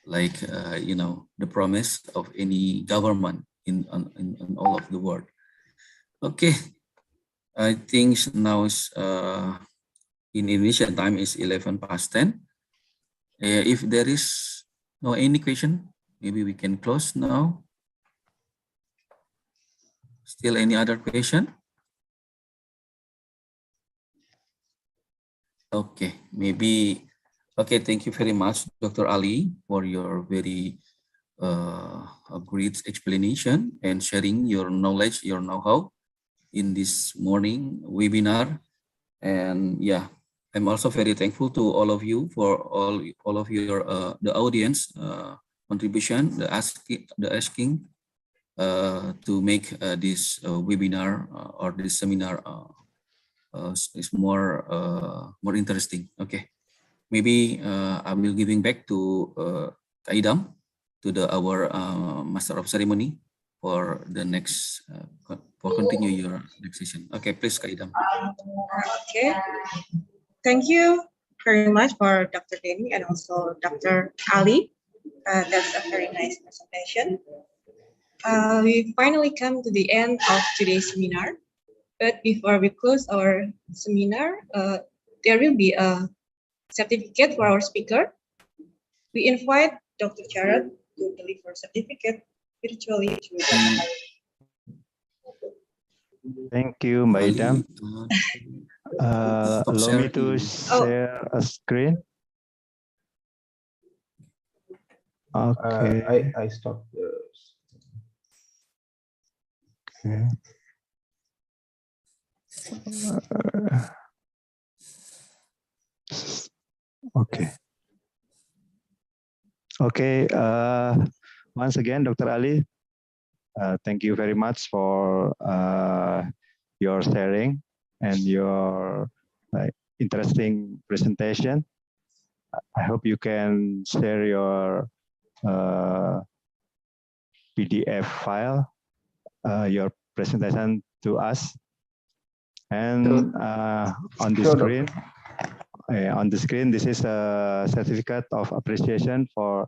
[SPEAKER 2] the promise of any government in all of the world. Okay, I think now is in Indonesian time is 11:10. If there is no any question, maybe we can close now. Still any other question? Okay, maybe. Okay, thank you very much, Dr. Ali, for your very great explanation and sharing your knowledge, your know-how in this morning webinar. And I'm also very thankful to all of you for all of your the audience contribution, the asking to make this webinar or this seminar is more interesting. Okay, maybe I will giving back to Kak Idam, to our Master of Ceremony for the next for continue your next session. Okay, please, Kak Idam.
[SPEAKER 3] Okay, thank you very much for Dr. Denny and also Dr. Ali. That's a very nice presentation. We finally come to the end of today's seminar. But before we close our seminar, there will be a certificate for our speaker. We invite Dr. Jarod to deliver certificate virtually to Dr.
[SPEAKER 1] Thank you, Mbak Idam. Allow me to share a screen. Okay.
[SPEAKER 7] I stopped.
[SPEAKER 1] Okay. Okay. Once again, Dr. Ali, thank you very much for your sharing and your interesting presentation. I hope you can share your PDF file, your presentation to us. And on the screen, this is a certificate of appreciation for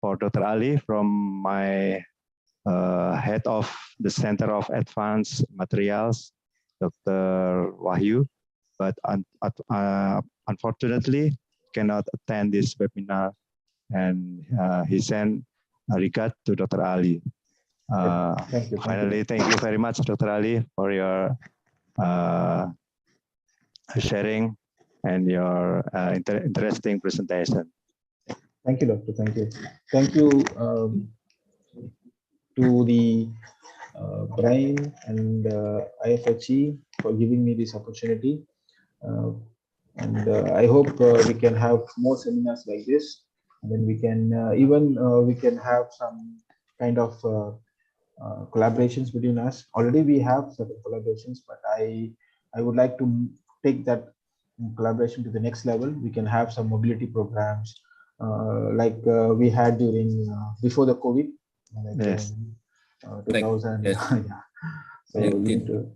[SPEAKER 1] Dr. Ali from my head of the Center of Advanced Materials, Dr. Wahyu, but unfortunately cannot attend this webinar, and he sent a regard to Dr. Ali.
[SPEAKER 7] Thank you.
[SPEAKER 1] Finally, thank you very much, Dr. Ali, for your sharing and your interesting presentation.
[SPEAKER 7] Thank you, Doctor. Thank you. Thank you to the BRAIN and IFHE for giving me this opportunity. And I hope we can have more seminars like this. And then we can we can have some kind of collaborations between us. Already we have certain collaborations, but I would like to take that collaboration to the next level. We can have some mobility programs like we had during before the COVID, like 2000.
[SPEAKER 2] Yes.
[SPEAKER 7] So we need to,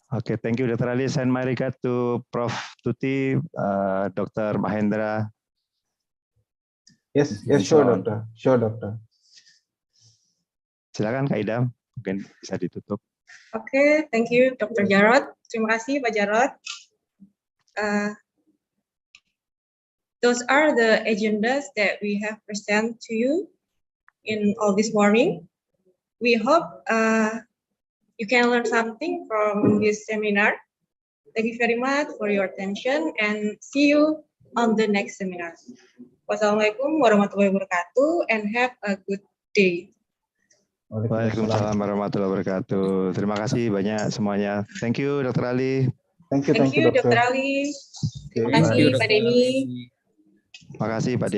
[SPEAKER 1] Okay, thank you, Dr. Ali. Send my regard to Prof. Tuti, Dr. Mahendra.
[SPEAKER 7] Yes, sure, Doctor. Sure, Doctor.
[SPEAKER 1] Silakan, Kak Idam. Mungkin bisa ditutup.
[SPEAKER 3] Okay, thank you, Dr. Jarod. Terima kasih, Pak Jarod. Those are the agendas that we have presented to you in all this morning. We hope you can learn something from this seminar. Thank you very much for your attention and see you on the next seminar. Wassalamualaikum warahmatullahi wabarakatuh and have a good day.
[SPEAKER 1] Waalaikumsalam warahmatullahi wabarakatuh. Terima kasih banyak semuanya. Thank you, Dr. Ali.
[SPEAKER 3] Thank you, Dr. Ali. Terima kasih, Pak Denny.
[SPEAKER 1] Terima kasih, Pak Denny.